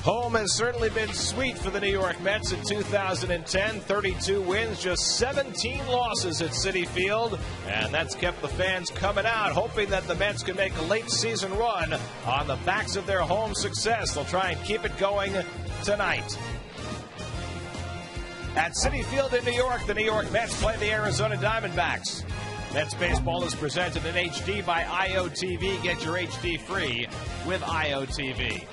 Home has certainly been sweet for the New York Mets in 2010. 32 wins, just 17 losses at Citi Field. And that's kept the fans coming out, hoping that the Mets can make a late season run on the backs of their home success. They'll try and keep it going tonight. At Citi Field in New York, the New York Mets play the Arizona Diamondbacks. Mets baseball is presented in HD by IOTV. Get your HD free with IOTV.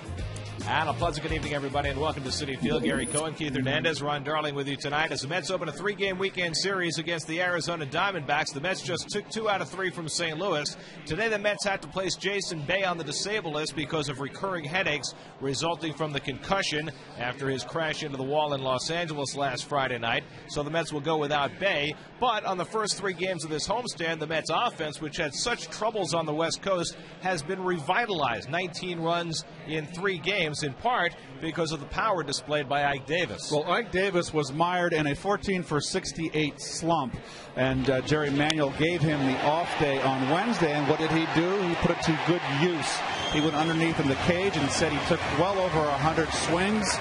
And a pleasant good evening, everybody, and welcome to Citi Field. Gary Cohen, Keith Hernandez, Ron Darling with you tonight as the Mets open a three-game weekend series against the Arizona Diamondbacks. The Mets just took 2 out of 3 from St. Louis. Today, the Mets had to place Jason Bay on the disabled list because of recurring headaches resulting from the concussion after his crash into the wall in Los Angeles last Friday night. So the Mets will go without Bay. But on the first 3 games of this homestand, the Mets offense, which had such troubles on the West Coast, has been revitalized. 19 runs in 3 games. In part because of the power displayed by Ike Davis. Well, Ike Davis was mired in a 14-for-68 slump, and Jerry Manuel gave him the off day on Wednesday, and what did he do? He put it to good use. He went underneath in the cage and said he took well over 100 swings.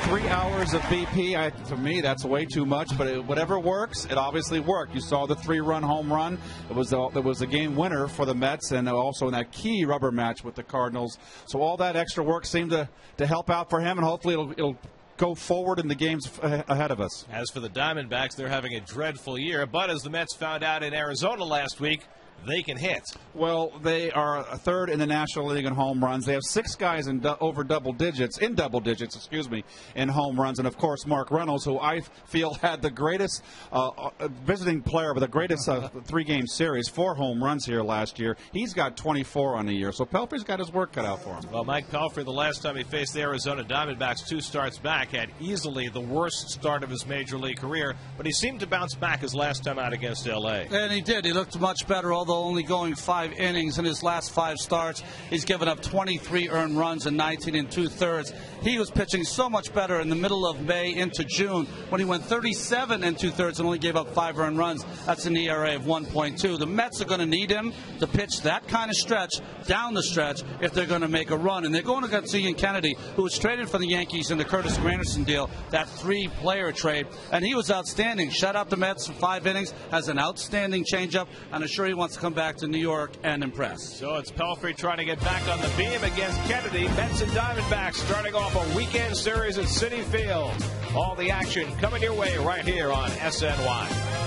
3 hours of BP, to me, that's way too much, but whatever works, it obviously worked. You saw the 3-run home run. It was a game winner for the Mets, and also in that key rubber match with the Cardinals. So all that extra work seemed to help out for him, and hopefully it'll go forward in the games ahead of us. As for the Diamondbacks, they're having a dreadful year, but as the Mets found out in Arizona last week, they can hit. Well, they are third in the National League in home runs. They have 6 guys in double digits, in home runs. And, of course, Mark Reynolds, who I feel had the greatest visiting player with the greatest 3-game series, 4 home runs here last year. He's got 24 on the year. So Pelfrey's got his work cut out for him. Well, Mike Pelfrey, the last time he faced the Arizona Diamondbacks 2 starts back, had easily the worst start of his major league career. But he seemed to bounce back his last time out against L.A. And he did. He looked much better, although only going 5 innings in his last 5 starts. He's given up 23 earned runs in 19 2/3. He was pitching so much better in the middle of May into June when he went 37 2/3 and only gave up 5 earned runs. That's an ERA of 1.2. The Mets are going to need him to pitch that kind of stretch down the stretch if they're going to make a run. And they're going to get Ian Kennedy, who was traded for the Yankees in the Curtis Granderson deal, that 3-player trade. And he was outstanding. Shut out the Mets for 5 innings, has an outstanding changeup, and I'm sure he wants to come back to New York and impress. So it's Pelfrey trying to get back on the beam against Kennedy. Mets and Diamondbacks starting off a weekend series at Citi Field. All the action coming your way right here on SNY.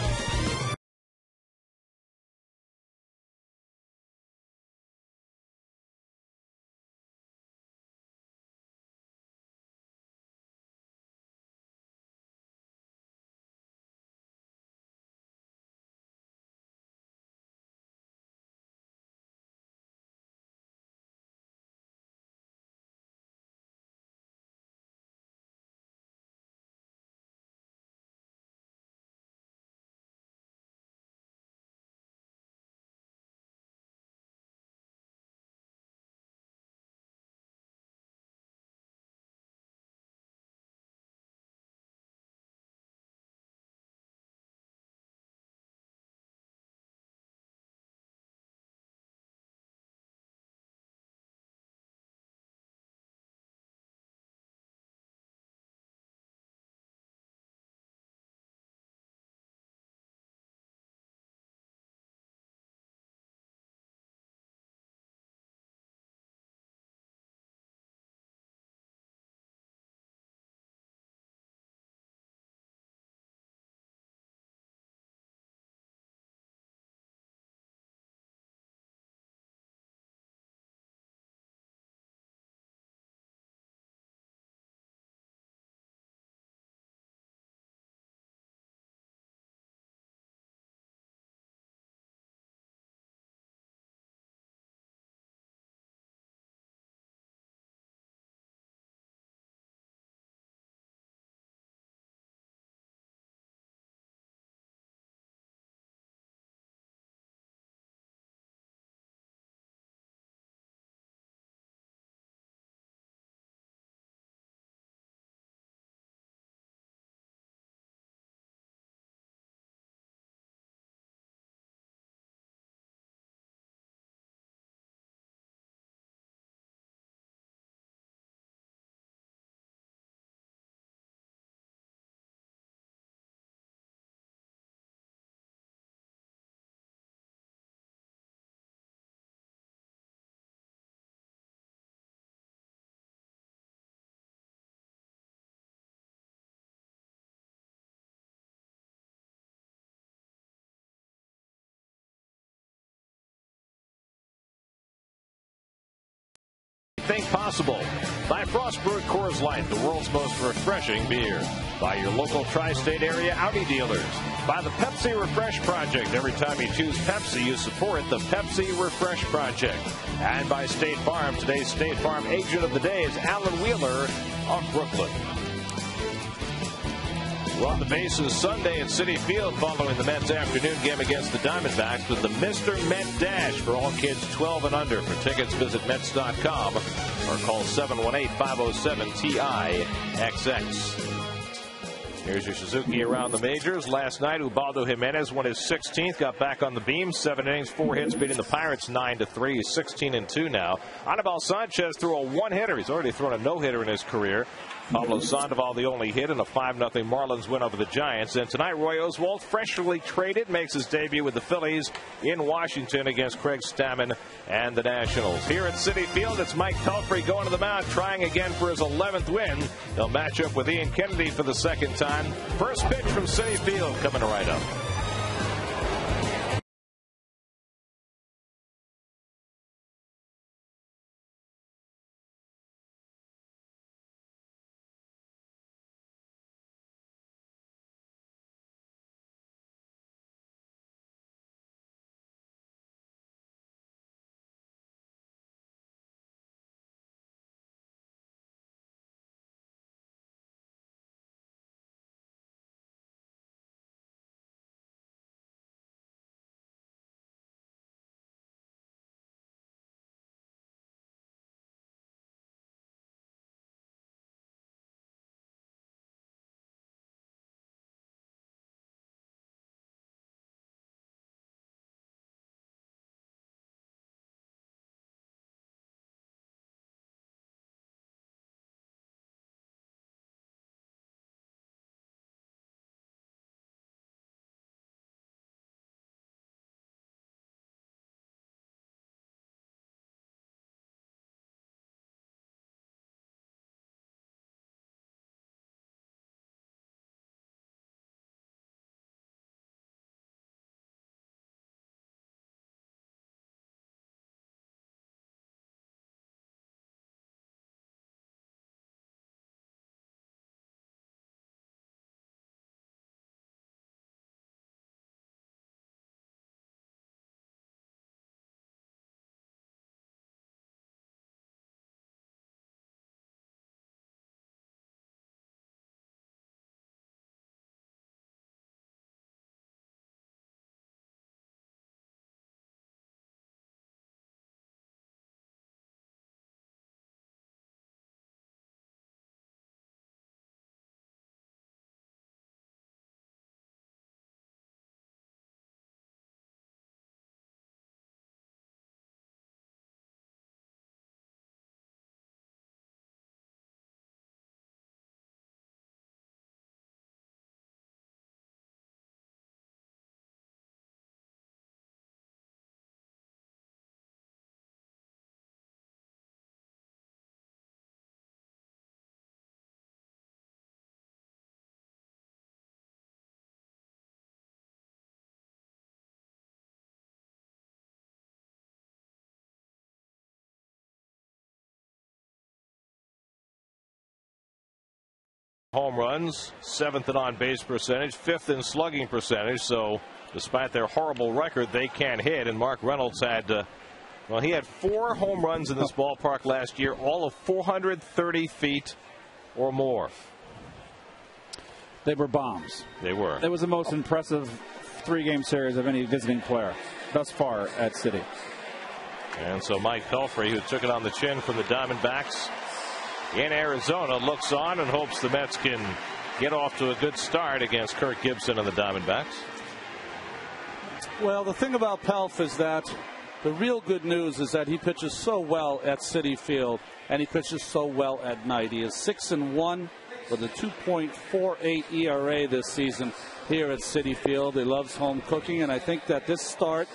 anything possible. By Frostburg Coors Light, the world's most refreshing beer. By your local tri-state area Audi dealers. By the Pepsi Refresh Project. Every time you choose Pepsi, you support the Pepsi Refresh Project. And by State Farm. Today's State Farm agent of the day is Alan Wheeler of Brooklyn. We're on the bases Sunday at Citi Field following the Mets' afternoon game against the Diamondbacks with the Mr. Met Dash for all kids 12 and under. For tickets, visit Mets.com or call 718-507-TIXX. Here's your Suzuki around the majors. Last night, Ubaldo Jimenez won his 16th, got back on the beam. 7 innings, 4 hits, beating the Pirates 9-3. He's 16-2 now. Anibal Sanchez threw a one-hitter. He's already thrown a no-hitter in his career. Pablo Sandoval the only hit in a 5-0 Marlins win over the Giants. And tonight, Roy Oswalt, freshly traded, makes his debut with the Phillies in Washington against Craig Stammen and the Nationals. Here at Citi Field, it's Mike Pelfrey going to the mound, trying again for his 11th win. He'll match up with Ian Kennedy for the second time. First pitch from Citi Field coming right up. Home runs, 7th in on-base percentage, 5th in slugging percentage. So despite their horrible record, they can't hit. And Mark Reynolds had, well, he had 4 home runs in this ballpark last year, all of 430 feet or more. They were bombs. They were. It was the most impressive 3-game series of any visiting player thus far at Citi. And so Mike Pelfrey, who took it on the chin from the Diamondbacks in Arizona, looks on and hopes the Mets can get off to a good start against Kirk Gibson and the Diamondbacks. Well, the thing about Pelf is that the real good news is that he pitches so well at Citi Field, and he pitches so well at night. He is 6-1 with a 2.48 ERA this season here at Citi Field. He loves home cooking, and I think that this start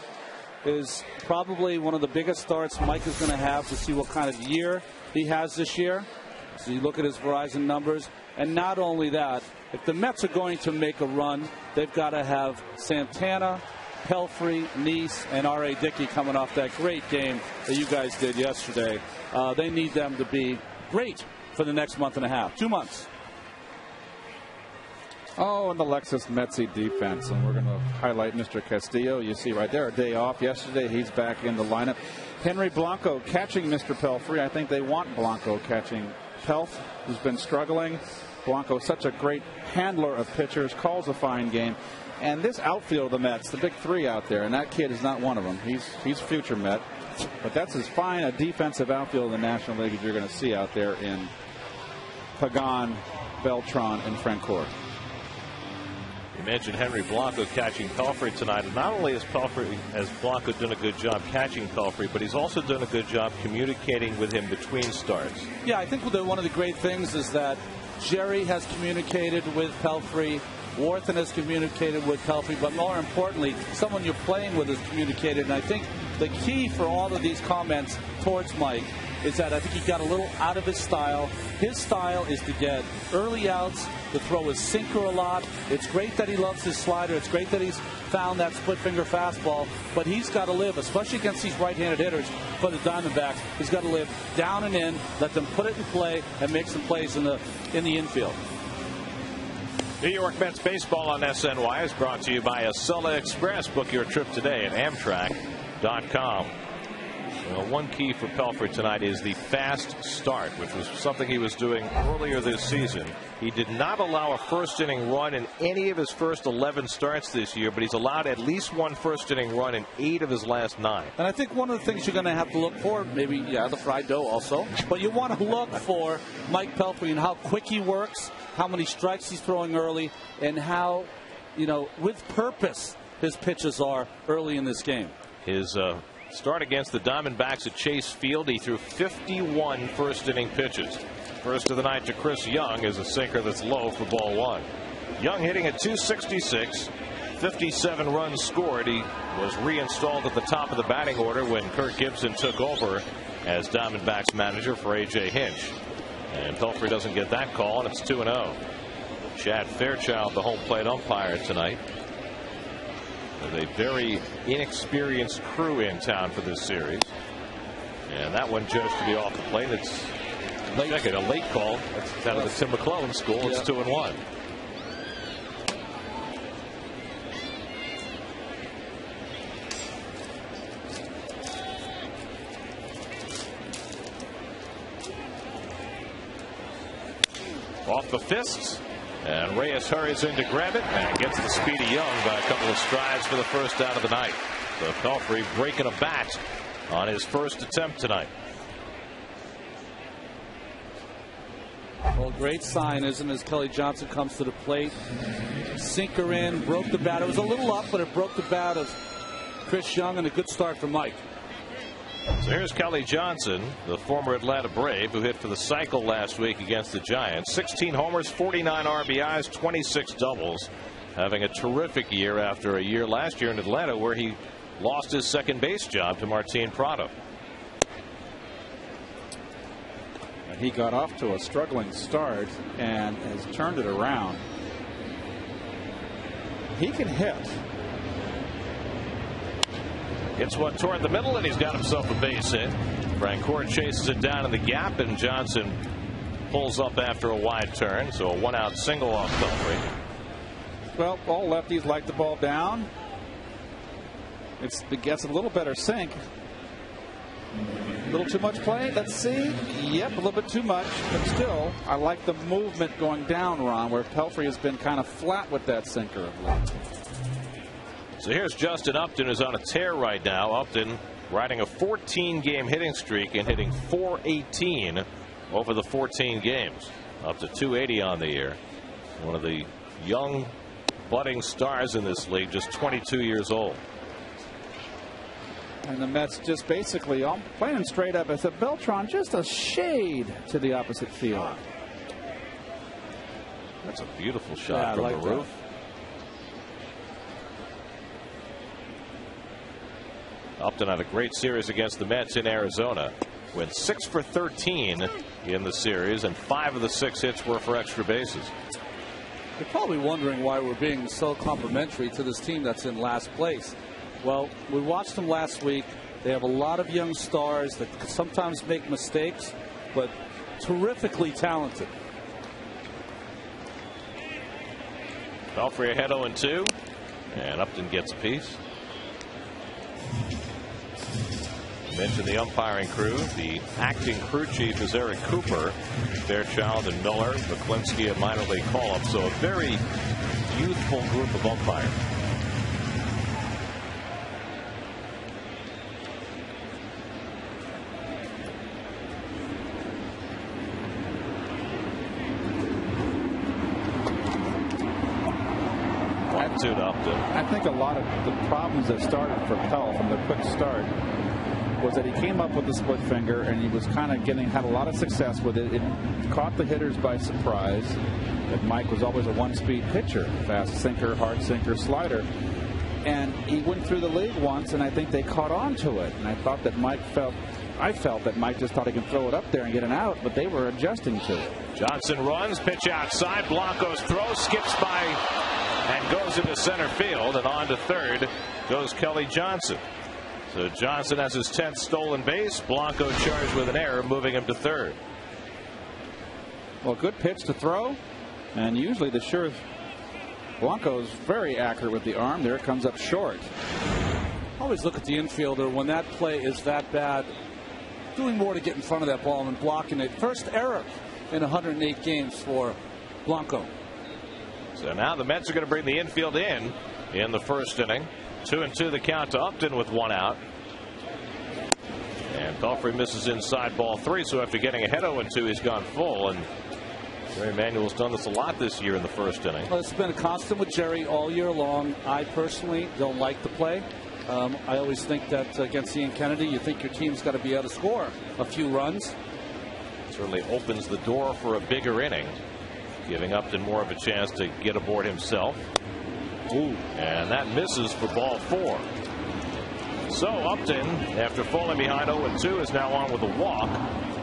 is probably one of the biggest starts Mike is going to have to see what kind of year he has this year. So you look at his Verizon numbers, and not only that, if the Mets are going to make a run, they've got to have Santana Pelfrey, Neese, and R.A. Dickey coming off that great game that you guys did yesterday. They need them to be great for the next month and a half, 2 months. Oh, and the Lexus Metzi defense. And we're going to highlight Mr. Castillo. You see right there, a day off yesterday. He's back in the lineup. Henry Blanco catching Mr. Pelfrey. I think they want Blanco catching Pelf, who's been struggling. Blanco, such a great handler of pitchers, calls a fine game. And this outfield of the Mets, the big three out there, and that kid is not one of them. He's future Met. But that's as fine a defensive outfield in the National League as you're going to see out there in Pagan, Beltran, and Francoeur. You mentioned Henry Blanco catching Pelfrey tonight. And not only has Blanco done a good job catching Pelfrey, but he's also done a good job communicating with him between starts. Yeah, I think one of the great things is that Jerry has communicated with Pelfrey. Warthen has communicated with Pelfrey, but more importantly, someone you're playing with has communicated. And I think the key for all of these comments towards Mike is that I think he got a little out of his style. His style is to get early outs, to throw his sinker a lot. It's great that he loves his slider. It's great that he's found that split finger fastball, but he's got to live, especially against these right-handed hitters for the Diamondbacks. He's got to live down and in, let them put it in play, and make some plays in the infield. New York Mets baseball on SNY is brought to you by Acela Express. Book your trip today at Amtrak.com. Well, one key for Pelfrey tonight is the fast start, which was something he was doing earlier this season. He did not allow a first-inning run in any of his first 11 starts this year, but he's allowed at least one first-inning run in 8 of his last 9. And I think one of the things you're going to have to look for, maybe, the fried dough also, but you want to look for Mike Pelfrey and how quick he works, how many strikes he's throwing early, and how, with purpose his pitches are early in this game. His start against the Diamondbacks at Chase Field, he threw 51 first-inning pitches. First of the night to Chris Young is a sinker that's low for ball 1. Young hitting at 266, 57 runs scored. He was reinstalled at the top of the batting order when Kirk Gibson took over as Diamondbacks manager for A.J. Hinch. And Pelfrey doesn't get that call, and it's 2-0. Chad Fairchild, the home plate umpire tonight. There's a very inexperienced crew in town for this series. And that one judged to be off the plate. It's a late call. It's out of the Tim McClellan school. It's 2-1. Off the fists. And Reyes hurries in to grab it and gets the speedy Young by a couple of strides for the first out of the night. So Pelfrey breaking a bat on his first attempt tonight. Well, great sign, isn't it, as Kelly Johnson comes to the plate. Sinker in, broke the bat. It was a little up, but it broke the bat of Chris Young, and a good start for Mike. So here's Kelly Johnson, the former Atlanta Brave, who hit for the cycle last week against the Giants. 16 homers, 49 RBIs, 26 doubles. Having a terrific year after a year last year in Atlanta where he lost his second base job to Martin Prado. And he got off to a struggling start and has turned it around. He can hit. Gets one toward the middle, and he's got himself a base hit. Francoeur chases it down in the gap, and Johnson pulls up after a wide turn. So a one-out single off Pelfrey. Well, all lefties like the ball down. It gets a little better sink. A little too much play. Let's see. Yep, a little bit too much. But still, I like the movement going down, Ron, where Pelfrey has been kind of flat with that sinker of late. So here's Justin Upton, who's on a tear right now. Upton riding a 14-game hitting streak and hitting .418 over the 14 games. Up to .280 on the year. One of the young budding stars in this league, just 22 years old. And the Mets just basically playing straight up. It's a Beltran just a shade to the opposite field. That's a beautiful shot from the roof. Upton had a great series against the Mets in Arizona. Went 6 for 13 in the series, and 5 of the 6 hits were for extra bases. You're probably wondering why we're being so complimentary to this team that's in last place. Well, we watched them last week. They have a lot of young stars that sometimes make mistakes, but terrifically talented. Pelfrey ahead 0-2, and Upton gets a piece. Mentioned the umpiring crew. The acting crew chief is Eric Cooper, Fairchild and Miller, McClinsky, a minor league call-up. So a very youthful group of umpires. To Upton. I think a lot of the problems that started for Pell from the quick start was that he came up with the split finger and he was kind of had a lot of success with it. It caught the hitters by surprise. That Mike was always a one-speed pitcher, fast sinker, hard sinker, slider, and he went through the league once, and I think they caught on to it. And I thought that I felt that Mike just thought he could throw it up there and get an out, but they were adjusting to it. Johnson runs, pitch outside. Blanco's throw skips by and goes into center field, and on to third goes Kelly Johnson. So Johnson has his 10th stolen base. Blanco charged with an error, moving him to third. Well, good pitch to throw, and usually Blanco's very accurate with the arm. There it comes up short. Always look at the infielder when that play is that bad, doing more to get in front of that ball and blocking it. First error in 108 games for Blanco. So now the Mets are going to bring the infield in the first inning. 2-2 the count to Upton with one out. And Pelfrey misses inside ball 3. So after getting ahead 0-2, he's gone full. And Jerry Manuel's done this a lot this year in the first inning. Well, it's been a constant with Jerry all year long. I personally don't like the play. I always think that against Ian Kennedy, you think your team's got to be able to score a few runs. Certainly opens the door for a bigger inning, giving Upton more of a chance to get aboard himself. Ooh, and that misses for ball 4. So Upton, after falling behind 0-2, is now on with a walk.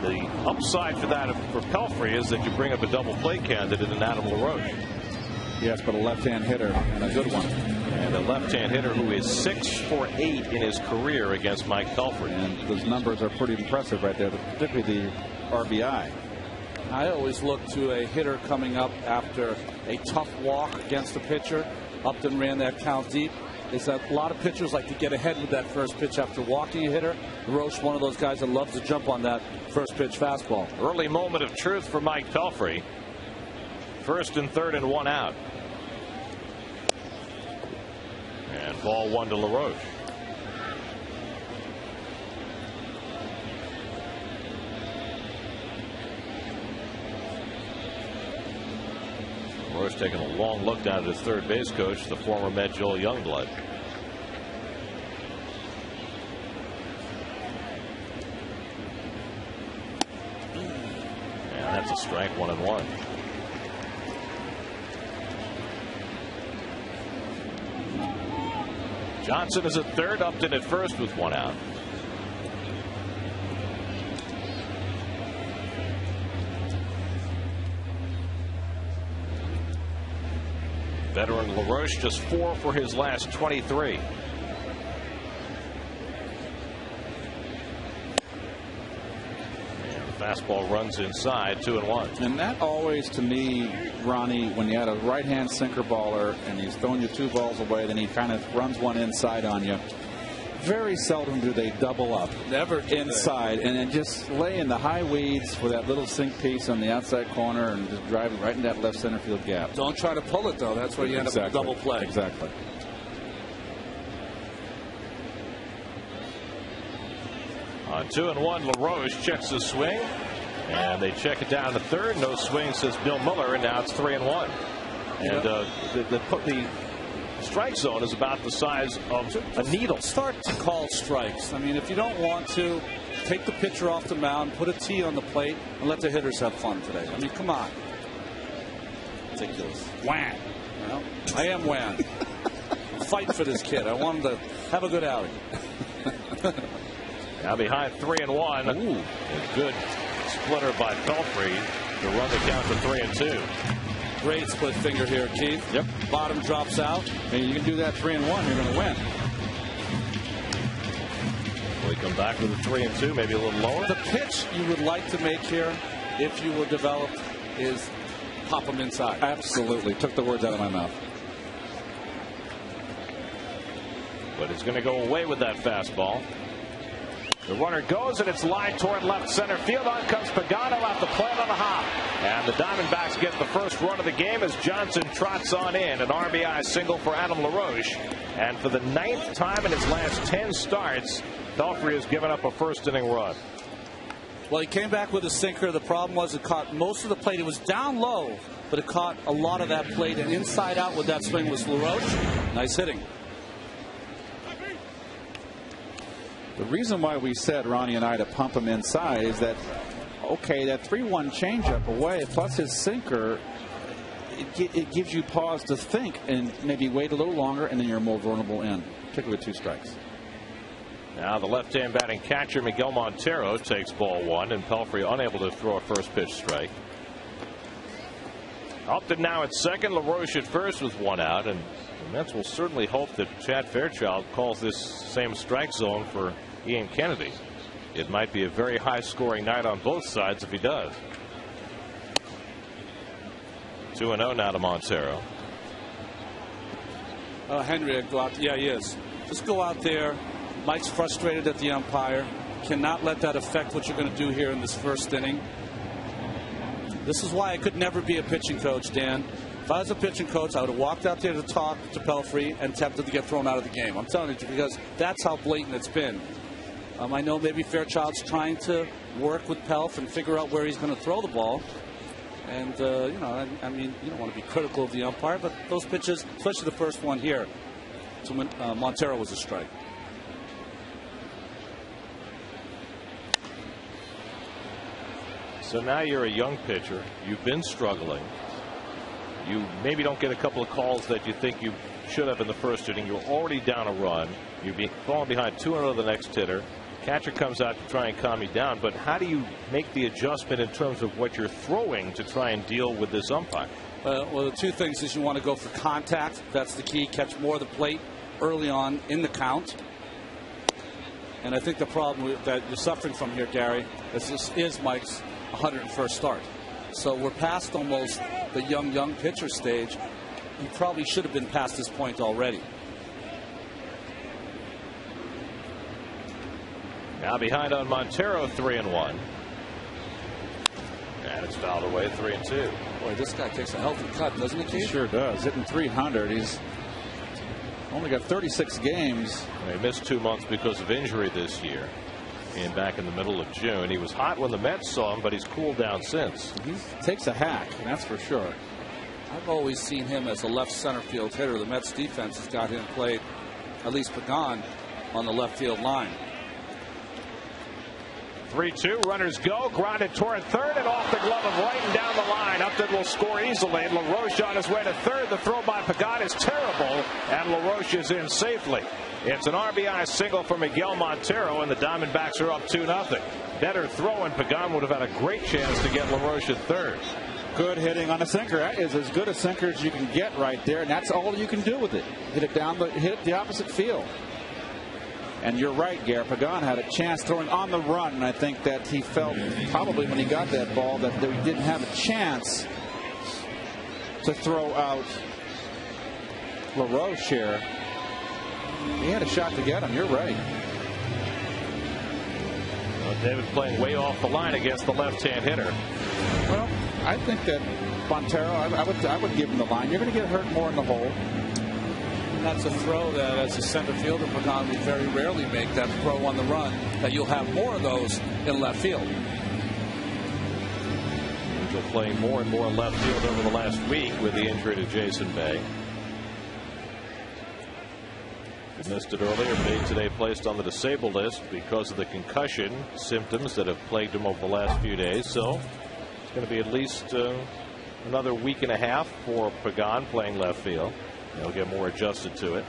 The upside for that for Pelfrey is that you bring up a double play candidate in Adam LaRoche. Yes, but a left-hand hitter, and a good one. And a left-hand hitter who is 6 for 8 in his career against Mike Pelfrey. And those numbers are pretty impressive right there, particularly the RBI. I always look to a hitter coming up after a tough walk against the pitcher. Upton ran that count deep. Is that a lot of pitchers like to get ahead with that first pitch after walking a hitter. Roche, one of those guys that loves to jump on that first pitch fastball. Early moment of truth for Mike Pelfrey. First and third and one out. And ball 1 to LaRoche. LaRoche taking a long look down at his third base coach, the former Met Joel Youngblood. And that's a strike, 1-1. Johnson is at third, Upton at first with one out. Veteran LaRoche just 4 for his last 23. And the fastball runs inside, 2-1. And that always, to me, Ronnie, when you had a right-hand sinker baller and he's throwing you 2 balls away, then he kind of runs one inside on you. Very seldom do they double up. Never inside and then just lay in the high weeds for that little sink piece on the outside corner and just drive it right in that left center field gap. Don't try to pull it, though. That's where you end up with a double play. Exactly. On 2-1, LaRoche checks the swing, and they check it down to third. No swing, says Bill Mueller, and now it's 3-1. And the strike zone is about the size of a needle. Start to call strikes. I mean, if you don't want to, take the pitcher off the mound, put a tee on the plate, and let the hitters have fun today. I mean, come on. Ridiculous. Wham. Well, I am wham. I'm fighting for this kid. I want him to have a good outing. Now behind 3-1. Ooh. A good splitter by Pelfrey to run the count to 3-2. Great split finger here, Keith. Yep. Bottom drops out. And you can do that 3-1, you're going to win. Come back with a 3-2, maybe a little lower. The pitch you would like to make here, if you were developed, is pop them inside. Absolutely. Took the words out of my mouth. But it's going to go away with that fastball. The runner goes, and it's lined toward left center field. On comes Pagano at the plate on the hop. And the Diamondbacks get the first run of the game as Johnson trots on in. An RBI single for Adam LaRoche. And for the 9th time in his last 10 starts, Pelfrey has given up a first-inning run. Well, he came back with a sinker. The problem was it caught most of the plate. It was down low, but it caught a lot of that plate. And inside out with that swing was LaRoche. Nice hitting. The reason why we said, Ronnie and I, to pump him inside is that, okay, that 3-1 changeup away, plus his sinker, it gives you pause to think and maybe wait a little longer, and then you're more vulnerable in, particularly with 2 strikes. Now the left-hand batting catcher, Miguel Montero, takes ball 1, and Pelfrey unable to throw a first-pitch strike. Upton now at second, LaRoche at first with 1 out, and the Mets will certainly hope that Chad Fairchild calls this same strike zone for Ian Kennedy. It might be a very high-scoring night on both sides if he does. 2-0 now to Montero. Henry, go out. Yeah, he is. Just go out there. Mike's frustrated at the umpire. Cannot let that affect what you're going to do here in this first inning. This is why I could never be a pitching coach, Dan. If I was a pitching coach, I would have walked out there to talk to Pelfrey and tempted to get thrown out of the game. I'm telling you, because that's how blatant it's been. I know maybe Fairchild's trying to work with Pelf and figure out where he's going to throw the ball. And, you know, I mean, you don't want to be critical of the umpire, but those pitches, especially the first one here to Montero, was a strike. So now you're a young pitcher. You've been struggling. You maybe don't get a couple of calls that you think you should have in the first inning. You're already down a run. You're falling behind 2-0 the next hitter. Catcher comes out to try and calm you down. But how do you make the adjustment in terms of what you're throwing to try and deal with this umpire? Well, the 2 things is you want to go for contact. That's the key. Catch more of the plate early on in the count. And I think the problem that you're suffering from here, Gary, is this is Mike's 101st start. So we're past almost the young pitcher stage. He probably should have been past this point already. Now behind on Montero, 3-1. And it's fouled away, 3-2. Boy, this guy takes a healthy cut, doesn't he, Keith? He sure does. Hitting 300. He's only got 36 games. He missed 2 months because of injury this year. Came back in the middle of June. He was hot when the Mets saw him, but he's cooled down since. He takes a hack, that's for sure. I've always seen him as a left center field hitter. The Mets defense has got him played, at least Pagan, on the left field line. 3-2, runners go, grounded toward third and off the glove of Wright and down the line. Upton will score easily. LaRoche on his way to third. The throw by Pagan is terrible, and LaRoche is in safely. It's an RBI single for Miguel Montero, and the Diamondbacks are up 2-0. Better throw, and Pagan would have had a great chance to get LaRoche at third. Good hitting on a sinker. That is as good a sinker as you can get right there, and that's all you can do with it. Hit it hit the opposite field. And you're right, Gare. Pagan had a chance throwing on the run, and I think that he felt probably when he got that ball that he didn't have a chance to throw out LaRoche here. He had a shot to get him. You're right. Well, David playing way off the line against the left-hand hitter. Well, I think that Montero, I would give him the line. You're going to get hurt more in the hole. And that's a throw that, as a center fielder, Pagan will very rarely make that throw on the run. That you'll have more of those in left field. Angel playing more and more left field over the last week with the injury to Jason Bay. He missed it earlier. Bay today placed on the disabled list because of the concussion symptoms that have plagued him over the last few days. So it's going to be at least another week and a half for Pagan playing left field. He'll get more adjusted to it.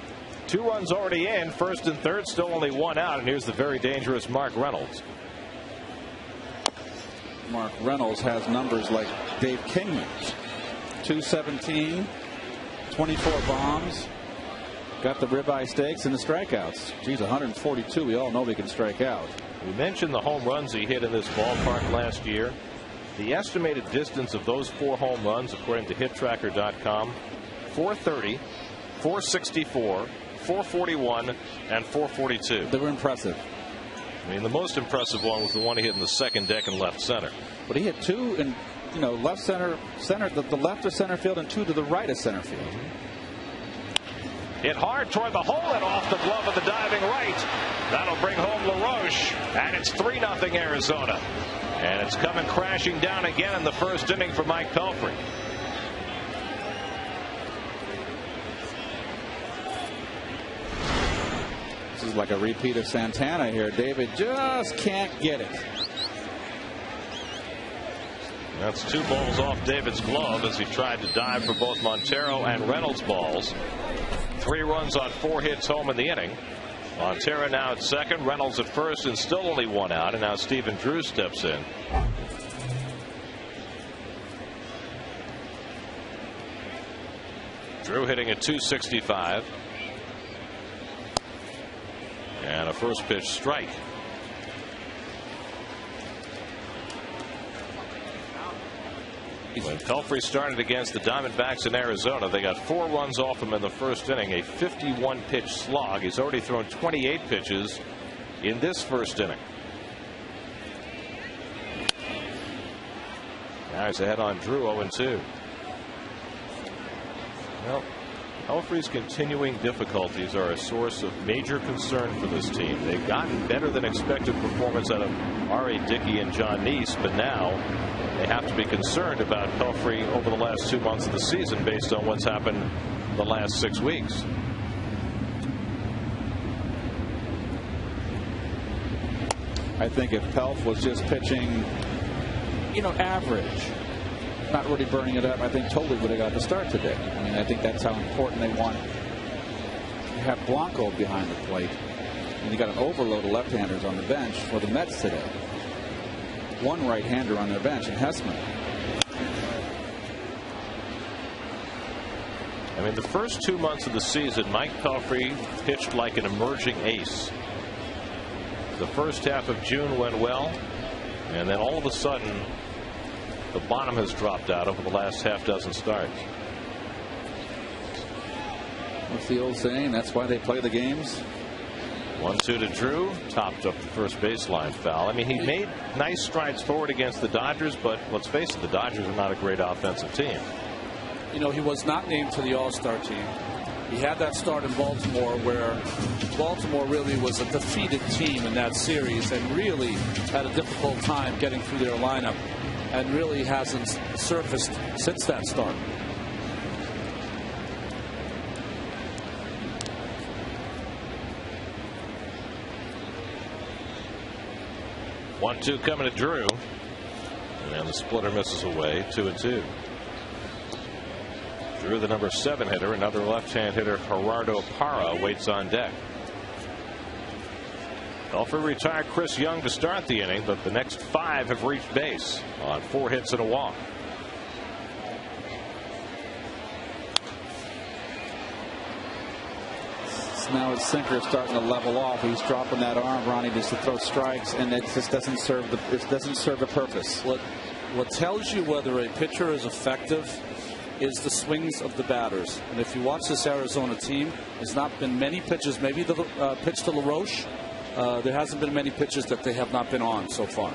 2 runs already in, first and third, still only 1 out, and here's the very dangerous Mark Reynolds. Mark Reynolds has numbers like Dave Kingman's. 217, 24 bombs, got the ribeye steaks and the strikeouts. Geez, 142. We all know they can strike out. We mentioned the home runs he hit in this ballpark last year. The estimated distance of those 4 home runs, according to HitTracker.com, 430, 464, 441, and 442. They were impressive. I mean, the most impressive one was the one he hit in the second deck in left center. But he hit 2 in, left center, the left of center field, and 2 to the right of center field. Hit hard toward the hole and off the glove of the diving Wright. That'll bring home LaRoche, and it's 3-0 Arizona. And it's coming crashing down again in the first inning for Mike Pelfrey. This is like a repeat of Santana here. David just can't get it. That's 2 balls off David's glove as he tried to dive for both Montero and Reynolds balls. 3 runs on 4 hits home in the inning. Montero now at second, Reynolds at first, and still only 1 out. And now Stephen Drew steps in. Drew hitting at .265. And a first pitch strike. When Pelfrey started against the Diamondbacks in Arizona, they got 4 runs off him in the first inning, a 51-pitch slog. He's already thrown 28 pitches in this first inning. Now he's ahead on Drew, 0-2. Well, Pelfrey's continuing difficulties are a source of major concern for this team. They've gotten better than expected performance out of R.A. Dickey and John Neese, but now they have to be concerned about Pelfrey over the last 2 months of the season based on what's happened the last 6 weeks. I think if Pelf was just pitching, average, not really burning it up, I think totally would have got the start today. I mean, I think that's how important they want to have Blanco behind the plate. And you got an overload of left-handers on the bench for the Mets today. 1 right-hander on their bench, and Hessman. I mean, the first 2 months of the season, Mike Pelfrey pitched like an emerging ace. The first half of June went well, and then all of a sudden, the bottom has dropped out over the last half-dozen starts. What's the old saying? That's why they play the games. 1-2 to Drew, topped up the first baseline foul. I mean, he made nice strides forward against the Dodgers, but let's face it, the Dodgers are not a great offensive team. He was not named to the All-Star team. He had that start in Baltimore where Baltimore really was a defeated team in that series and really had a difficult time getting through their lineup, and really hasn't surfaced since that start. One-two coming to Drew, and the splitter misses away. 2-2. Drew, the number 7 hitter, another left-hand hitter, Gerardo Parra, waits on deck. Pelfrey retired Chris Young to start the inning, but the next 5 have reached base on 4 hits and a walk. Now his sinker is starting to level off. He's dropping that arm, Ronnie, just to throw strikes, and it just doesn't serve the purpose. What tells you whether a pitcher is effective is the swings of the batters. And if you watch this Arizona team, there's not been many pitches. Maybe the pitch to LaRoche. There hasn't been many pitches that they have not been on so far.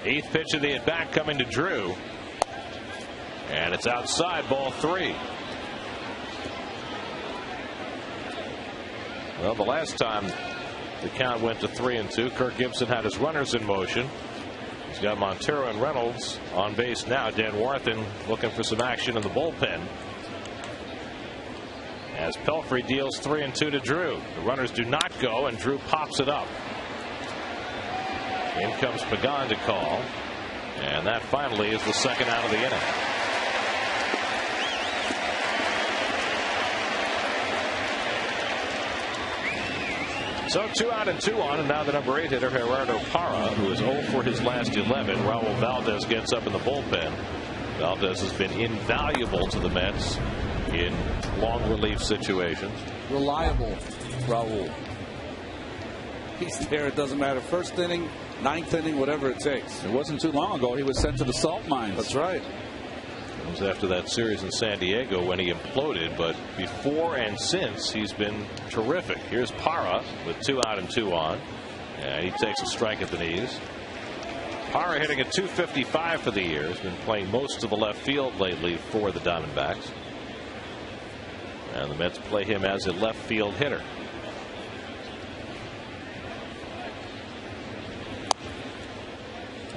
8th pitch of the at-bat coming to Drew, and it's outside, ball 3. Well, the last time the count went to 3-2, Kirk Gibson had his runners in motion. He's got Montero and Reynolds on base now. Dan Warthen looking for some action in the bullpen as Pelfrey deals 3-2 to Drew. The runners do not go, and Drew pops it up. In comes Pagan to call, and that finally is the second out of the inning. So 2 out and 2 on, and now the number 8 hitter, Gerardo Parra, who is 0 for his last 11. Raul Valdez gets up in the bullpen. Valdez has been invaluable to the Mets in long relief situations. Reliable, Raul. He's there. It doesn't matter. First inning, ninth inning, whatever it takes. It wasn't too long ago he was sent to the salt mines. That's right. It was after that series in San Diego when he imploded, but before and since he's been terrific. Here's Parra with 2 out and 2 on, and he takes a strike at the knees. Parra hitting at .255 for the year. Has been playing most of the left field lately for the Diamondbacks, and the Mets play him as a left field hitter.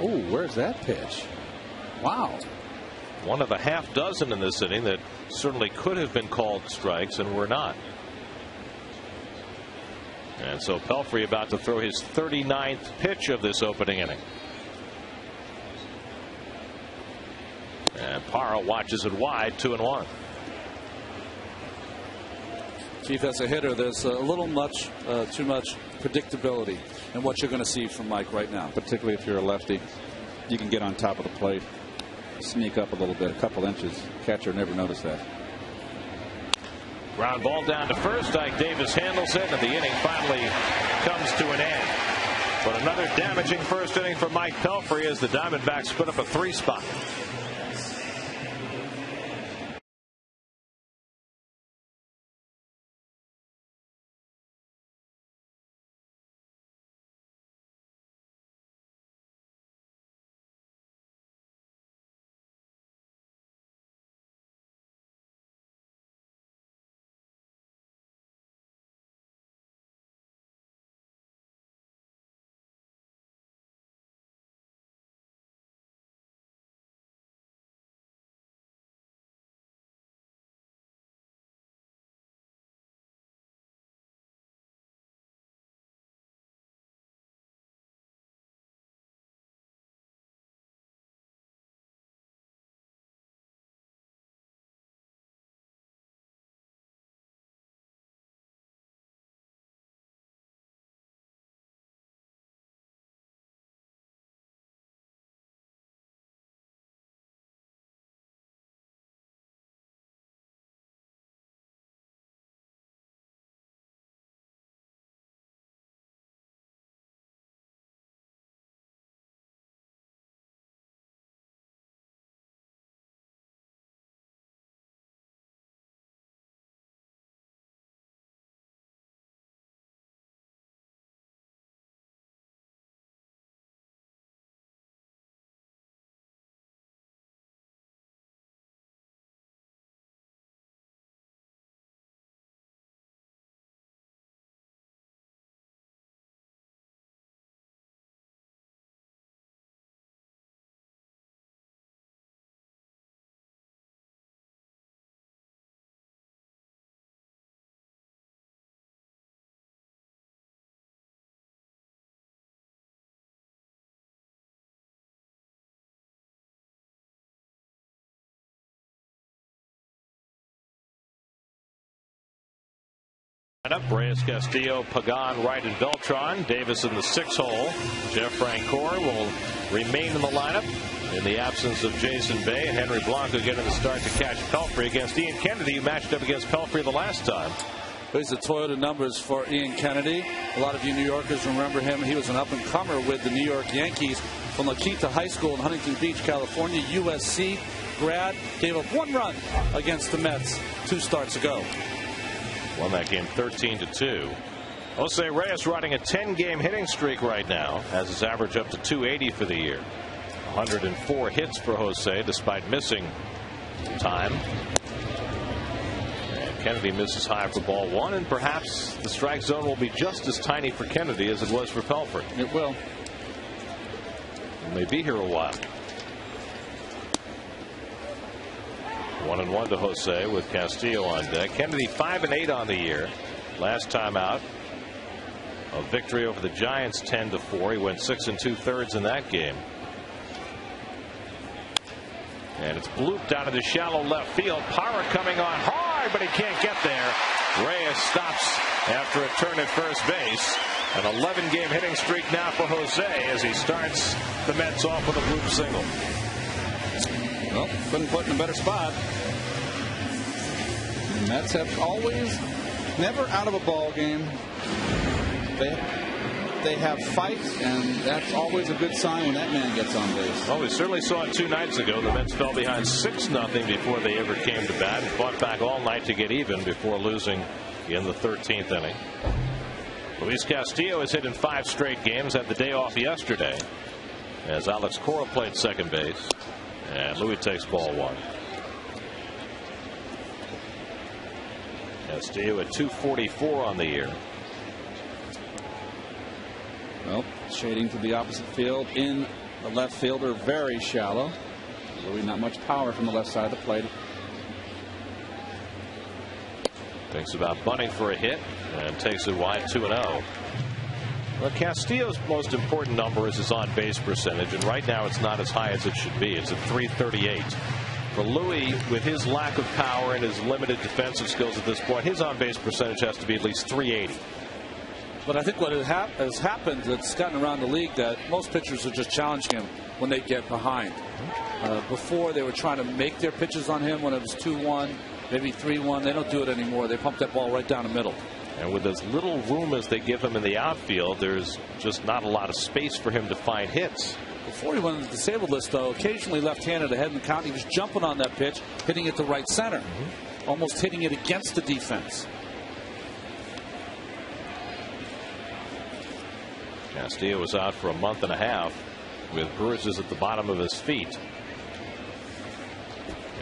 Oh, where's that pitch? Wow. One of a half dozen in this inning that certainly could have been called strikes and were not. And so Pelfrey about to throw his 39th pitch of this opening inning. And Parra watches it wide, 2-1. Chief, as a hitter, there's a little too much predictability in what you're going to see from Mike right now. Particularly if you're a lefty, you can get on top of the plate, sneak up a little bit, a couple inches. Catcher never noticed that. Ground ball down to first. Ike Davis handles it, and the inning finally comes to an end. But another damaging first inning for Mike Pelfrey as the Diamondbacks put up a 3 spot. Reyes, Castillo, Pagan, Wright, and Beltran. Davis in the 6-hole. Jeff Francoeur will remain in the lineup in the absence of Jason Bay, and Henry Blanco getting the start to catch Pelfrey against Ian Kennedy, who matched up against Pelfrey the last time. There's the Toyota numbers for Ian Kennedy. A lot of you New Yorkers remember him. He was an up-and-comer with the New York Yankees from La Quinta High School in Huntington Beach, California. USC grad, gave up 1 run against the Mets 2 starts ago. Won that game 13-2. Jose Reyes riding a 10-game hitting streak right now, has his average up to 280 for the year. 104 hits for Jose despite missing time. And Kennedy misses high for ball 1, and perhaps the strike zone will be just as tiny for Kennedy as it was for Pelfrey. It will. He may be here a while. 1-1 to Jose with Castillo on deck. Kennedy 5-8 on the year. Last time out, a victory over the Giants 10-4. He went 6 2/3 in that game. And it's blooped out of the shallow left field. Parra coming on hard, but he can't get there. Reyes stops after a turn at first base. An 11-game hitting streak now for Jose as he starts the Mets off with a bloop single. Well, couldn't put in a better spot. The Mets have always, never out of a ball game. They have fight, and that's always a good sign when that man gets on base. Well, we certainly saw it 2 nights ago. The Mets fell behind 6-0 before they ever came to bat and fought back all night to get even before losing in the 13th inning. Luis Castillo has hit in 5 straight games, had the day off yesterday as Alex Cora played second base, and Louis takes ball 1. Castillo at 244 on the year. Well, shading to the opposite field in the left fielder, very shallow. Really not much power from the left side of the plate. Thinks about bunting for a hit and takes it wide, 2-0. Well, Castillo's most important number is his on base percentage, and right now it's not as high as it should be. It's at 338. For Louis, with his lack of power and his limited defensive skills at this point, his on base percentage has to be at least 380. But I think what has happened that's gotten around the league that most pitchers are just challenging him when they get behind. Before they were trying to make their pitches on him when it was 2-1, maybe 3-1. They don't do it anymore. They pump that ball right down the middle. And with as little room as they give him in the outfield, there's just not a lot of space for him to find hits. Before he went on the disabled list, though, occasionally left-handed ahead in the count, he was jumping on that pitch, hitting it to right center, almost hitting it against the defense. Castillo was out for a month and a half with bruises at the bottom of his feet,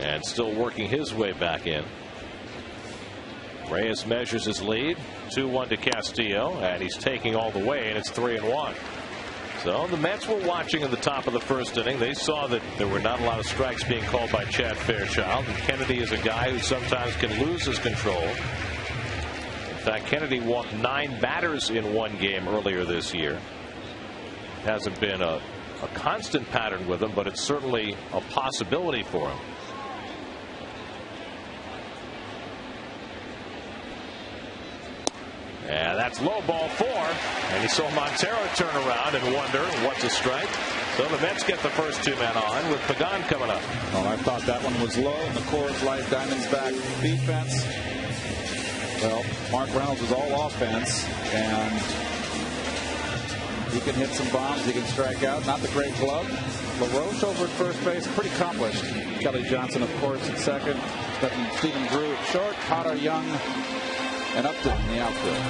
and still working his way back in. Reyes measures his lead, 2-1 to Castillo, and he's taking all the way, and it's 3-1. So the Mets were watching in the top of the first inning. They saw that there were not a lot of strikes being called by Chad Fairchild, and Kennedy is a guy who sometimes can lose his control. In fact, Kennedy walked 9 batters in one game earlier this year. It hasn't been a constant pattern with him, but it's certainly a possibility for him. And that's low, ball 4. And he saw Montero turn around and wonder what's a strike. So the Mets get the first 2 men on with Pagan coming up. Well, I thought that one was low in the Coors Light Diamondback defense. Well, Mark Reynolds is all offense, and he can hit some bombs. He can strike out. Not the great glove. LaRoche over at first base, pretty accomplished. Kelly Johnson, of course, at second. Stephen Drew at short. Potter, Young, and Upton in the outfield.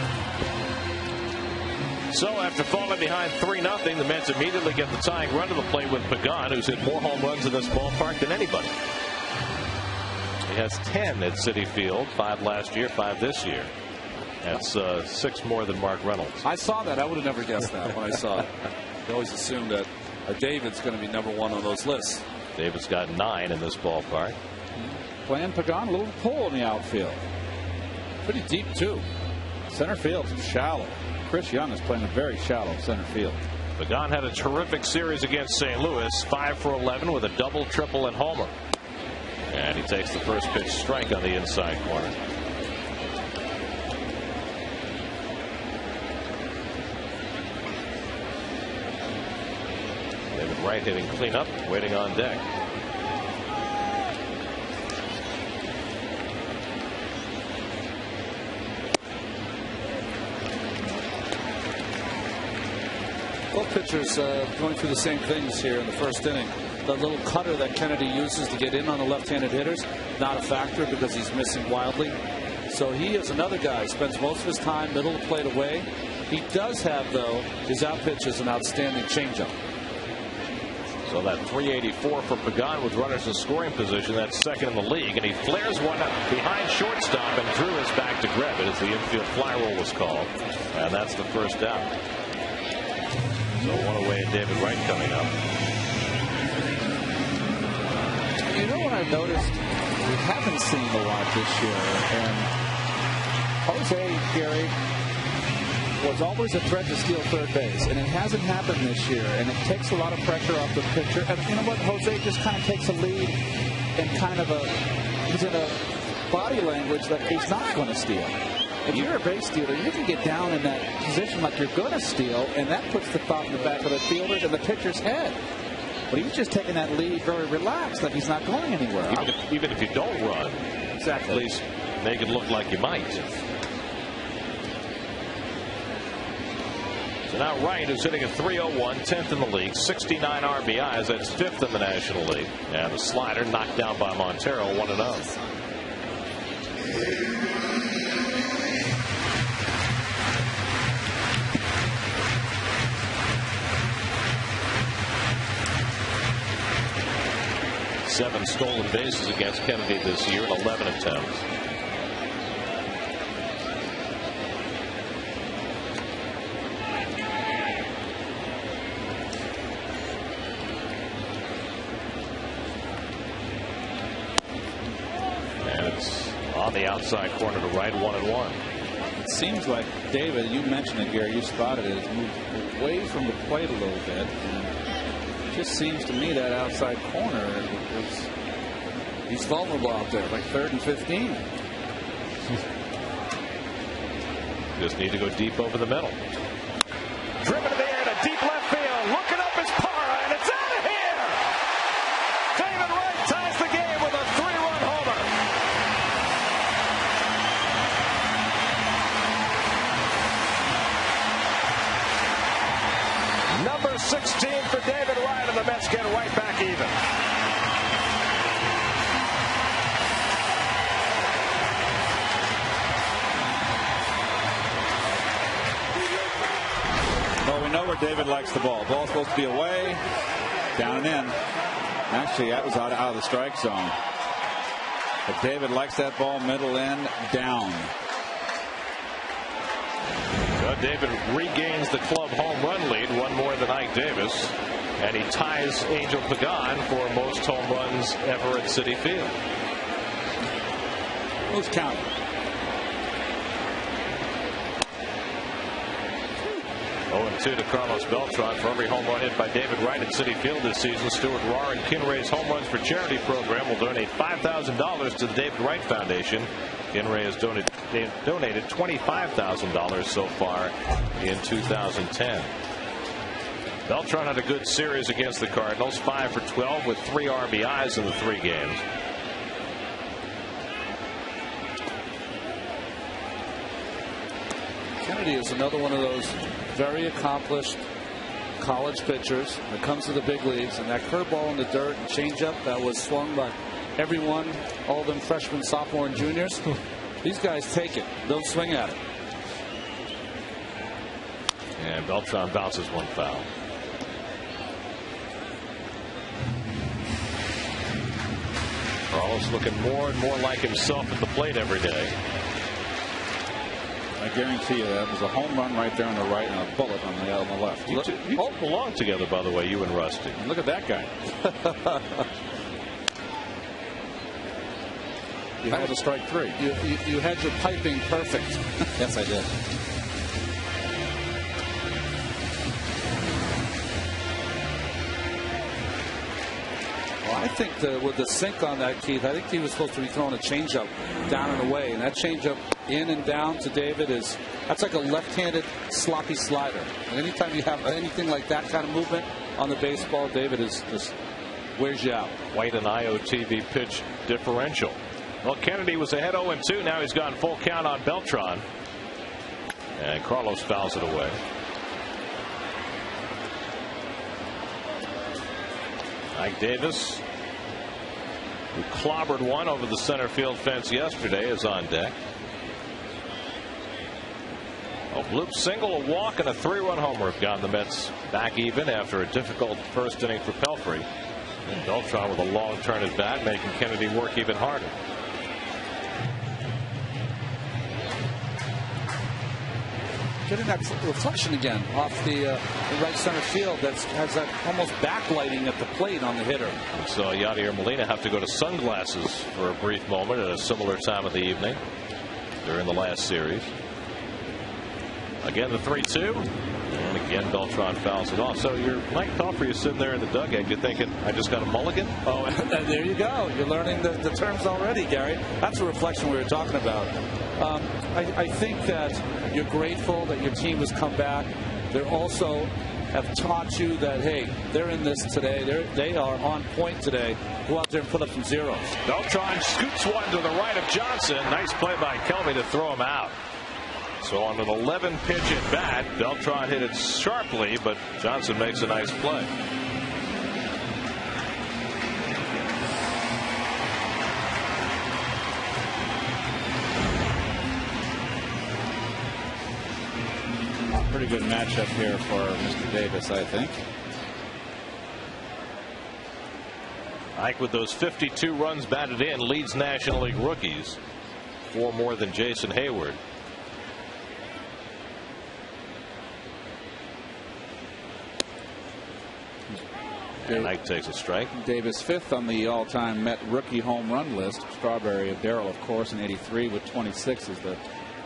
So after falling behind 3-0, the Mets immediately get the tying run to the plate with Pagan, who's hit more home runs in this ballpark than anybody. He has 10 at Citi Field, 5 last year, 5 this year. That's 6 more than Mark Reynolds. I saw that. I would have never guessed that when I saw it. I always assumed that David's going to be number 1 on those lists. David's got 9 in this ballpark. Playing Pagan, a little pull in the outfield. Pretty deep, too. Center field, shallow. Chris Young is playing a very shallow center field. Pagan had a terrific series against St. Louis, 5 for 11 with a double, triple, and homer. And he takes the first pitch strike on the inside corner. David Wright hitting cleanup, waiting on deck. Both pitchers going through the same things here in the first inning. The little cutter that Kennedy uses to get in on the left-handed hitters, not a factor because he's missing wildly. So he is another guy, spends most of his time middle of the plate away. He does have, though, his out pitch is an outstanding changeup. So that 384 for Pagan with runners in scoring position. That's second in the league, and he flares one up behind shortstop, and Drew is back to grab it as the infield fly roll was called, and that's the first out. So one away and David Wright coming up. You know what I've noticed? We haven't seen a lot this year, and Jose Gary was always a threat to steal third base, and it hasn't happened this year, and it takes a lot of pressure off the pitcher. And you know what? Jose just kind of takes a lead and he's in a body language that he's not going to steal. If you're a base stealer, you can get down in that position like you're going to steal, and that puts the thought in the back of the fielder and the pitcher's head. But he's just taking that lead very relaxed, like he's not going anywhere. Even if you don't run, exactly. at least make it look like you might. So now Wright is hitting a .301, 10th in the league, 69 RBIs. That's 5th in the National League. And the slider knocked down by Montero, 1-0. Seven stolen bases against Kennedy this year in 11 attempts. And it's on the outside corner to right, 1-1. It seems like, David, you mentioned it, Gary, you spotted it, it's moved away from the plate a little bit. Just seems to me that outside corner he's vulnerable out there, like 3rd and 15. Just need to go deep over the middle. Driven to the air to deep left field. Looking up is Parra, and it's out of here. David Wright ties the game with a 3-run homer. Number 16 for David Wright, and the Mets get right back even. Well, we know where David likes the ball. Ball's supposed to be away, down and in. Actually, that was out of the strike zone. But David likes that ball middle in, down. Well, David regains the club home run lead, one more than Ike Davis, and he ties Angel Pagan for most home runs ever at Citi Field. Who's counting? 0-2 to Carlos Beltran for every home run hit by David Wright at Citi Field this season. Stuart Rahr and Kinray's Home Runs for Charity program will donate $5,000 to the David Wright Foundation. Kinray has donated $25,000 so far in 2010. Beltran had a good series against the Cardinals, 5 for 12 with 3 RBIs in the 3 games. Kennedy is another one of those very accomplished college pitchers that comes to the big leagues, and that curveball in the dirt and changeup that was swung by everyone, all of them freshmen, sophomore, and juniors. These guys take it, don't swing at it. And Beltran bounces one foul. Carlos looking more and more like himself at the plate every day. I guarantee you that was a home run right there on the right and a bullet on the left. You both belong together, by the way, you and Rusty. Look at that guy. You had a strike 3. You had your piping perfect. Yes, I did. Well, I think with the sink on that, Keith, I think he was supposed to be throwing a changeup down and away, and that changeup in and down to David that's like a left-handed sloppy slider. And anytime you have anything like that kind of movement on the baseball, David just wears you out. White and IOTV pitch differential. Well, Kennedy was ahead 0-2. Now he's gone full count on Beltran. And Carlos fouls it away. Ike Davis, who clobbered one over the center field fence yesterday, is on deck. A bloop single, a walk, and a 3-run homer have gotten the Mets back even after a difficult first inning for Pelfrey. And Beltran with a long turn at bat, making Kennedy work even harder. Getting that reflection again off the right center field that has that almost backlighting at the plate on the hitter. We saw Yadier Molina have to go to sunglasses for a brief moment at a similar time of the evening during the last series. Again, the 3-2. And again, Beltran fouls it off. So you're Mike Pelfrey is sitting there in the dugout. You're thinking, I just got a mulligan? Oh, and there you go. You're learning the terms already, Gary. That's a reflection we were talking about. I think that you're grateful that your team has come back. They're also have taught you that, hey, they're in this today. They are on point today. Go out there and put up some zeros. Beltran scoots one to the right of Johnson. Nice play by Kelby to throw him out. So on an 11 pitch at bat, Beltran hit it sharply, but Johnson makes a nice play. Pretty good matchup here for Mr. Davis, I think. Ike, with those 52 runs batted in, leads National League rookies. 4 more than Jason Hayward. And Ike takes a strike. Davis 5th on the all-time Met rookie home run list. Strawberry of Darrell, of course, in '83 with 26 is the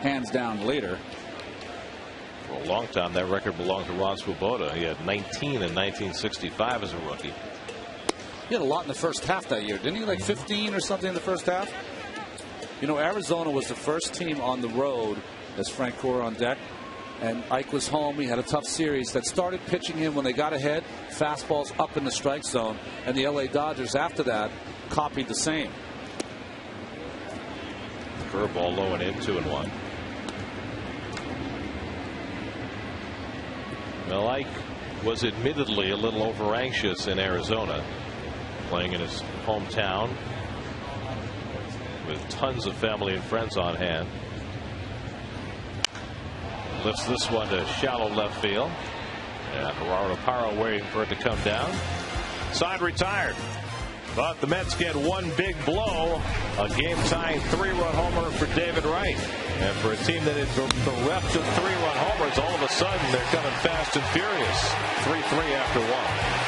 hands-down leader. For a long time, that record belonged to Ron Swoboda. He had 19 in 1965 as a rookie. He had a lot in the first half that year, didn't he? Like 15 or something in the first half? You know, Arizona was the first team on the road, as Frank Cora on deck, and Ike was home. He had a tough series that started pitching him when they got ahead, fastballs up in the strike zone, and the LA Dodgers after that copied the same. Curveball low and in, 2-1. Well, Ike was admittedly a little over anxious in Arizona, playing in his hometown with tons of family and friends on hand. Lifts this one to shallow left field. And Gerardo Parra waiting for it to come down. Side retired. But the Mets get one big blow. A game-tying 3-run homer for David Wright. And for a team that is bereft of 3-run homers, all of a sudden they're coming fast and furious. 3-3 after 1.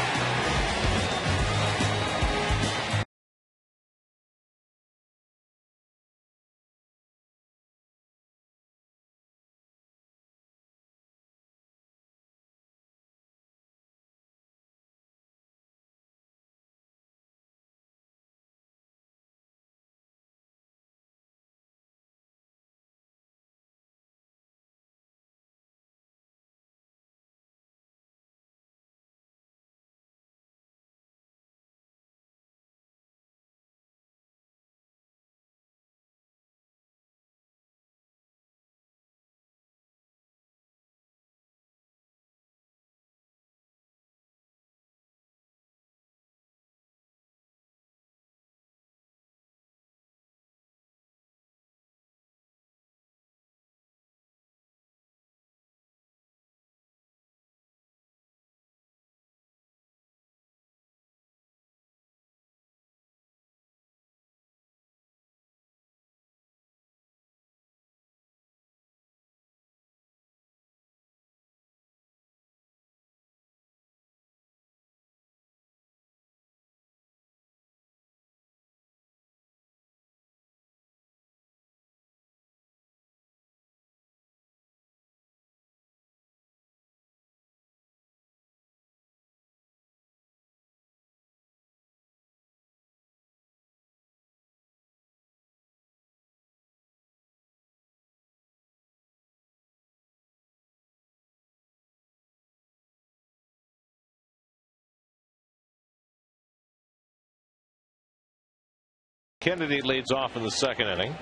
Kennedy leads off in the second inning.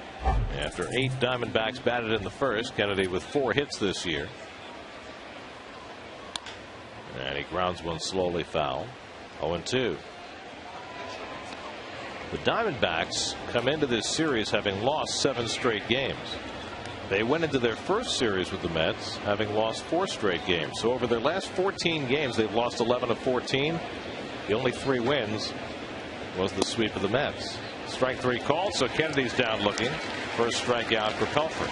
After 8 Diamondbacks batted in the first, Kennedy with 4 hits this year. And he grounds one slowly foul. 0-2. The Diamondbacks come into this series having lost 7 straight games. They went into their first series with the Mets having lost 4 straight games. So over their last 14 games, they've lost 11 of 14. The only 3 wins was the sweep of the Mets. Strike 3 called, so Kennedy's down looking. First strikeout for Pelfrey.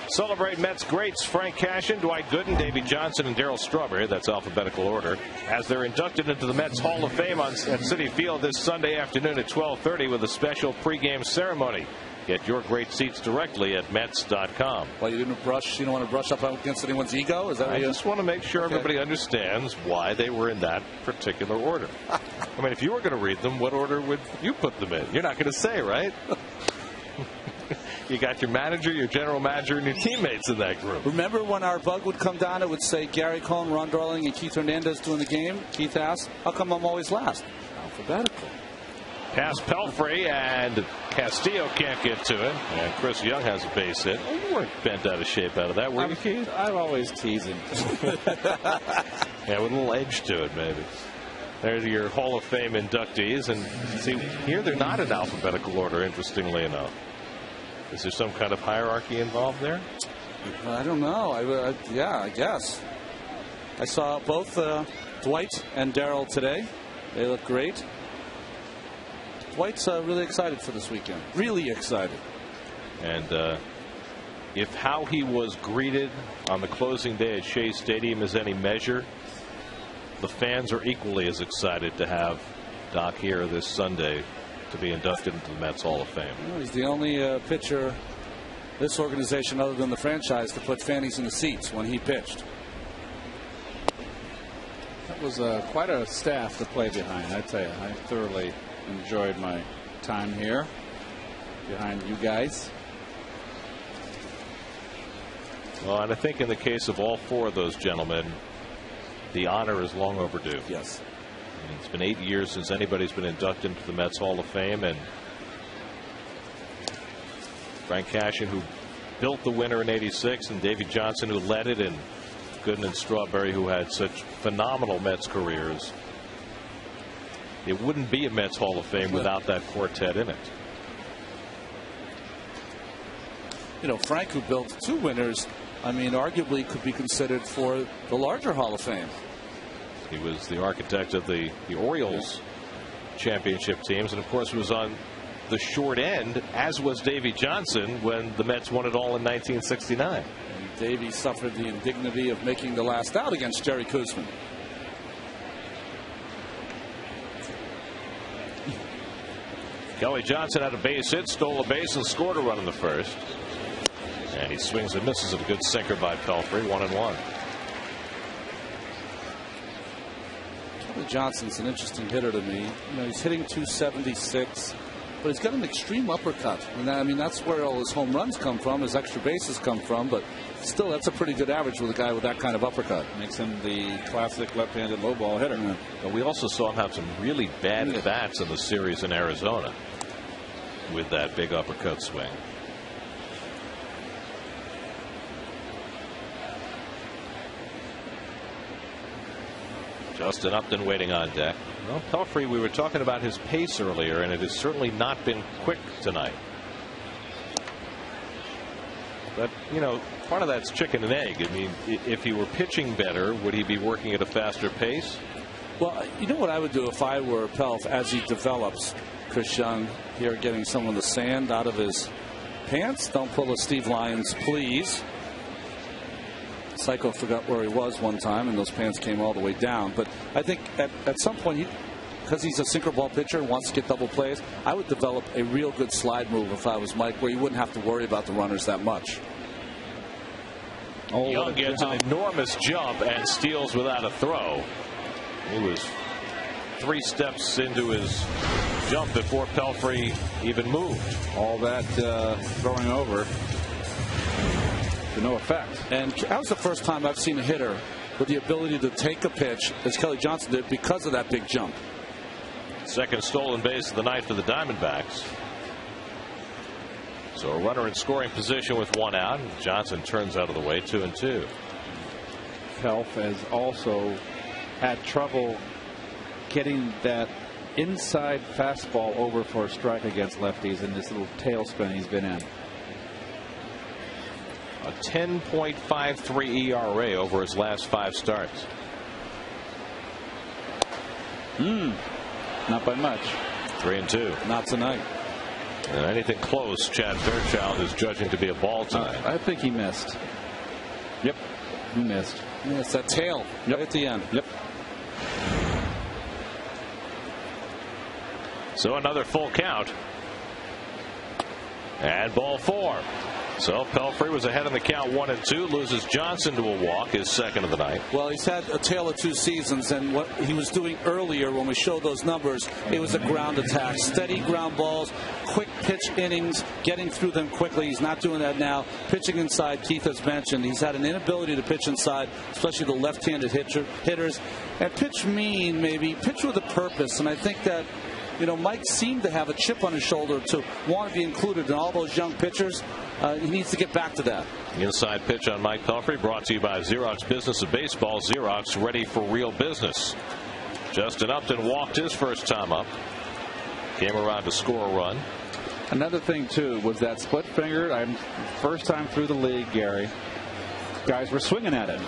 Celebrate Mets greats Frank Cashin, Dwight Gooden, Davey Johnson, and Darryl Strawberry. That's alphabetical order. As they're inducted into the Mets Hall of Fame at Citi Field this Sunday afternoon at 12:30 with a special pregame ceremony. Get your great seats directly at Mets.com. Well, you didn't brush. You don't want to brush up against anyone's ego. Is that? I just want to make sure everybody understands why they were in that particular order. I mean, if you were going to read them, what order would you put them in? You're not going to say, right? You got your manager, your general manager, and your teammates in that group. Remember when our bug would come down, it would say Gary Cohn, Ron Darling, and Keith Hernandez doing the game? Keith asked, how come I'm always last? Alphabetical. Pass Pelfrey, and Castillo can't get to it. And Chris Young has a base hit. Oh, you weren't bent out of shape out of that, were you, Keith? I'm always teasing. Yeah, with a little edge to it, maybe. There's your Hall of Fame inductees. And see, here they're not in alphabetical order, interestingly enough. Is there some kind of hierarchy involved there? I don't know. Yeah, I guess. I saw both Dwight and Darryl today. They look great. Dwight's really excited for this weekend. Really excited. And if how he was greeted on the closing day at Shea Stadium is any measure, the fans are equally as excited to have Doc here this Sunday to be inducted into the Mets Hall of Fame. Well, he's the only pitcher this organization, other than the franchise, to put fannies in the seats when he pitched. That was quite a staff to play behind, I tell you. I thoroughly enjoyed my time here behind you guys. Well, and I think in the case of all four of those gentlemen, the honor is long overdue. Yes. It's been 8 years since anybody's been inducted into the Mets Hall of Fame, and Frank Cashin, who built the winner in '86, and Davey Johnson, who led it, and Gooden and Strawberry, who had such phenomenal Mets careers. It wouldn't be a Mets Hall of Fame without that quartet in it. You know, Frank, who built 2 winners, I mean, arguably could be considered for the larger Hall of Fame. He was the architect of the Orioles championship teams, and of course was on the short end, as was Davey Johnson when the Mets won it all in 1969. And Davey suffered the indignity of making the last out against Jerry Koosman. Kelly Johnson had a base hit, stole a base, and scored a run in the first. And he swings and misses a good sinker by Pelfrey, 1-1. Kelly Johnson's an interesting hitter to me. You know, he's hitting 276, but he's got an extreme uppercut. And I mean, that's where all his home runs come from, his extra bases come from. But still, that's a pretty good average with a guy with that kind of uppercut. Makes him the classic left-handed low ball hitter. Yeah. But we also saw him have some really bad at-bats in the series in Arizona with that big uppercut swing. Justin Upton waiting on deck. Well, Pelfrey, we were talking about his pace earlier, and it has certainly not been quick tonight. But, you know, part of that's chicken and egg. I mean, if he were pitching better, would he be working at a faster pace? Well, you know what I would do if I were Pelf as he develops? Chris Young here getting some of the sand out of his pants. Don't pull a Steve Lyons, please. Psycho forgot where he was one time, and those pants came all the way down. But I think at some point, because he's a sinker ball pitcher and wants to get double plays, I would develop a real good slide move if I was Mike, where you wouldn't have to worry about the runners that much. Young gets an enormous jump and steals without a throw. He was 3 steps into his jump before Pelfrey even moved. All that throwing over to no effect. And that was the first time I've seen a hitter with the ability to take a pitch, as Kelly Johnson did, because of that big jump. Second stolen base of the night for the Diamondbacks. So a runner in scoring position with 1 out. Johnson turns out of the way, 2-2. Pelf has also had trouble getting that inside fastball over for a strike against lefties in this little tailspin he's been in. A 10.53 ERA over his last 5 starts. Not by much. 3-2. Not tonight. And anything close, Chad Fairchild is judging to be a ball tonight. I think he missed. Yep, he missed. Yeah, it's that tail right at the end. Yep. So another full count. And ball 4. So Pelfrey was ahead in the count 1-2, loses Johnson to a walk, his second of the night. Well, he's had a tale of two seasons, and what he was doing earlier when we showed those numbers, it was a ground attack, steady ground balls, quick pitch innings, getting through them quickly. He's not doing that now. Pitching inside, Keith has mentioned, he's had an inability to pitch inside, especially the left-handed hitters. And pitch mean, maybe, pitch with a purpose, and I think that Mike seemed to have a chip on his shoulder to want to be included in all those young pitchers. He needs to get back to that. Inside pitch on Mike Pelfrey, brought to you by Xerox Business of Baseball. Xerox, ready for real business. Justin Upton walked his first time up. Came around to score a run. Another thing, too, was that split finger. First time through the league, Gary. Guys were swinging at it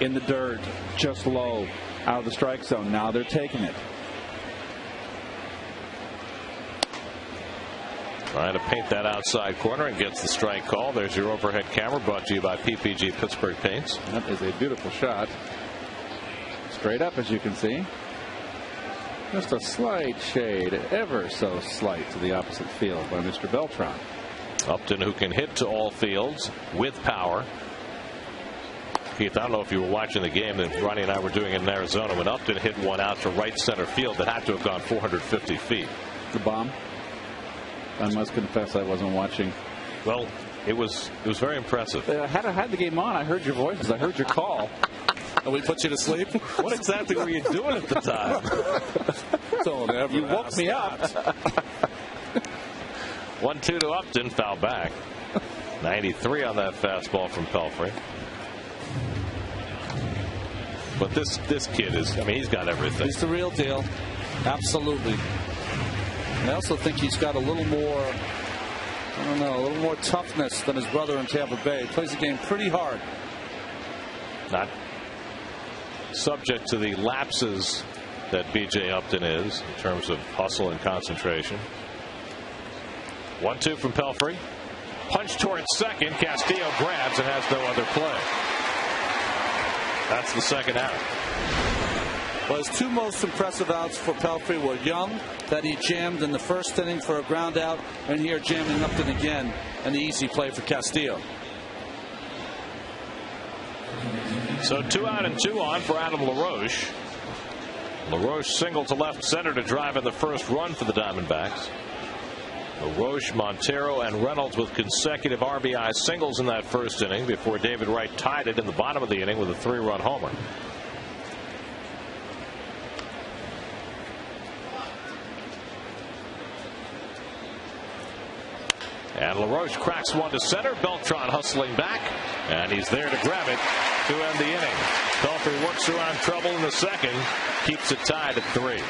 in the dirt, just low, out of the strike zone. Now they're taking it. Trying to paint that outside corner and gets the strike call. There's your overhead camera, brought to you by PPG Pittsburgh Paints. That is a beautiful shot. Straight up, as you can see. Just a slight shade, ever so slight, to the opposite field by Mr. Beltran. Upton, who can hit to all fields with power. Keith, I don't know if you were watching the game that Ronnie and I were doing in Arizona when Upton hit one out to right center field that had to have gone 450 feet. The bomb. I must confess I wasn't watching. Well, it was very impressive. I had the game on. I heard your voices. I heard your call. And we put you to sleep? What exactly were you doing at the time? Don't ever You woke me up. 1-2 to Upton, foul back. 93 on that fastball from Pelfrey. But this kid is, he's got everything. He's the real deal. Absolutely. I also think he's got a little more, a little more toughness than his brother in Tampa Bay. He plays the game pretty hard. Not subject to the lapses that B.J. Upton is in terms of hustle and concentration. 1-2 from Pelfrey. Punch towards second. Castillo grabs and has no other play. That's the second out. Well, his two most impressive outs for Pelfrey were Young, that he jammed in the first inning for a ground out, and here jamming Upton again, and the easy play for Castillo. So 2 out and 2 on for Adam LaRoche. LaRoche single to left center to drive in the first run for the Diamondbacks. LaRoche, Montero, and Reynolds with consecutive RBI singles in that first inning before David Wright tied it in the bottom of the inning with a 3-run homer. And LaRoche cracks one to center. Beltran hustling back, and he's there to grab it to end the inning. Pelfrey works around trouble in the second, keeps it tied at 3.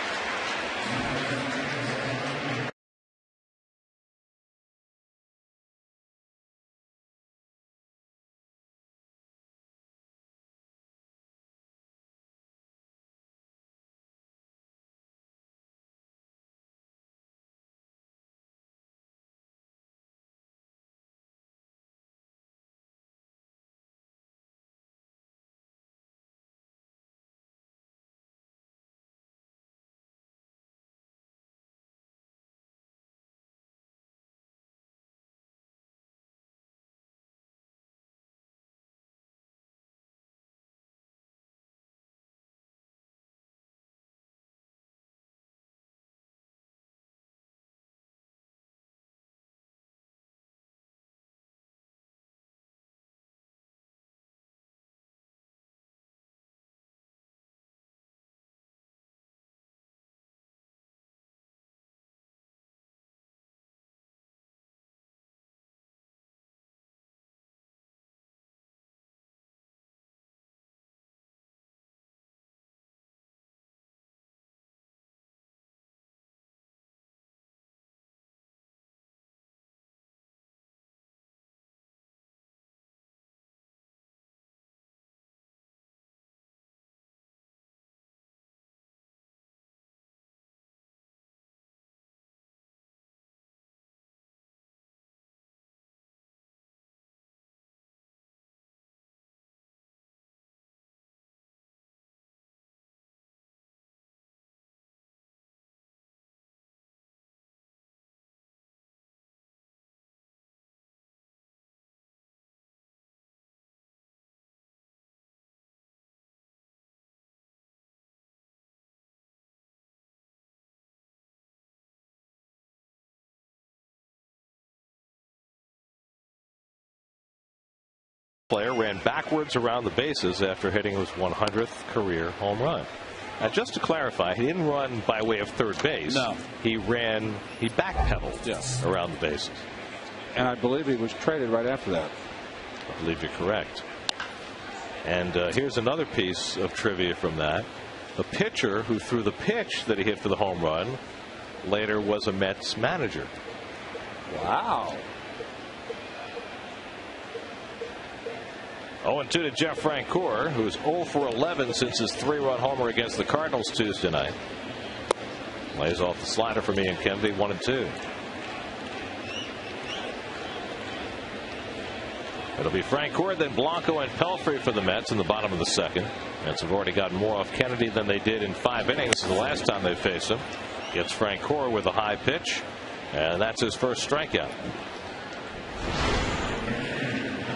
player ran backwards around the bases after hitting his 100th career home run. Now, just to clarify, he didn't run by way of third base. No. He backpedaled around the bases. And I believe he was traded right after that. I believe you're correct. And here's another piece of trivia from that. The pitcher who threw the pitch that he hit for the home run later was a Mets manager. Wow. 0-2 to Jeff Francoeur, who's 0 for 11 since his 3-run homer against the Cardinals Tuesday night. Lays off the slider from Ian Kennedy, 1-2. It'll be Francoeur, then Blanco and Pelfrey for the Mets in the bottom of the second. Mets have already gotten more off Kennedy than they did in 5 innings the last time they faced him. Gets Francoeur with a high pitch, and that's his first strikeout.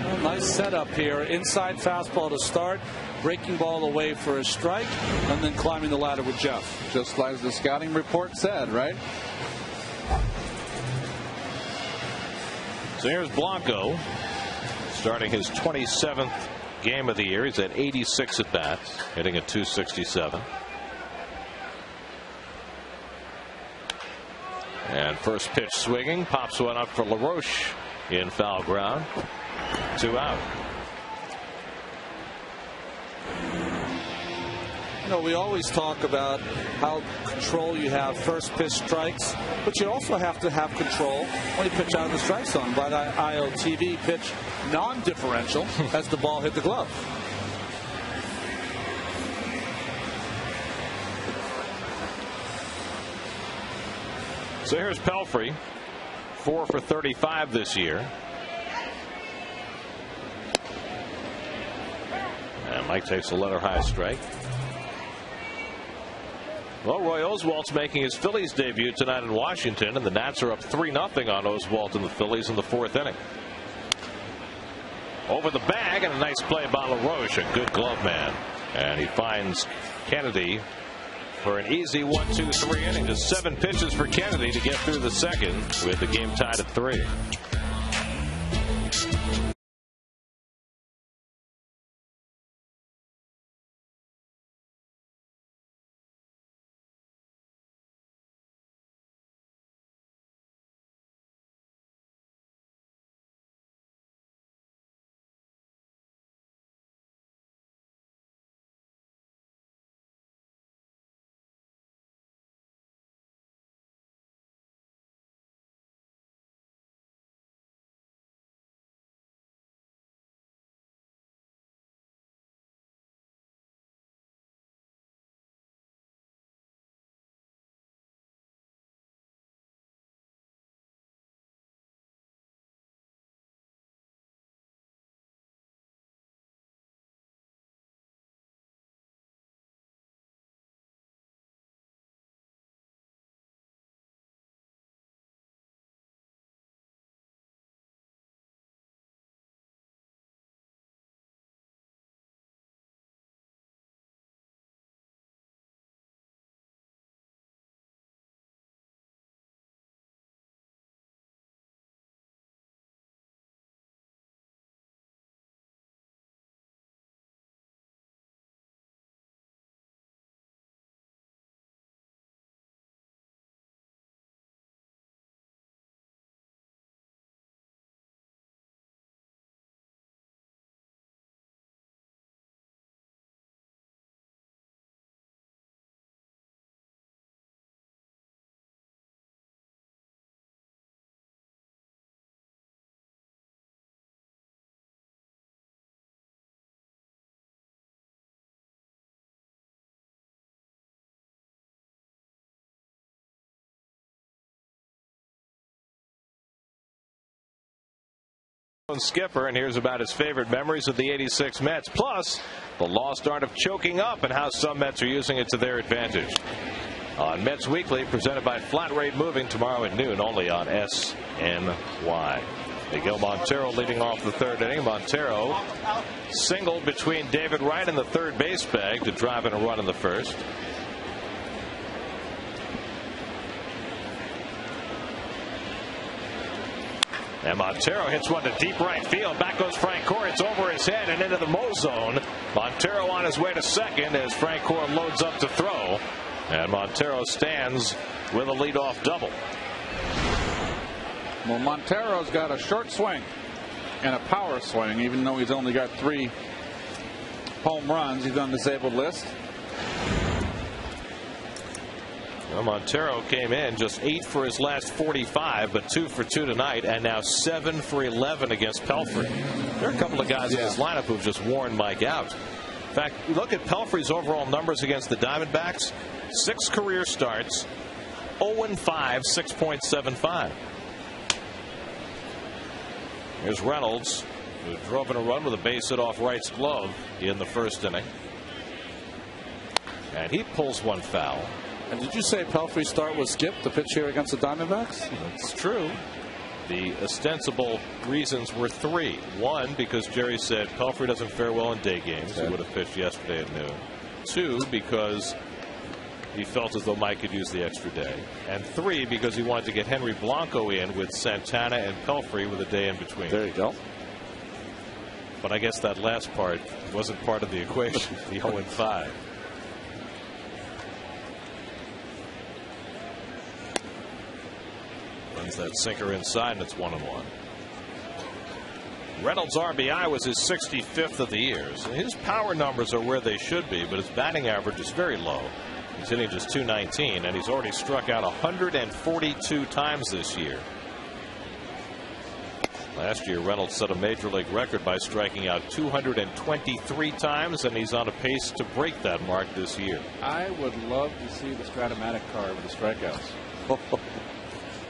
Well, nice setup here. Inside fastball to start, breaking ball away for a strike, and then climbing the ladder with Jeff. Just like the scouting report said, right? So here's Blanco, starting his 27th game of the year. He's at 86 at bats, hitting a .267. And first pitch swinging, pops one up for LaRoche in foul ground. 2 out. You know, we always talk about how control you have first pitch strikes, but you also have to have control when you pitch out of the strike zone. By the IOTV pitch non-differential as the ball hit the glove. So here's Pelfrey, 4 for 35 this year. And Mike takes a letter high strike. Well, Roy Oswalt's making his Phillies debut tonight in Washington, and the Nats are up 3-0 on Oswalt and the Phillies in the 4th inning. Over the bag, and a nice play by LaRoche, a good glove man. And he finds Kennedy for an easy 1-2-3 inning. Just 7 pitches for Kennedy to get through the second, with the game tied at 3. Skipper, and here's about his favorite memories of the '86 Mets, plus the lost art of choking up and how some Mets are using it to their advantage. On Mets Weekly, presented by Flat Rate Moving, tomorrow at noon, only on SNY. Miguel Montero leading off the 3rd inning. Montero singled between David Wright and the third base bag to drive in a run in the first. And Montero hits one to deep right field. Back goes Francoeur. It's over his head and into the Mo zone. Montero on his way to second as Francoeur loads up to throw. And Montero stands with a leadoff double. Well, Montero's got a short swing and a power swing, even though he's only got 3 home runs. He's on the disabled list. Well, Montero came in just 8 for his last 45, but 2 for 2 tonight, and now 7 for 11 against Pelfrey. There are a couple of guys in his lineup who've just worn Mike out. In fact, look at Pelfrey's overall numbers against the Diamondbacks. 6 career starts, 0-5, 6.75. Here's Reynolds, who drove in a run with a base hit off Wright's glove in the first inning. And he pulls one foul. And did you say Pelfrey's start was skipped to pitch here against the Diamondbacks? That's true. The ostensible reasons were 3. 1, because Jerry said Pelfrey doesn't fare well in day games. He would have pitched yesterday at noon. 2, because he felt as though Mike could use the extra day. And 3, because he wanted to get Henry Blanco in with Santana and Pelfrey with a day in between. There you go. But I guess that last part wasn't part of the equation. The 0-5. Runs that sinker inside, and it's 1-1. Reynolds' RBI was his 65th of the year. So his power numbers are where they should be, but his batting average is very low. He's hitting just .219, and he's already struck out 142 times this year. Last year, Reynolds set a major league record by striking out 223 times, and he's on a pace to break that mark this year. I would love to see the Stratomatic card with the strikeouts.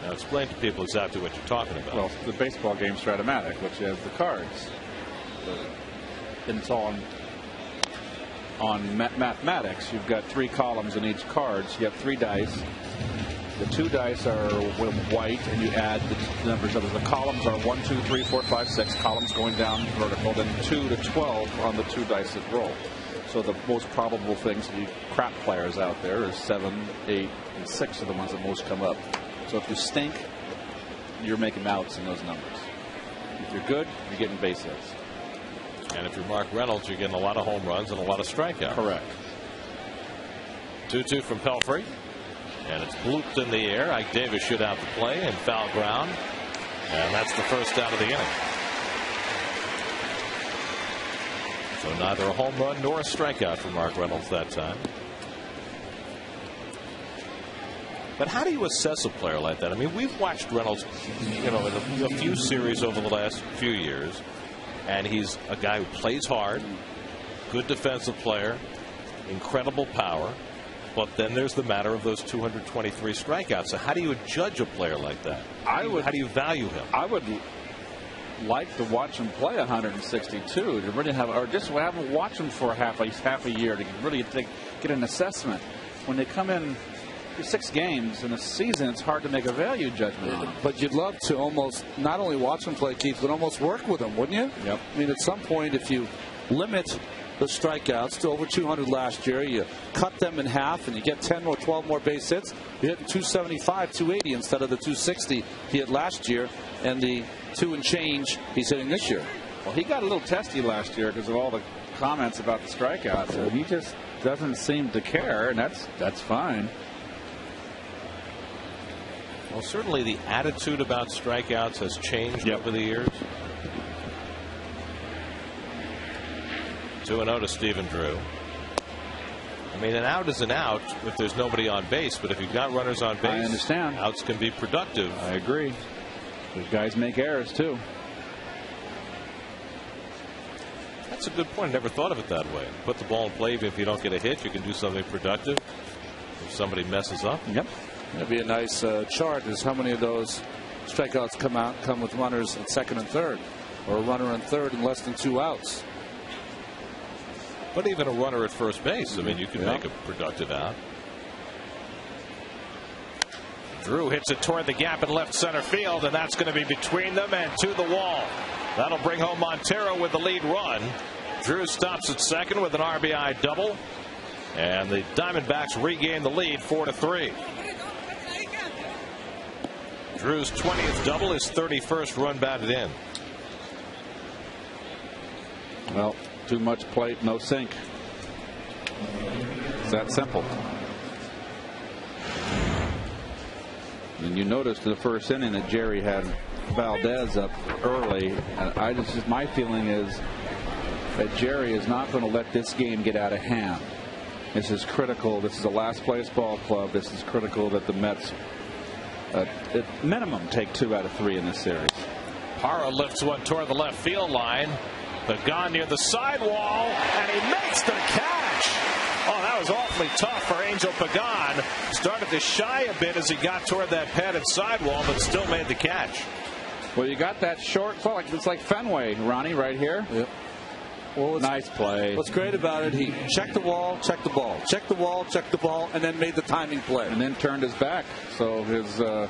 Now explain to people exactly what you're talking about. Well, the baseball game Stratomatic, which has the cards. And it's all on mathematics. You've got 3 columns in each card. So you have 3 dice. The 2 dice are white, and you add the numbers of it. The columns are 1, 2, 3, 4, 5, 6. Columns going down vertical, then 2 to 12 on the 2 dice that roll. So the most probable things for you crap players out there is 7, 8, and 6 are the ones that most come up. So if you stink, you're making outs in those numbers. If you're good, you're getting base hits. And if you're Mark Reynolds, you're getting a lot of home runs and a lot of strikeouts. Correct. 2-2 from Pelfrey. And it's blooped in the air. Ike Davis should out the play and foul ground. And that's the first out of the inning. So neither a home run nor a strikeout for Mark Reynolds that time. But how do you assess a player like that? I mean, we've watched Reynolds, in a few series over the last few years, and he's a guy who plays hard, good defensive player, incredible power. But then there's the matter of those 223 strikeouts. So how do you judge a player like that? How do you value him? I would like to watch him play 162 to really have, or just have him watch him for half a year to really get an assessment. When they come in for 6 games in a season, it's hard to make a value judgment on him. But you'd love to almost not only watch him play, Keith, but almost work with him, wouldn't you? Yep. I mean, at some point, if you limit the strikeouts to over 200 last year, you cut them in half, and you get 10 or 12 more base hits, you're hitting 275, 280 instead of the 260 he had last year, and the 2 and change he's hitting this year. Well, he got a little testy last year because of all the comments about the strikeouts, and he just doesn't seem to care, and that's fine. Well, certainly the attitude about strikeouts has changed over the years. 2-0 to Stephen Drew. I mean, an out is an out if there's nobody on base, but if you've got runners on base, I understand. Outs can be productive. I agree. Those guys make errors too. That's a good point. I never thought of it that way. Put the ball in play, even if you don't get a hit, you can do something productive if somebody messes up. Yep. That'd be a nice chart, is how many of those strikeouts come with runners at second and third, or a runner in third and less than 2 outs. But even a runner at first base, I mean, you can make a productive out. Drew hits it toward the gap in left center field, and that's going to be between them and to the wall. That'll bring home Montero with the lead run. Drew stops at second with an RBI double, and the Diamondbacks regain the lead 4-3. Drew's 20th double, his 31st run batted in. Well, too much plate, no sink. It's that simple. And you noticed in the first inning that Jerry had Valdez up early. And my feeling is that Jerry is not going to let this game get out of hand. This is critical. This is a last place ball club. This is critical that the Mets at minimum take 2 out of 3 in this series. Parra lifts one toward the left field line. Pagan near the sidewall, and he makes the catch. Oh, that was awfully tough for Angel Pagan. Started to shy a bit as he got toward that padded sidewall, but still made the catch. Well, you got that short. It's like Fenway, Ronnie, right here. Yep. Well, nice play. What's great about it, he checked the wall, checked the ball, checked the wall, checked the ball, and then made the timing play. And then turned his back. So his the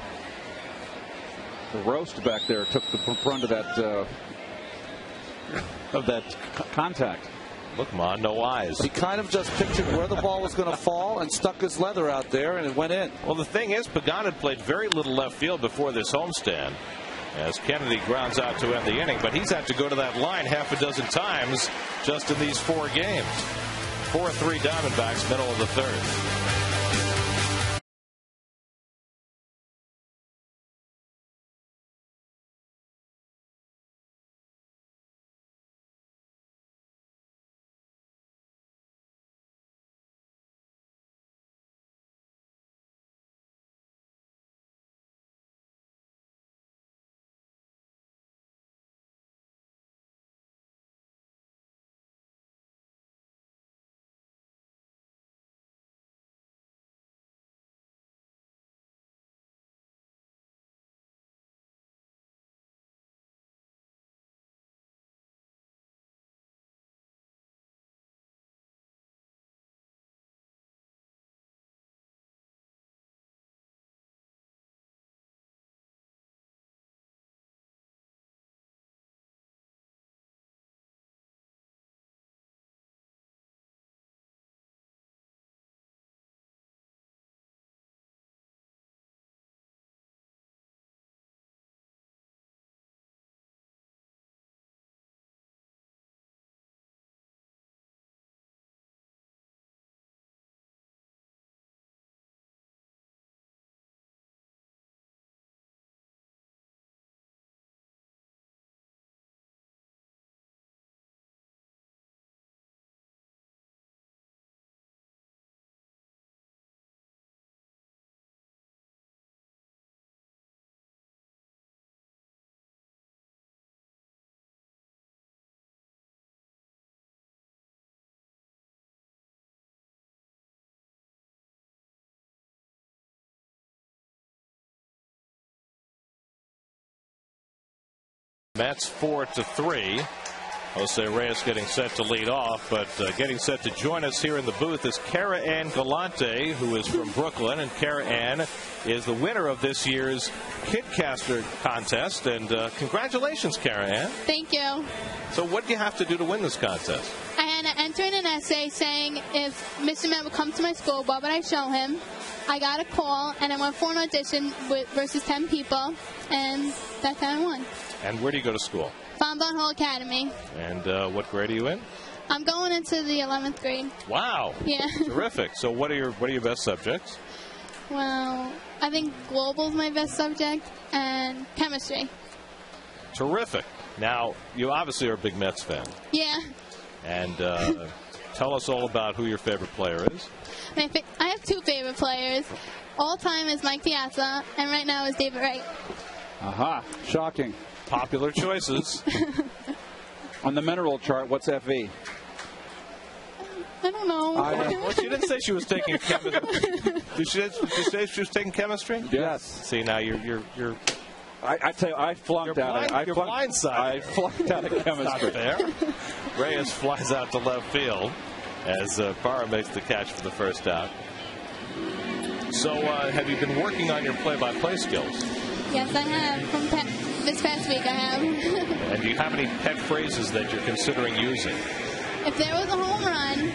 roast back there took the brunt of that contact. Look, Ma, no eyes. He kind of just pictured where the ball was going to fall and stuck his leather out there, and it went in. Well, the thing is, Pagan had played very little left field before this homestand, as Kennedy grounds out to end the inning, but he's had to go to that line half a dozen times just in these 4 games. 4-3 Diamondbacks, middle of the third. Mets 4-3. Jose Reyes getting set to lead off, but getting set to join us here in the booth is Kara Ann Galante, who is from Brooklyn. And Kara Ann is the winner of this year's Kidcaster contest. And congratulations, Kara Ann. Thank you. So what do you have to do to win this contest? I had to enter in an essay saying if Mr. Met would come to my school, what would I show him? I got a call, and I went for an audition versus 10 people, and that's how I won. And where do you go to school? Fonbonne Hall Academy. And what grade are you in? I'm going into the 11th grade. Wow. Yeah. Terrific. So what are your best subjects? Well, I think global is my best subject, and chemistry. Terrific. Now, you obviously are a big Mets fan. Yeah. And tell us all about who your favorite player is. I have 2 favorite players. All time is Mike Piazza, and right now is David Wright. Aha. Shocking. Popular choices. On the mineral chart, what's FE? I don't know. Well, she didn't say she was taking chemistry. Did she say she was taking chemistry? Yes. See, now you're. I tell you, I flunked out. You're blindsided. I flunked out of chemistry. Not fair. Reyes flies out to left field as Parra makes the catch for the first out. So, have you been working on your play-by-play skills? Yes, I have. From this past week, I have. And do you have any pet phrases that you're considering using? If there was a home run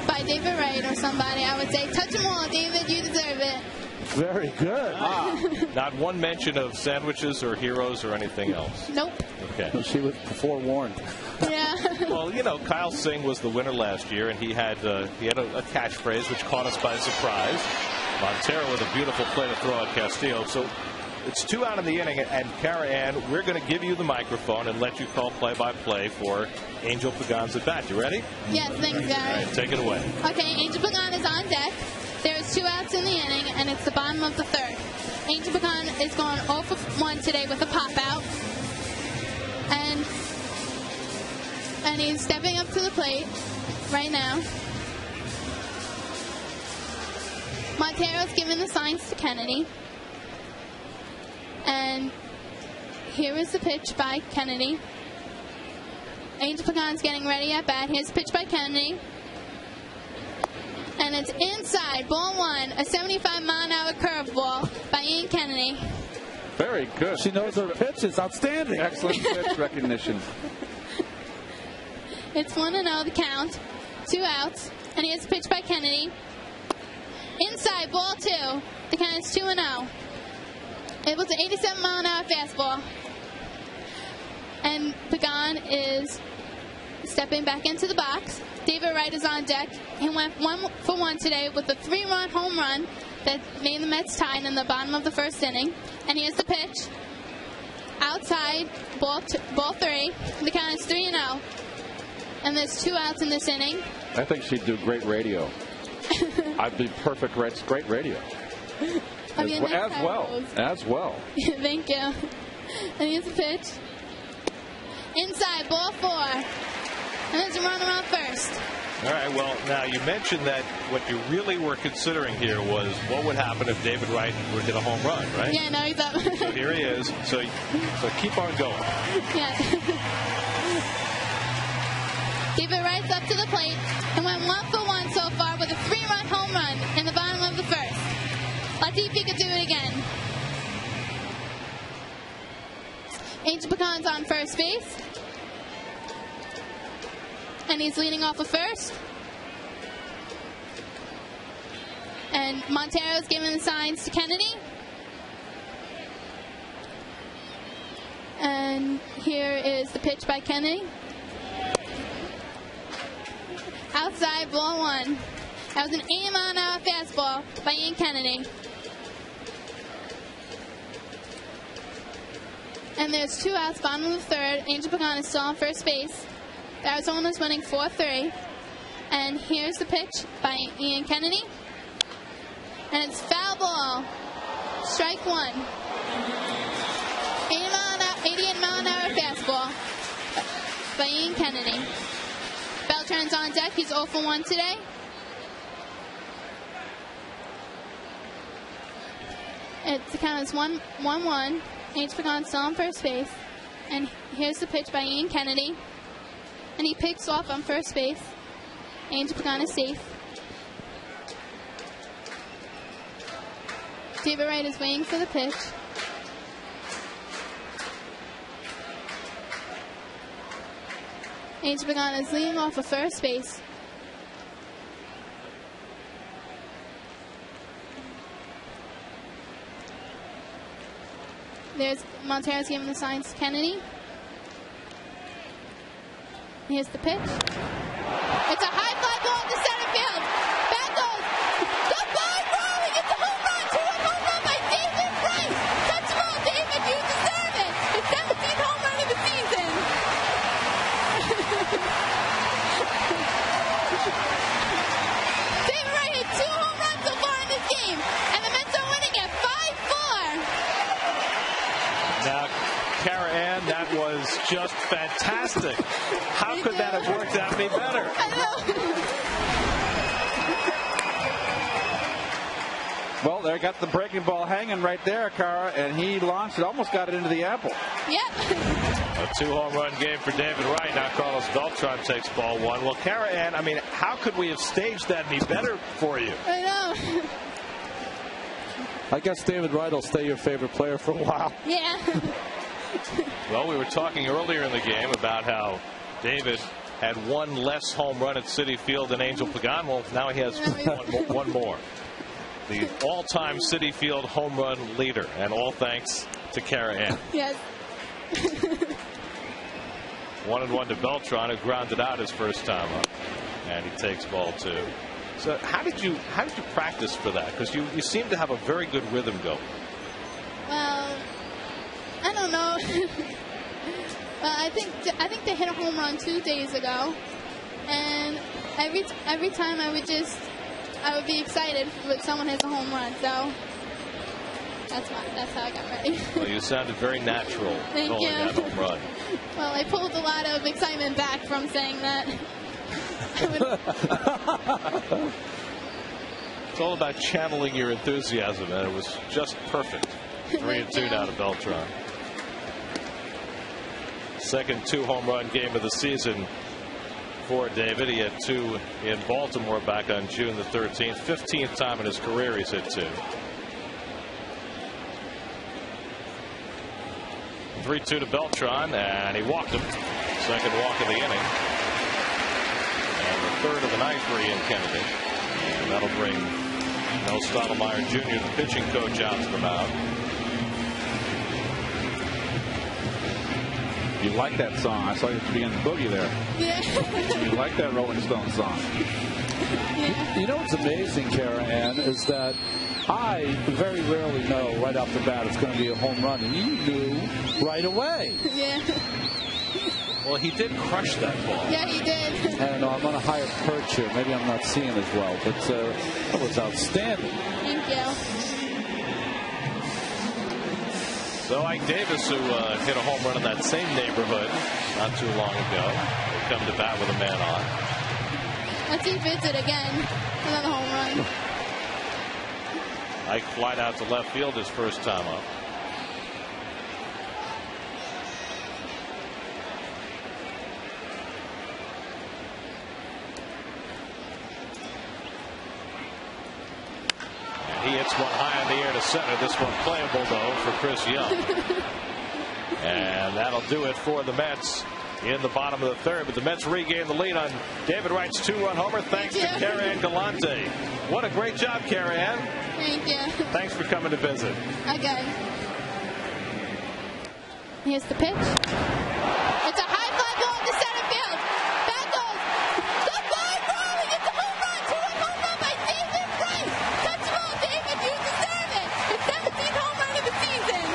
by David Wright or somebody, I would say, touch them all, David, you deserve it. Very good. Not one mention of sandwiches or heroes or anything else. Nope. Okay. She was forewarned. Yeah. Well, you know, Kyle Singh was the winner last year, and he had a catchphrase which caught us by surprise. Montero with a beautiful play to throw at Castillo. So it's 2 out in the inning, and Kara Ann, we're going to give you the microphone and let you call play-by-play for Angel Pagan's at bat. You ready? Yes, thanks, Gary. All right, take it away. Okay, Angel Pagan is on deck. There's 2 outs in the inning, and it's the bottom of the 3rd. Angel Pagan is going 0 for 1 today with a pop-out. And he's stepping up to the plate right now. Montero's giving the signs to Kennedy. And here is the pitch by Kennedy. Angel Pagan's getting ready at bat. Here's the pitch by Kennedy. And it's inside, ball 1, a 75-mile-an-hour curveball by Ian Kennedy. Very good. She knows her pitch. It's outstanding. Excellent pitch recognition. It's 1-0 the count. 2 outs. And here's the pitch by Kennedy. Inside, ball 2. The count is 2-0. It was an 87-mile-an-hour fastball. And Pagan is stepping back into the box. David Wright is on deck. He went 1 for 1 today with a 3-run home run that made the Mets tied in the bottom of the 1st inning. And here's the pitch. Outside, ball 3. The count is 3-0. And there's 2 outs in this inning. I think she'd do great radio. I'd be perfect. Great radio. As well. Thank you. And here's the pitch. Inside, ball 4. And there's a runner on first. All right, well, now you mentioned that what you really were considering here was what would happen if David Wright would hit a home run, right? Yeah, no, he's up. So here he is. So keep on going. Yeah. David Wright's up to the plate and went 1 for 1 so far with a 3-run home run in the bottom of the 1st. Let's see if he could do it again. Angel Pagan's on first base. And he's leading off of first. And Montero's giving the signs to Kennedy. And here is the pitch by Kennedy. Outside, ball 1. That was an 80-mile-an-hour fastball by Ian Kennedy. And there's 2 outs, bottom of the 3rd. Angel Pagan is still on first base. Arizona's winning 4-3. And here's the pitch by Ian Kennedy. And it's foul ball. Strike 1. 88-mile-an-hour fastball by Ian Kennedy. Beltran's on deck. He's 0 for 1 today. The count is 1-1. Angel Pagan still on first base. And here's the pitch by Ian Kennedy. And he picks off on first base. Angel Pagan is safe. David Wright is waiting for the pitch. Angel Pagan is leading off of first base. There's Montero's giving the signs to Kennedy. Here's the pitch. It's a high fly ball to center field. Back goes the ball rolling. It's a home run. 2-run home run by David Wright. Touch the ball, David. You deserve it. It's 17th home run of the season. David Wright hit 2 home runs so far in this game, and the Mets are winning at 5-4. Now, Kara Ann, that was just fantastic. How could that have worked out any better? I know. Well, they got the breaking ball hanging right there, Kara, and he launched it, almost got it into the apple. Yep. A 2-home run game for David Wright. Now Carlos Beltran takes ball 1. Well, Kara Ann, I mean, how could we have staged that any better for you? I know. I guess David Wright will stay your favorite player for a while. Yeah. Well, we were talking earlier in the game about how David had 1 less home run at Citi Field than Angel Pagan. Well, now he has one more. the all-time Citi Field home run leader, and all thanks to Kara Ann. Yes. 1-1 to Beltran, who grounded out his first time up, and he takes ball 2. So how did you practice for that? Because you seem to have a very good rhythm going. Well, I don't know. Well, I think they hit a home run 2 days ago, and every time I would be excited when someone hits a home run. So that's how I got ready. Well, you sounded very natural Thank you. that home run. Well, I pulled a lot of excitement back from saying that. It's all about channeling your enthusiasm, and it was just perfect. 3-2 now to Beltran. Second 2-home run game of the season for David. He had 2 in Baltimore back on June the 13th. 15th time in his career he's hit 2. 3-2 to Beltran, and he walked him. Second walk of the inning. And the third of the night for Ian Kennedy. And that'll bring Mel Stottlemyre Jr., the pitching coach, out to the mound. You like that song? I saw you begin the boogie there. Yeah. You like that Rolling Stones song? Yeah. You know what's amazing, Kara Ann, is that I very rarely know right off the bat it's going to be a home run, and you knew right away. Yeah. Well, he did crush that ball. Yeah, he did. And I'm on a higher perch here. Maybe I'm not seeing as well, but that was outstanding. Thank you. So Ike Davis, who hit a home run in that same neighborhood not too long ago, will come to bat with a man on. Let's see if it's it again. Another home run. Ike flied out to left field his first time up. He hits one high in the air to center. This one playable, though, for Chris Young. And that'll do it for the Mets in the bottom of the third. But the Mets regain the lead on David Wright's 2-run homer thanks to Kara Ann Galante. What a great job, Kara Ann. Thank you. Thanks for coming to visit. Okay. Here's the pitch. It's a high fly ball to center field. Back goes the fly rolling. It's a home run. 2-run home run by David Wright. Touch the ball, David. You deserve it. It's 17th home run of the season.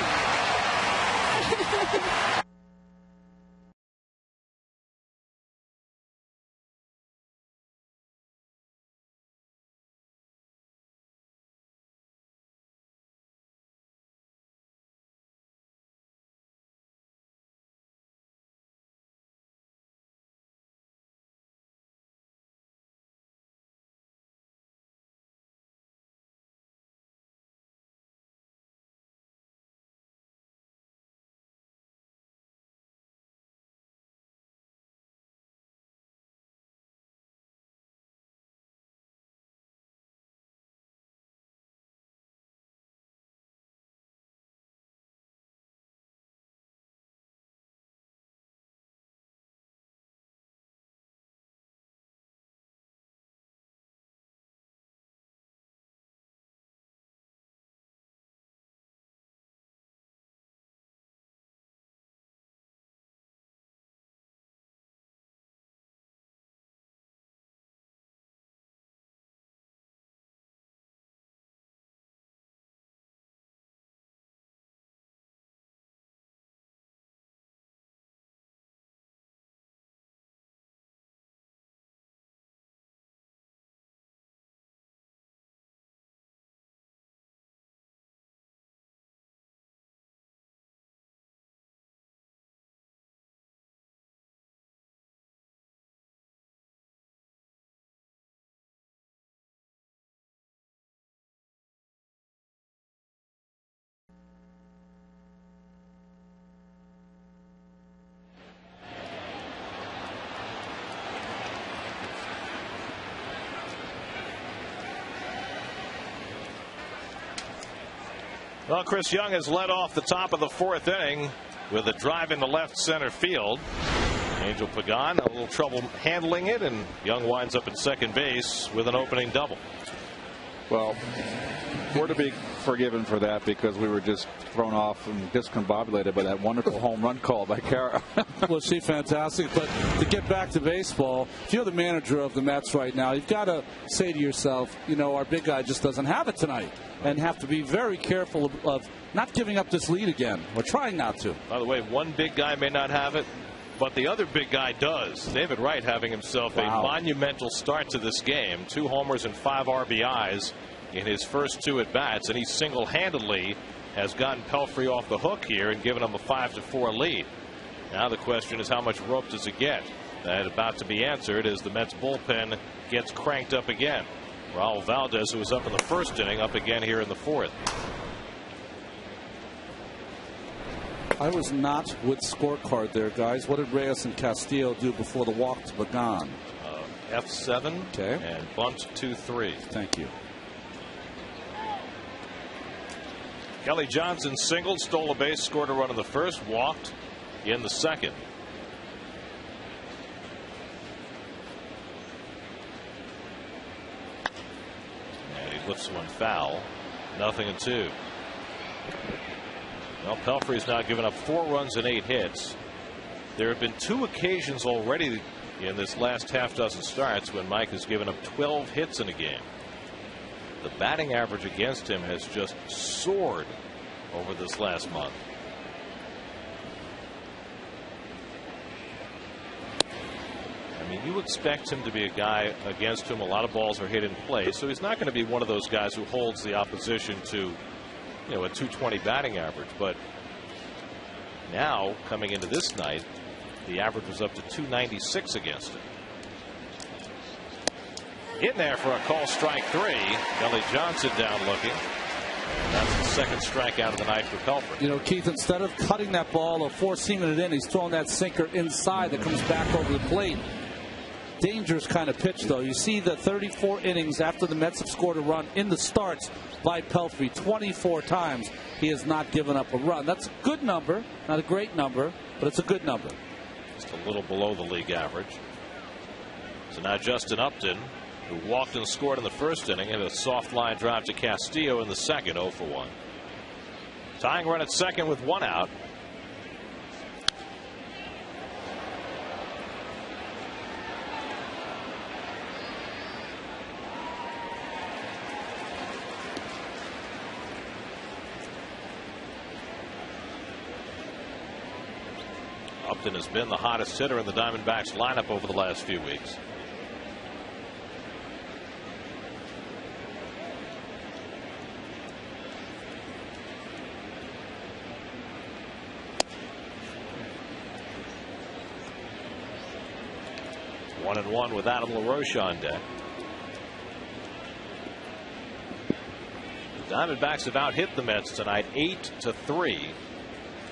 Well, Chris Young has led off the top of the fourth inning with a drive into left center field. Angel Pagan had a little trouble handling it, and Young winds up at second base with an opening double. Well, we're to be forgiven for that because we were just thrown off and discombobulated by that wonderful home run call by Kara. Well, she's fantastic. But to get back to baseball, if you're the manager of the Mets right now, you've got to say to yourself, you know, our big guy just doesn't have it tonight, and have to be very careful of not giving up this lead again. We're trying not to. By the way, one big guy may not have it, but the other big guy does. David Wright having himself a monumental start to this game. 2 homers and 5 RBIs in his first 2 at-bats, and he single-handedly has gotten Pelfrey off the hook here and given him a 5-4 lead. Now the question is, how much rope does it get? That about to be answered as the Mets bullpen gets cranked up again. Raul Valdez, who was up in the first inning, up again here in the 4th. I was not with scorecard there, guys. What did Reyes and Castillo do before the walk to Pagan? F7 okay. And bunt 2-3. Thank you. Kelly Johnson singled, stole a base, scored a run in the first, walked in the second. And he lifts one foul. 0-2. Well, Pelfrey's now given up 4 runs and 8 hits. There have been 2 occasions already in this last half dozen starts when Mike has given up 12 hits in a game. The batting average against him has just soared over this last month. I mean, you expect him to be a guy against whom a lot of balls are hit in play, so he's not going to be one of those guys who holds the opposition to, you know, a 220 batting average. But now, coming into this night, the average was up to 296 against him. In there for a call, strike 3. Kelly Johnson down looking. And that's the second strikeout of the night for Pelfrey. You know, Keith, instead of cutting that ball or four-seaming it in, he's throwing that sinker inside that comes back over the plate. Dangerous kind of pitch, though. You see the 34 innings after the Mets have scored a run in the starts by Pelfrey 24 times. He has not given up a run. That's a good number. Not a great number, but it's a good number. Just a little below the league average. So now Justin Upton, who walked and scored in the first inning, and a soft line drive to Castillo in the second, 0 for 1. Tying run at second with 1 out. Upton has been the hottest hitter in the Diamondbacks lineup over the last few weeks. One and one with Adam LaRoche on deck. The Diamondbacks have out-hit the Mets tonight 8-3.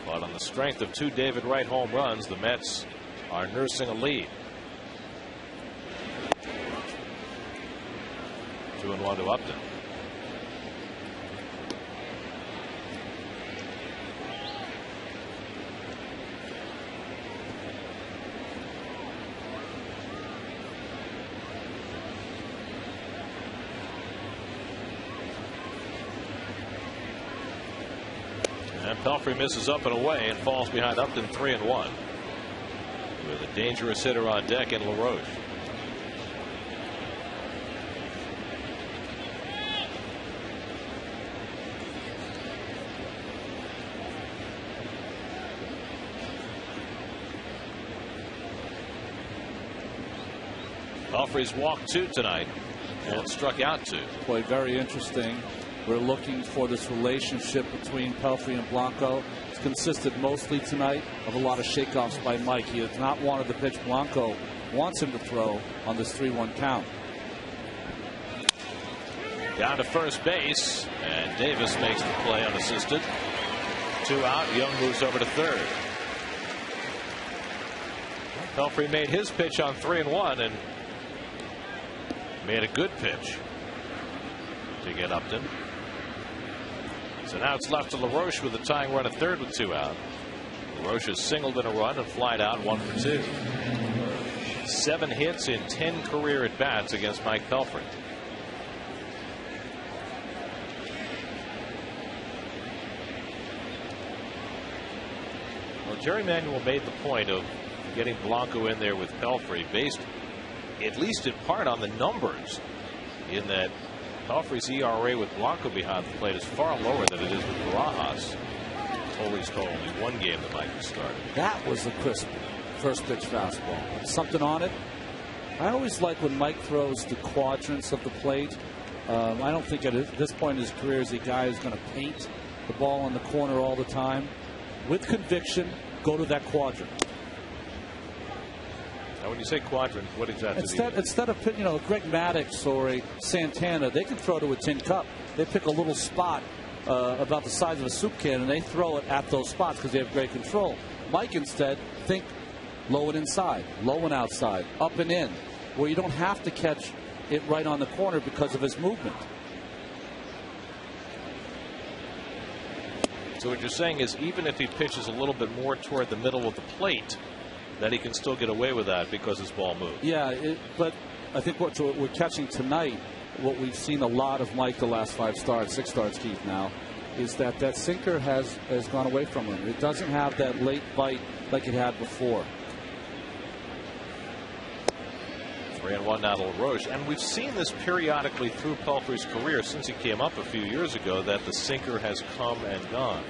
But on the strength of 2 David Wright home runs, the Mets are nursing a lead. 2-1 to Upton. And Pelfrey misses up and away and falls behind Upton 3-1. With a dangerous hitter on deck in LaRoche. Pelfrey's walked 2 tonight and struck out 2. Boy, very interesting. We're looking for this relationship between Pelfrey and Blanco. It's consisted mostly tonight of a lot of shakeoffs by Mike. He has not wanted the pitch Blanco wants him to throw on this 3-1 count. Down to first base, and Davis makes the play unassisted. 2 out. Young moves over to third. Pelfrey made his pitch on 3-1 and made a good pitch to get Upton. So now it's left to LaRoche with a tying run at third with 2 out. LaRoche has singled in a run and flied out 1 for 2. 7 hits in 10 career at bats against Mike Pelfrey. Well, Jerry Manuel made the point of getting Blanco in there with Pelfrey based at least in part on the numbers, in that Pelfrey's ERA with Blanco behind the plate is far lower than it is with Barajas. Foley's told only one game that Mike has started. That was a crisp first pitch fastball. Something on it. I always like when Mike throws the quadrants of the plate. I don't think at this point in his career is a guy who's going to paint the ball in the corner all the time. With conviction, go to that quadrant. Now, when you say quadrant, what exactly do you mean? Instead of, Greg Maddux or a Santana, they can throw to a tin cup. They pick a little spot about the size of a soup can, and they throw it at those spots because they have great control. Mike, instead, think low and inside, low and outside, up and in, where you don't have to catch it right on the corner because of his movement. So what you're saying is, even if he pitches a little bit more toward the middle of the plate, that he can still get away with that because his ball moves. Yeah, but I think what we're catching tonight, what we've seen a lot of Mike the last 5 starts, 6 starts, Keith, now, is that sinker has gone away from him. It doesn't have that late bite like it had before. 3-1 now to LaRoche. And we've seen this periodically through Pelfrey's career since he came up a few years ago, that the sinker has come and gone.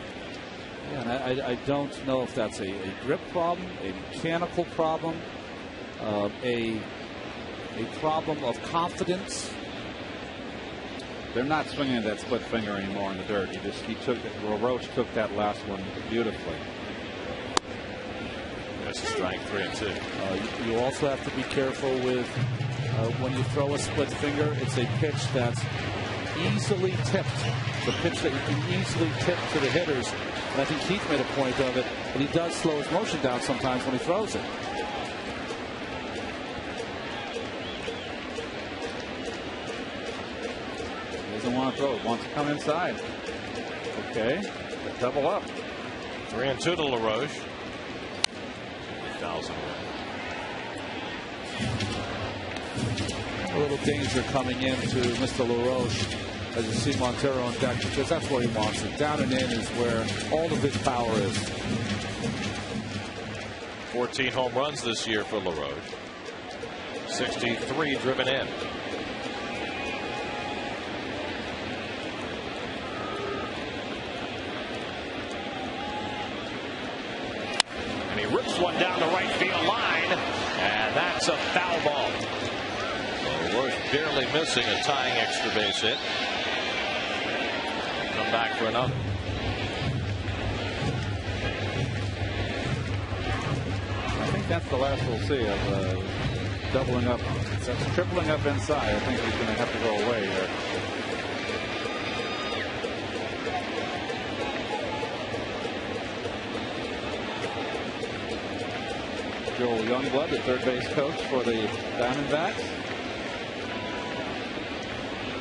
Yeah, and I don't know if that's a grip problem, a mechanical problem, a problem of confidence. They're not swinging that split finger anymore in the dirt. LaRoche took that last one beautifully. That's a strike 3-2. You also have to be careful with when you throw a split finger. It's a pitch that's easily tipped. It's a pitch that you can easily tip to the hitters. And I think Keith made a point of it, and he does slow his motion down sometimes when he throws it. He doesn't want to throw it. Wants to come inside. Okay. Double up. 3-2 to LaRoche. Fouls away. A little danger coming into Mr. LaRoche as you see Montero on deck, because that's where he wants it. Down and in is where all of his power is. 14 home runs this year for LaRoche. 63 driven in. And he rips one down the right field line, and that's a foul ball. LaRoche barely missing a tying extra base hit. Come back for another. I think that's the last we'll see of doubling up. That's tripling up inside. I think he's going to have to go away here. Joel Youngblood, the third base coach for the Diamondbacks.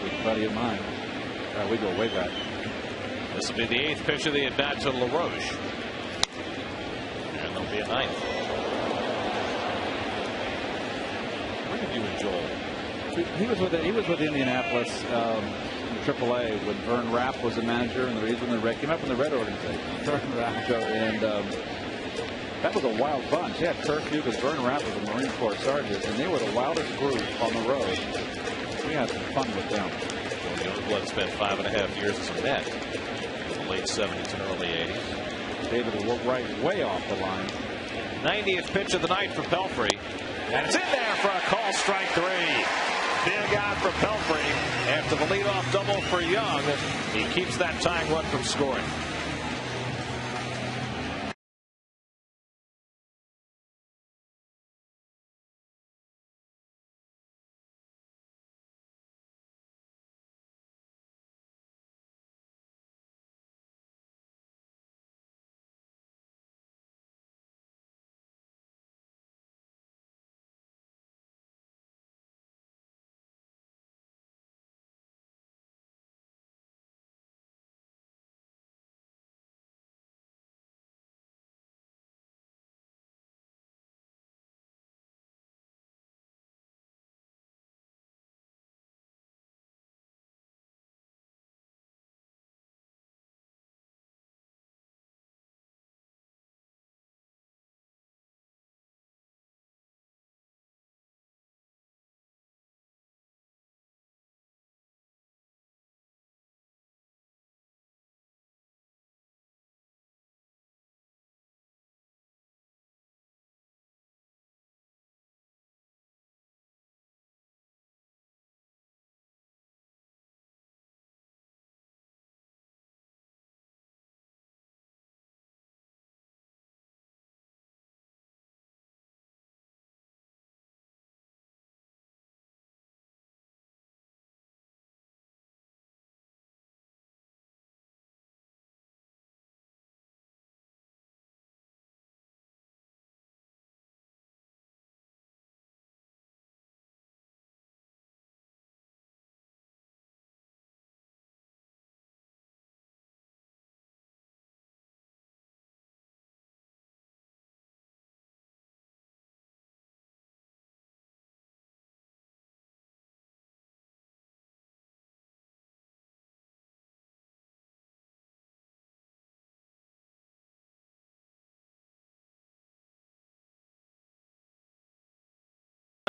Good buddy of mine. We go way back. This will be the 8th pitch of the at bat to LaRoche. And there'll be a 9th. Where did you and Joel? He was with Indianapolis in AAA when Vern Rapp was the manager, and the reason the Red came up in the Red organization. Vern Rapp, and that was a wild bunch. He had curfew because Vern Rapp was a Marine Corps sergeant, and they were the wildest group on the road. We had some fun with them. Youngblood spent 5.5 years as a Met in the late 70s and early 80s. David Wright way off the line. 90th pitch of the night for Pelfrey. And it's in there for a call, strike 3. Big out for Pelfrey. After the leadoff double for Young, he keeps that tying run from scoring.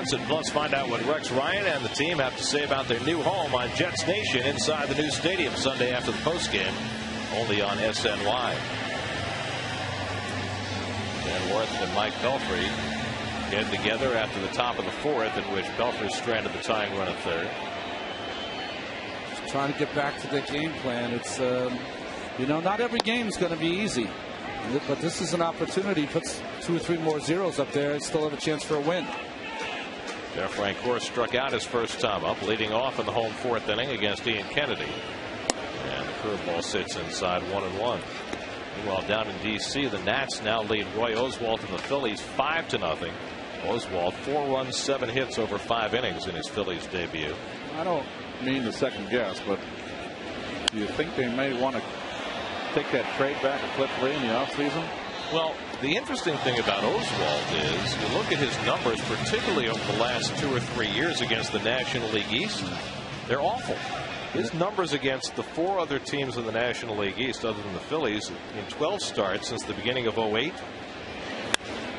Plus, find out what Rex Ryan and the team have to say about their new home on Jets Nation inside the new stadium Sunday after the postgame, only on SN Live. Dan Worth and Mike Pelfrey get together after the top of the fourth, in which Pelfrey stranded the tying run at third. Just trying to get back to the game plan. It's not every game is going to be easy, but this is an opportunity. Puts 2 or 3 more zeros up there and still have a chance for a win. Jeff Francoeur struck out his first time up, leading off in the home fourth inning against Ian Kennedy. And the curveball sits inside 1-1. Meanwhile, down in D.C., the Nats now lead Roy Oswalt and the Phillies 5-0. Oswalt 4 runs, 7 hits over 5 innings in his Phillies debut. I don't mean to second guess, but do you think they may want to take that trade back to Cliff Lee in the offseason? Well, the interesting thing about Oswalt is you look at his numbers, particularly over the last 2 or 3 years against the National League East. They're awful. His numbers against the 4 other teams in the National League East, other than the Phillies, in 12 starts since the beginning of 08.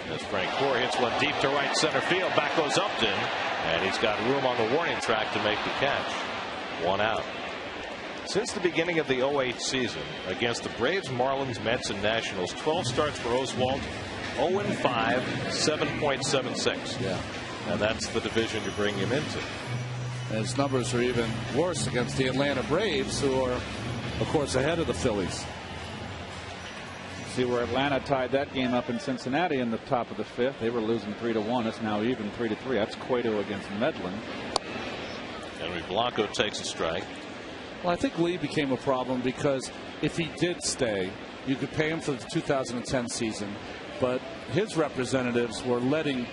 As Francoeur hits one deep to right center field, back goes Upton, and he's got room on the warning track to make the catch. 1 out. Since the beginning of the 08 season against the Braves, Marlins, Mets, and Nationals, 12 starts for Oswalt, 0-5, 7.76. Yeah. And that's the division you bring him into. And his numbers are even worse against the Atlanta Braves, who are, of course, ahead of the Phillies. See where Atlanta tied that game up in Cincinnati in the top of the 5th. They were losing 3-1. It's now even 3-3. That's Cueto against Medlin. Henry Blanco takes a strike. Well, I think Lee became a problem because if he did stay, you could pay him for the 2010 season, but his representatives were letting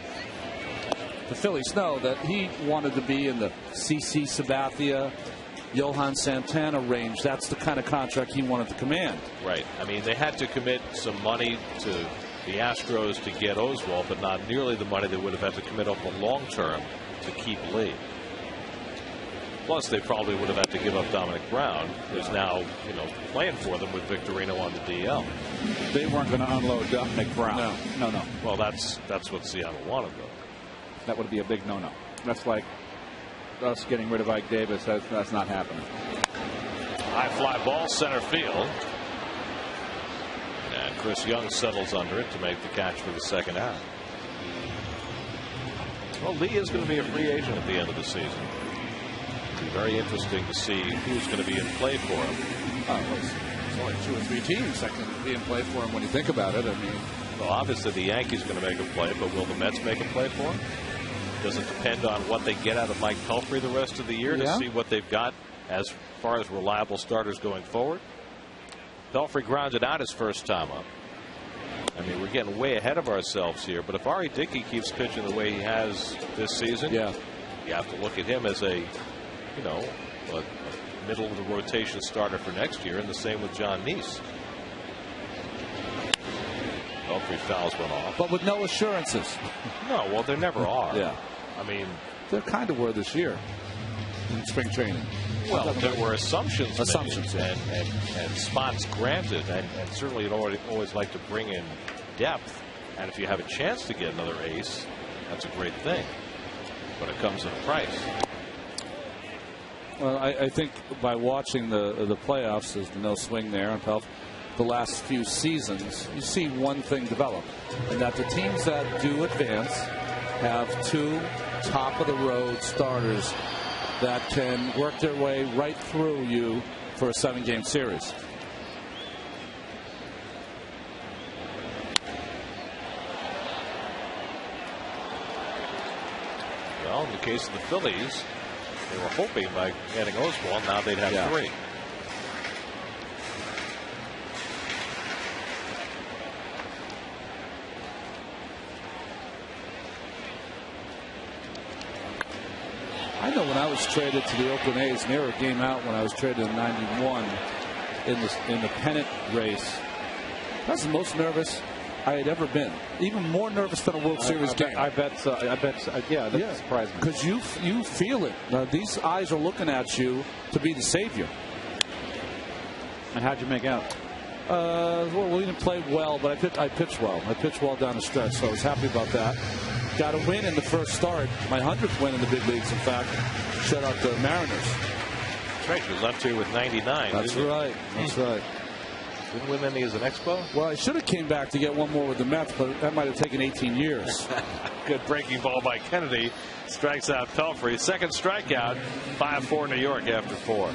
the Phillies know that he wanted to be in the CC Sabathia, Johan Santana range. That's the kind of contract he wanted to command. Right. I mean, they had to commit some money to the Astros to get Oswalt, but not nearly the money they would have had to commit over the long term to keep Lee. Plus, they probably would have had to give up Dominic Brown, who's now, playing for them with Victorino on the DL. They weren't going to unload Dominic Brown. No. Well, that's what Seattle wanted, though. That would be a big no-no. That's like us getting rid of Ike Davis. That's not happening. High fly ball, center field. And Chris Young settles under it to make the catch for the second out. Well, Lee is going to be a free agent at the end of the season. It'll be very interesting to see who's going to be in play for him. There's only 2 or 3 teams that can be in play for him when you think about it. I mean, well, obviously the Yankees are going to make a play, but will the Mets make a play for him? Does it depend on what they get out of Mike Pelfrey the rest of the year to see what they've got as far as reliable starters going forward? Pelfrey grounded out his first time up. I mean, we're getting way ahead of ourselves here, but if Ari Dickey keeps pitching the way he has this season, you have to look at him as a middle of the rotation starter for next year, and the same with John Neese. Pelfrey fouls one off. But with no assurances. No, well, there never are. Yeah. I mean, there kind of were this year in spring training. Well, there were assumptions made, and spots granted, and certainly you'd always like to bring in depth. And if you have a chance to get another ace, that's a great thing. But it comes at a price. Well, I think by watching the playoffs, there's no swing there on Pelf. The last few seasons, you see one thing develop, and that the teams that do advance have 2 top-of-the-road starters that can work their way right through you for a 7-game series. Well, in the case of the Phillies, they were hoping by getting Oswalt, now they'd have 3. I know when I was traded to the Oakland A's, and they were a game out when I was traded in '91 in the pennant race. I was the most nervous I had ever been. Even more nervous than a World Series game. I bet so. Yeah, that surprised me. Because you feel it. Now, these eyes are looking at you to be the savior. And how'd you make out? Well, we didn't play well, but I pitched well. I pitched well down the stretch, so I was happy about that. Got a win in the first start. My 100th win in the big leagues, in fact. Shut out the Mariners. That's right. He was left here with 99. That's right. That's right. Didn't win any as an Expo? Well, I should have came back to get one more with the Mets, but that might have taken 18 years. Good breaking ball by Kennedy. Strikes out Pelfrey. Second strikeout. 5-4 New York after 4.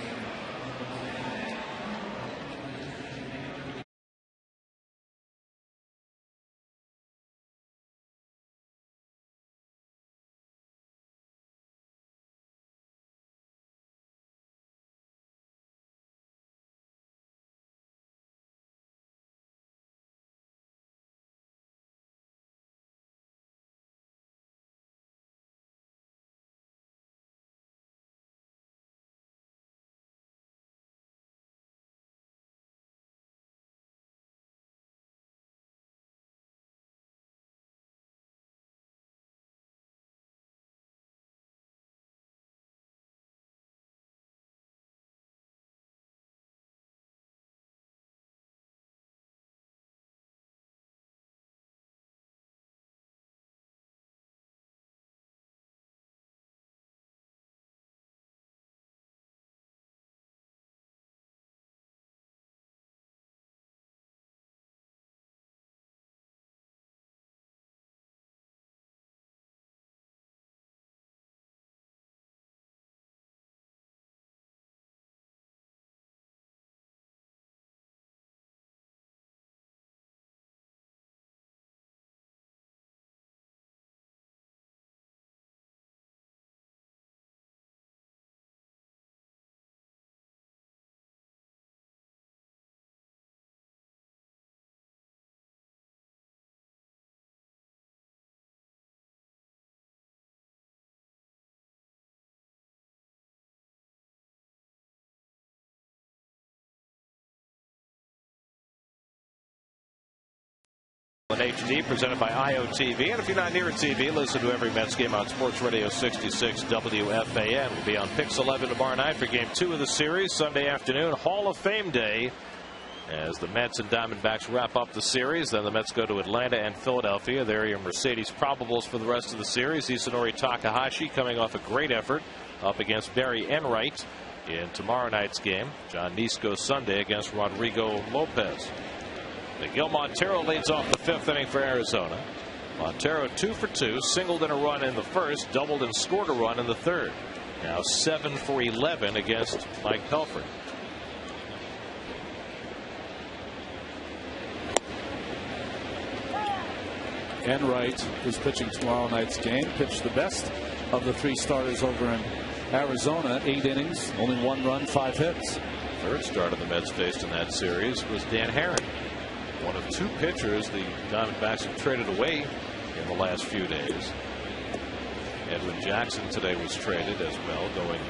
On HD, presented by IOTV. And if you're not near a TV, listen to every Mets game on Sports Radio 66 WFAN. We'll be on Pix 11 tomorrow night for Game 2 of the series. Sunday afternoon, Hall of Fame Day, as the Mets and Diamondbacks wrap up the series. Then the Mets go to Atlanta and Philadelphia. There are your Mercedes probables for the rest of the series. Isanori Takahashi coming off a great effort up against Barry Enright in tomorrow night's game. John Nisco Sunday against Rodrigo Lopez. Miguel Montero leads off the 5th inning for Arizona. Montero 2 for 2, singled in a run in the first, doubled and scored a run in the third. Now 7 for 11 against Mike Pelfrey. Enright, who's pitching tomorrow night's game, pitched the best of the 3 starters over in Arizona. 8 innings, only 1 run, 5 hits. Third starter the Mets faced in that series was Dan Herron. One of 2 pitchers the Diamondbacks have traded away in the last few days. Edwin Jackson today was traded as well, going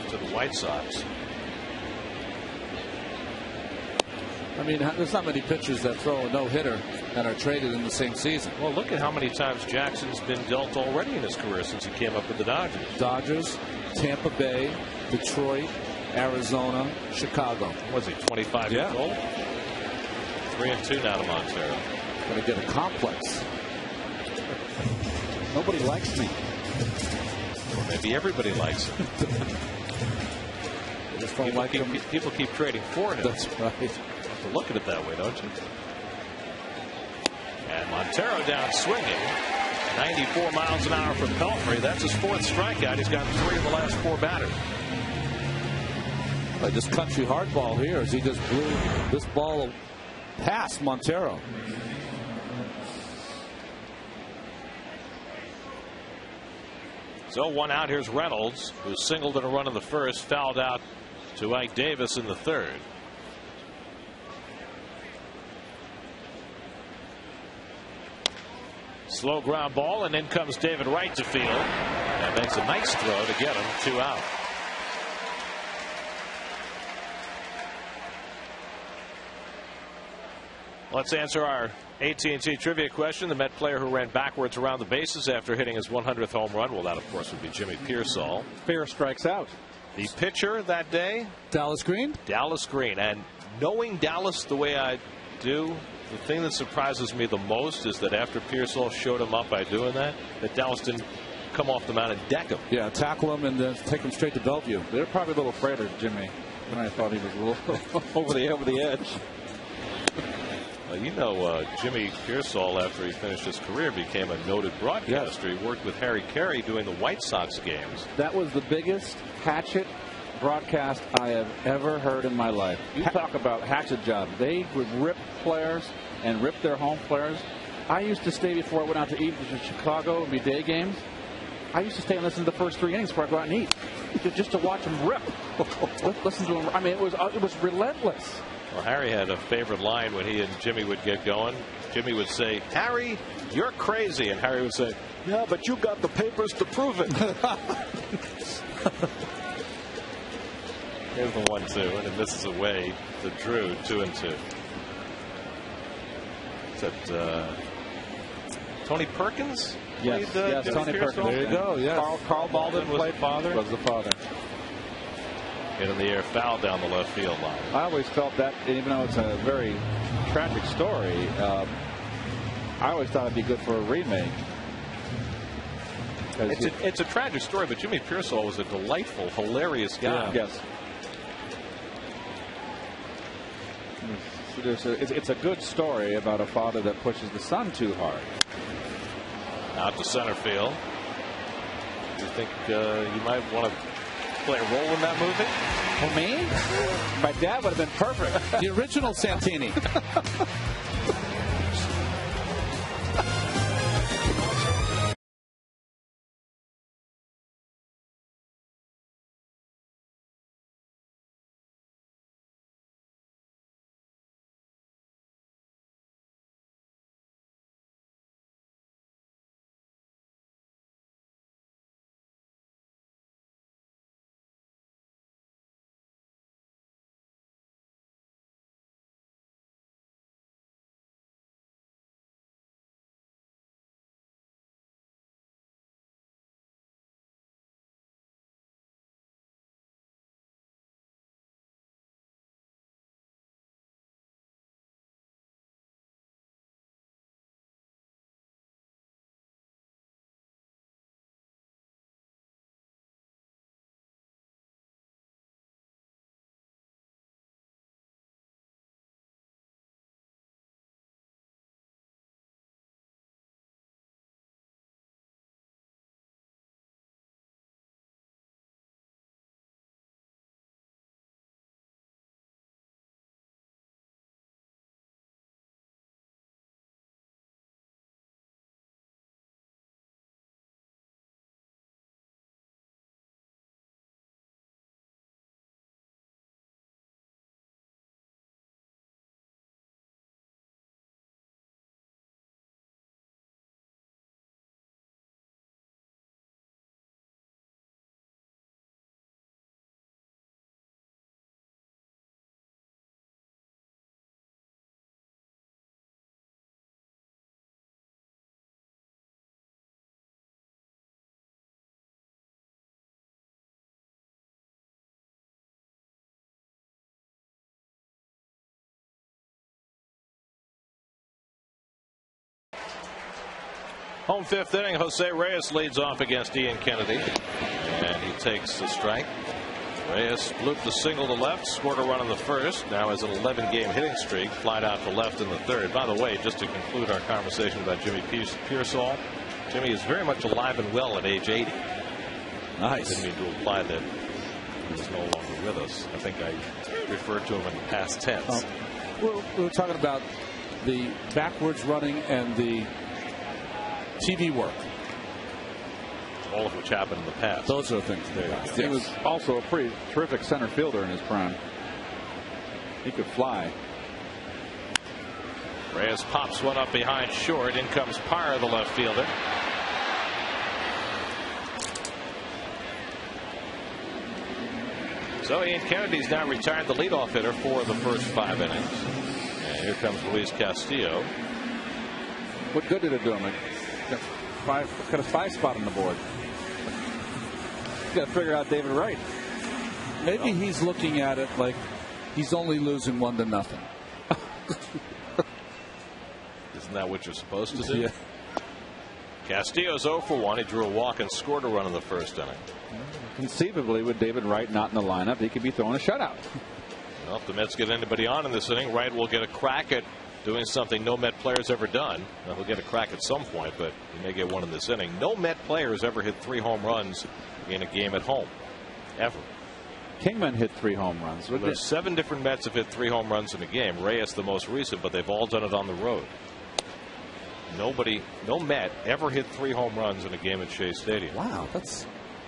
to the White Sox. I mean, there's not many pitchers that throw a no-hitter and are traded in the same season. Well, look at how many times Jackson's been dealt already in his career since he came up with the Dodgers. Dodgers, Tampa Bay, Detroit, Arizona, Chicago. Was he 25 years old? 3-2 now to Montero. Going to get a complex. Nobody likes me. Or maybe everybody likes him. People keep trading for him. That's right. You have to look at it that way, don't you? And Montero down swinging. 94 miles an hour from Pelfrey. That's his 4th strikeout. He's gotten 3 of the last 4 batters. This country hardball here as he just blew this ball past Montero. So 1 out. Here's Reynolds, who singled in a run in the first, fouled out to Ike Davis in the third. Slow ground ball, and in comes David Wright to field. And makes a nice throw to get him 2 out. Let's answer our AT&T trivia question. The Met player who ran backwards around the bases after hitting his 100th home run. Well, that, of course, would be Jimmy Pearsall. Fair strikes out. The pitcher that day? Dallas Green? Dallas Green. And knowing Dallas the way I do. The thing that surprises me the most is that after Pearsall showed him up by doing that Dallas didn't come off the mound and deck him. Yeah, tackle him and then take him straight to Bellevue. They're probably a little afraid of Jimmy. And I thought he was a little over the edge. Well, you know, Jimmy Pearsall, after he finished his career, became a noted broadcaster. Yes. He worked with Harry Carey doing the White Sox games. That was the biggest hatchet broadcast I have ever heard in my life. You talk about hatchet jobs. They would rip players and rip their home players. I used to stay before I went out to eat in Chicago and be day games. I used to stay and listen to the first 3 innings before I go out and eat, just to watch them rip. Listen to them. I mean, it was relentless. Well, Harry had a favorite line when he and Jimmy would get going. Jimmy would say, "Harry, you're crazy," and Harry would say, "Yeah, but you got the papers to prove it." Here's the 1-2, and it misses away to Drew, 2-2. Is that Tony Perkins? Yes, Played, Tony Perkins. There you go. Yes. Carl Baldwin played father. Was the father. Hit in the air, foul down the left field line. I always felt that, even though it's a very tragic story, I always thought it'd be good for a remake. It's a tragic story, but Jimmy Pearsall was a delightful, hilarious guy. Yeah. Yes. It's a good story about a father that pushes the son too hard. Out to center field. Do you think you might want to play a role in that movie? For me? My dad would have been perfect. The original Santini. Home 5th inning, Jose Reyes leads off against Ian Kennedy, and he takes the strike. Reyes looped a single to left, scored a run in the first, now has an 11-game hitting streak, flied out to left in the third. By the way, just to conclude our conversation about Jimmy Pearsall, Jimmy is very much alive and well at age 80. Nice. I didn't mean to imply that he was no longer with us. I think I referred to him in past tense. We're talking about the backwards running and the TV work. All of which happened in the past. Those are the things. He was also a pretty terrific center fielder in his prime. He could fly. Reyes pops one up behind short. In comes Parr, the left fielder. So Ian Kennedy's now retired the leadoff hitter for the first 5 innings. And here comes Luis Castillo. What good did it do him? Got a 5 spot on the board. Got to figure out David Wright. Maybe he's looking at it like he's only losing 1-0. that what you're supposed to do? Yeah. Castillo's 0 for 1. He drew a walk and scored a run in the first inning. Conceivably, with David Wright not in the lineup, he could be throwing a shutout. Well, if the Mets get anybody on in this inning, Wright will get a crack at doing something no Met player's ever done. Now, he'll get a crack at some point, but he may get one in this inning. No Met player has ever hit 3 home runs in a game at home, ever. Kingman hit 3 home runs. There's 7 different Mets have hit 3 home runs in a game. Reyes the most recent, but they've all done it on the road. No Met ever hit 3 home runs in a game at Shea Stadium. Wow, that's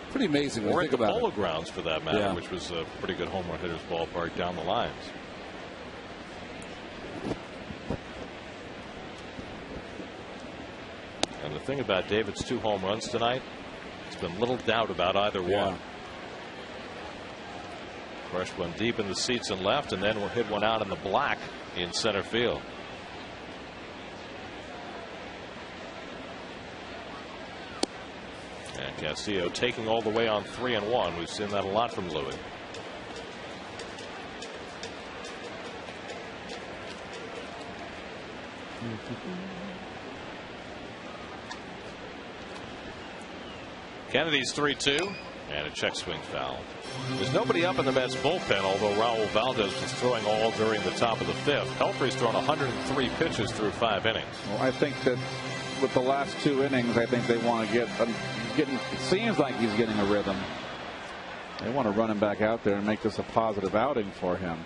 pretty amazing. Or think at the about Polo Grounds, for that matter, Yeah. which was a pretty good home run hitter's ballpark down the lines. And the thing about David's 2 home runs tonight, there's been little doubt about either one. Crushed one deep in the seats and left, and then we'll hit one out in the black in center field. And Castillo taking all the way on 3-1. We've seen that a lot from Louis. Kennedy's 3-2 and a check swing foul. There's nobody up in the Mets bullpen, although Raul Valdez was throwing all during the top of the 5th. Pelfrey's thrown 103 pitches through 5 innings. Well, I think that with the last 2 innings, I think they want to get it seems like he's getting a rhythm. They want to run him back out there and make this a positive outing for him.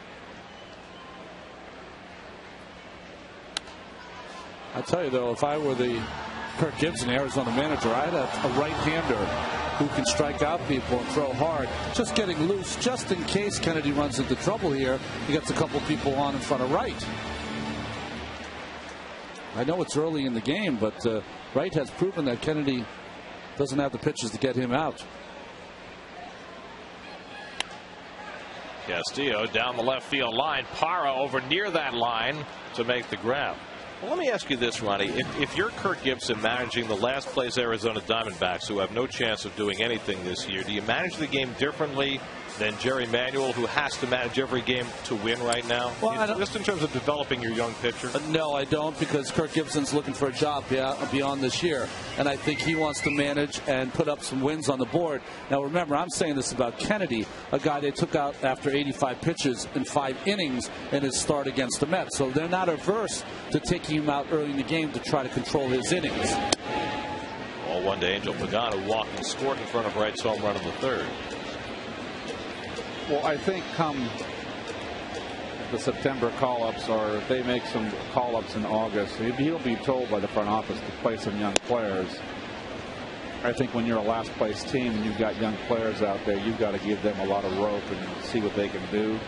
I tell you, though, if I were the Kirk Gibson Arizona manager, I'd have a right-hander who can strike out people and throw hard, just getting loose, just in case Kennedy runs into trouble here. He gets a couple people on in front of Wright. I know it's early in the game, but Wright has proven that Kennedy doesn't have the pitches to get him out. Castillo down the left field line. Parra over near that line to make the grab. Well, let me ask you this, Ronnie. If you're Kirk Gibson managing the last place Arizona Diamondbacks, who have no chance of doing anything this year, do you manage the game differently than Jerry Manuel, who has to manage every game to win right now? Well, just in terms of developing your young pitcher? No, I don't, because Kirk Gibson's looking for a job beyond this year. And I think he wants to manage and put up some wins on the board. Now, remember, I'm saying this about Kennedy, a guy they took out after 85 pitches in 5 innings in his start against the Mets. So they're not averse to taking him out early in the game to try to control his innings. All one to Angel Pagano, walked and scored in front of Wright's home run in the 3rd. Well, I think come the September call-ups, or if they make some call-ups in August, he'll be told by the front office to play some young players. I think when you're a last-place team and you've got young players out there, you've got to give them a lot of rope and see what they can do.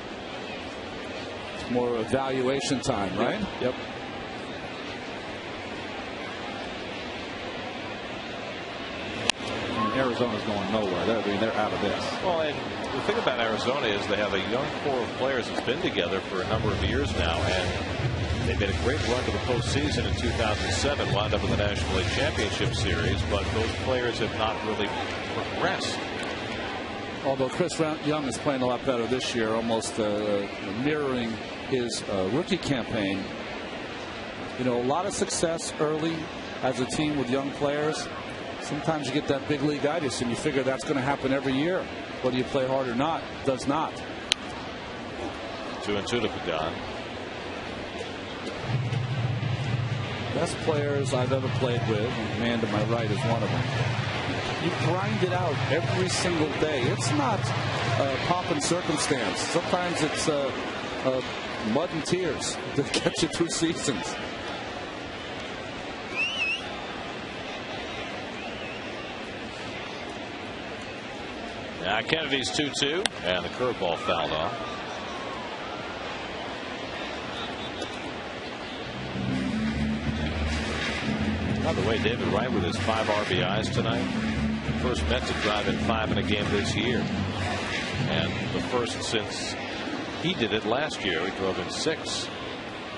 It's more evaluation time, right? Yep. Arizona's going nowhere. They're out of this. Well, and the thing about Arizona is they have a young core of players that's been together for a number of years now, and they made a great run to the postseason in 2007, wound up in the National League Championship Series, but those players have not really progressed. Although Chris Young is playing a lot better this year, almost mirroring his rookie campaign. You know, a lot of success early as a team with young players. Sometimes you get that big league itis and you figure that's going to happen every year. Whether you play hard or not, does not. 2-2 to Pagan. Best players I've ever played with, and the man to my right is one of them. You grind it out every single day. It's not pomp and circumstance. Sometimes it's mud and tears that get you through seasons. Kennedy's 2-2, and the curveball fouled off. By the way, David Wright with his 5 RBIs tonight. First Met to drive in 5 in a game this year. And the first since he did it last year. He drove in 6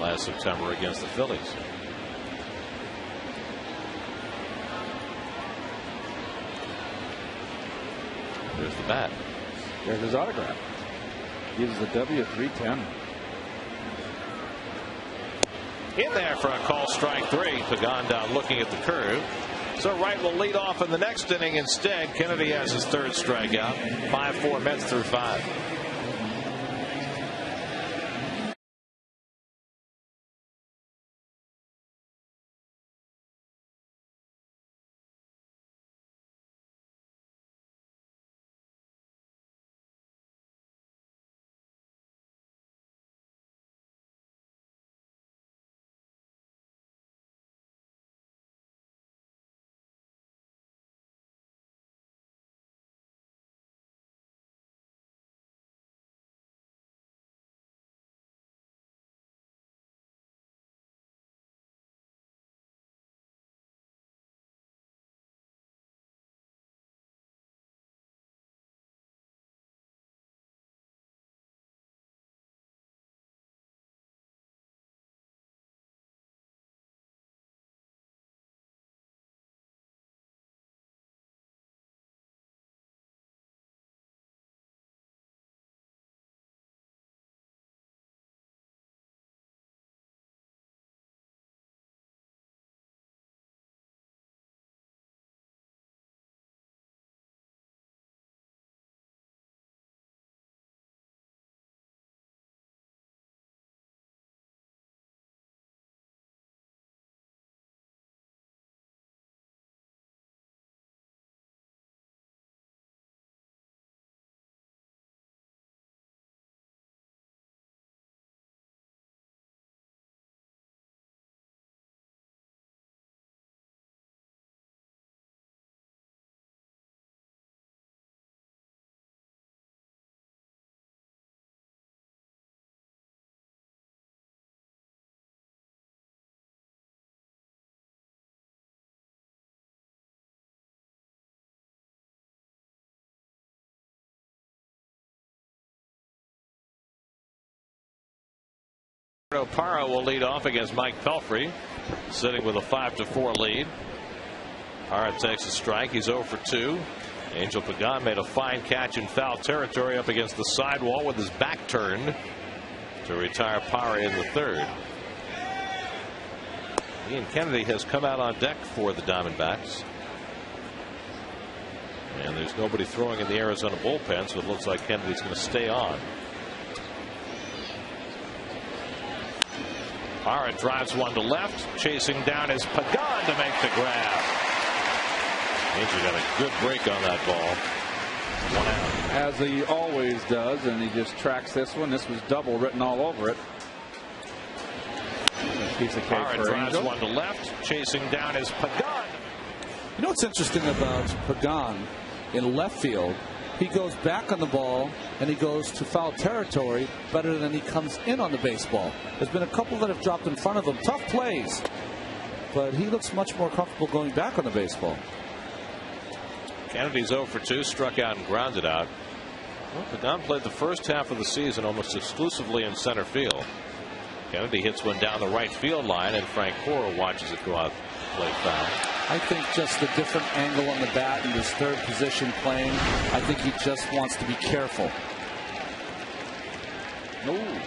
last September against the Phillies. There's the bat. There's his autograph. Gives the W 310. in there for a call strike 3. Pagan down looking at the curve. So Wright will lead off in the next inning instead. Kennedy has his 3rd strikeout. 5-4 Mets through 5. Parra will lead off against Mike Pelfrey, sitting with a 5-4 lead. Parra takes a strike. He's 0 for 2. Angel Pagan made a fine catch in foul territory up against the sidewall with his back turned to retire Parra in the 3rd. Ian Kennedy has come out on deck for the Diamondbacks. And there's nobody throwing in the Arizona bullpen, so it looks like Kennedy's going to stay on. Parra drives one to left. Chasing down is Pagan to make the grab. Angel got a good break on that ball. 1 out. As he always does, and he just tracks this one. This was double written all over it. Piece of cake Parra for drives Angel. one to left. Chasing down is Pagan. You know what's interesting about Pagan in left field? He goes back on the ball and he goes to foul territory better than he comes in on the baseball. There's been a couple that have dropped in front of him. Tough plays. But he looks much more comfortable going back on the baseball. Kennedy's 0 for 2, struck out and grounded out. Well, Pagan played the first half of the season almost exclusively in center field. Kennedy hits one down the right field line, and Frank Cora watches it go out play foul. I think just the different angle on the bat and his 3rd position playing, I think he just wants to be careful. Ooh,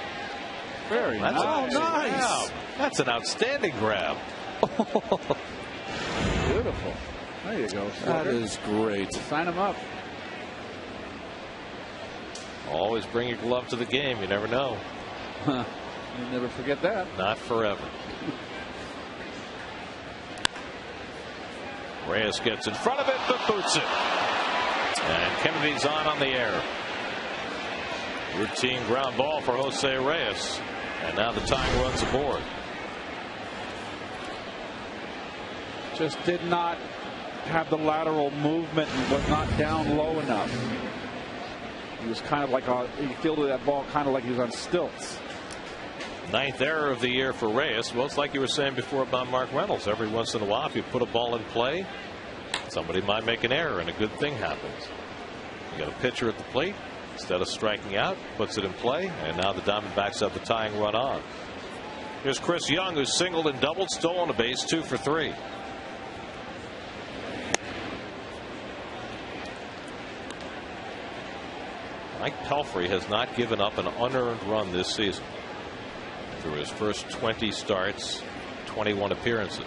very nice. Wow. That's an outstanding grab. Beautiful. There you go. That is great. Sign him up. Always bring your glove to the game. You never know. Huh. You'll never forget that. Not forever. Reyes gets in front of it, but boots it. And Kennedy's on the air. Routine ground ball for Jose Reyes. And now the tying runs aboard. Just did not have the lateral movement and was not down low enough. He was kind of like he fielded that ball kind of like he was on stilts. 9th error of the year for Reyes. Well, it's like you were saying before about Mark Reynolds. Every once in a while, if you put a ball in play, somebody might make an error and a good thing happens. You got a pitcher at the plate. Instead of striking out, puts it in play, and now the Diamondbacks have the tying run on. Here's Chris Young, who singled and doubled, stolen a base, 2 for 3. Mike Pelfrey has not given up an unearned run this season. through his first 20 starts, 21 appearances.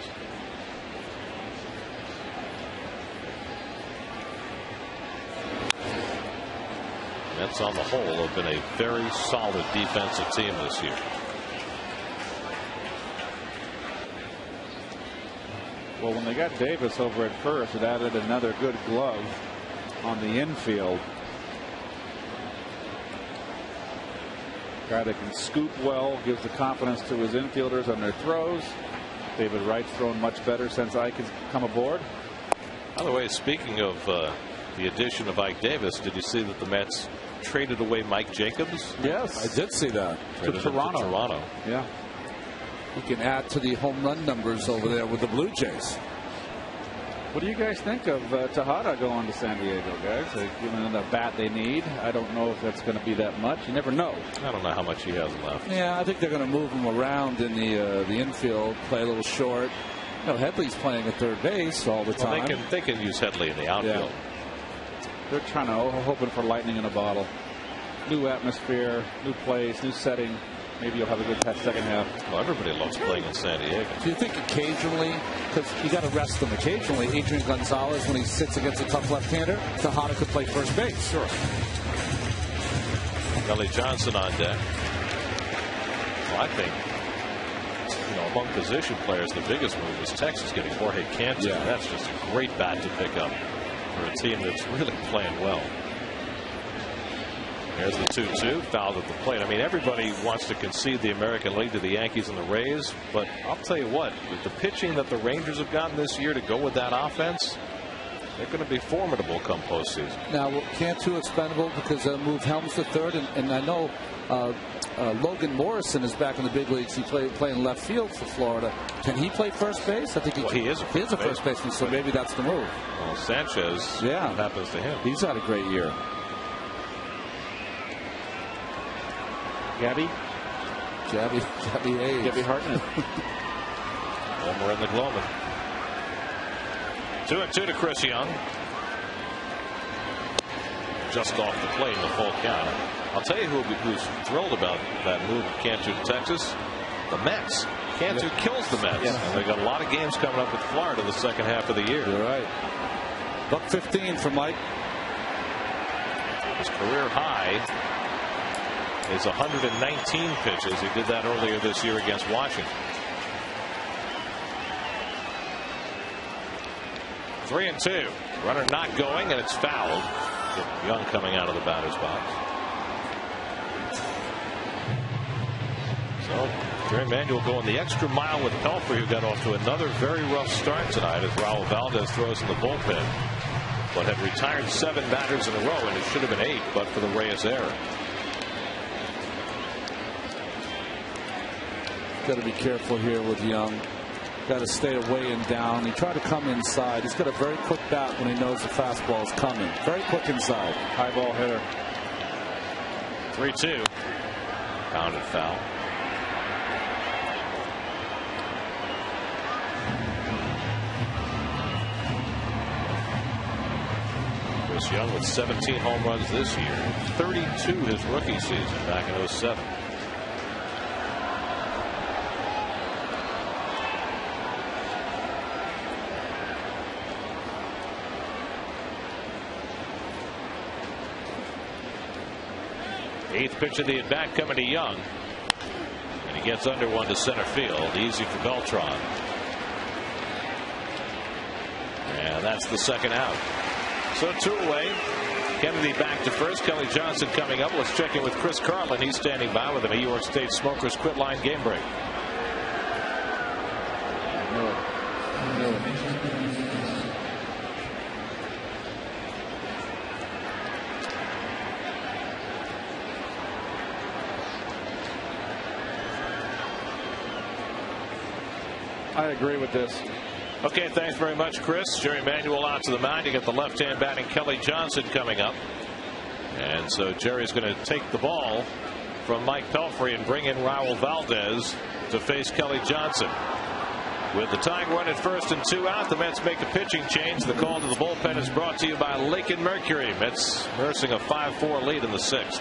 Mets on the whole have been a very solid defensive team this year. Well, when they got Davis over at first, it added another good glove on the infield. Guy that can scoop well, gives the confidence to his infielders on their throws. David Wright's thrown much better since Ike has come aboard. By the way, speaking of the addition of Ike Davis, did you see that the Mets traded away Mike Jacobs? Yes, I did see that. To Toronto. Yeah. He can add to the home run numbers over there with the Blue Jays. What do you guys think of Tejada going to San Diego, guys? Giving them the bat they need. I don't know if that's going to be that much. You never know. I don't know how much he has left. Yeah, I think they're going to move him around in the infield, play a little short. You know, Headley's playing at third base all the time. They can use Headley in the outfield. Yeah. They're trying to hoping for lightning in a bottle. New atmosphere, new place, new setting. Maybe you'll have a good second half. Well, everybody loves playing in San Diego. Do you think occasionally, because you got to rest them occasionally, Adrian Gonzalez, when he sits against a tough left-hander, Tejada could play first base? Sure. Kelly Johnson on deck. Well, I think, among position players, the biggest move is Texas getting Jorge Cantu. Yeah. That's just a great bat to pick up for a team that's really playing well. There's the 2-2, fouled at the plate. I mean, everybody wants to concede the American League to the Yankees and the Rays, but I'll tell you what, with the pitching that the Rangers have gotten this year to go with that offense, they're going to be formidable come postseason. Now, Cantu expendable because they'll move Helms to third, and I know Logan Morrison is back in the big leagues. He's playing left field for Florida. Can he play first base? I think he is a first baseman, so maybe that's the move. Well, Sanchez, what happens to him? He's had a great year. Gabby Hartnett. Homer in the Gloman. 2-2 to Chris Young. Just off the plate in the full count. I'll tell you who's thrilled about that move of Cantu to Texas. The Mets. Cantu kills the Mets. Yeah. And they got a lot of games coming up with Florida the second half of the year. You're right. $115 for Mike. His career high is 119 pitches. He did that earlier this year against Washington. 3-2. Runner not going, and it's fouled. Young coming out of the batter's box. So Jerry Manuel going the extra mile with Pelfrey, who got off to another very rough start tonight as Raul Valdez throws in the bullpen, but had retired 7 batters in a row, and it should have been 8 but for the Reyes error. Got to be careful here with Young. Got to stay away and down. He tried to come inside. He's got a very quick bat when he knows the fastball is coming. Very quick inside. High ball hitter. 3-2. Pounded foul. Chris Young with 17 home runs this year. 32 his rookie season back in 07. Eighth pitch of the at bat coming to Young, and he gets under one to center field. Easy for Beltran, and that's the second out. So 2 away. Kennedy back to first. Kelly Johnson coming up. Let's check in with Chris Carlin. He's standing by with a New York State Smokers Quit Line game break. I agree with this. Okay, thanks very much, Chris. Jerry Manuel out to the mound. You get the left-hand batting Kelly Johnson coming up. And so Jerry's going to take the ball from Mike Pelfrey and bring in Raul Valdez to face Kelly Johnson. With the tying run at first and 2 out, the Mets make a pitching change. The call to the bullpen is brought to you by Lake Mercury. Mets nursing a 5-4 lead in the 6th.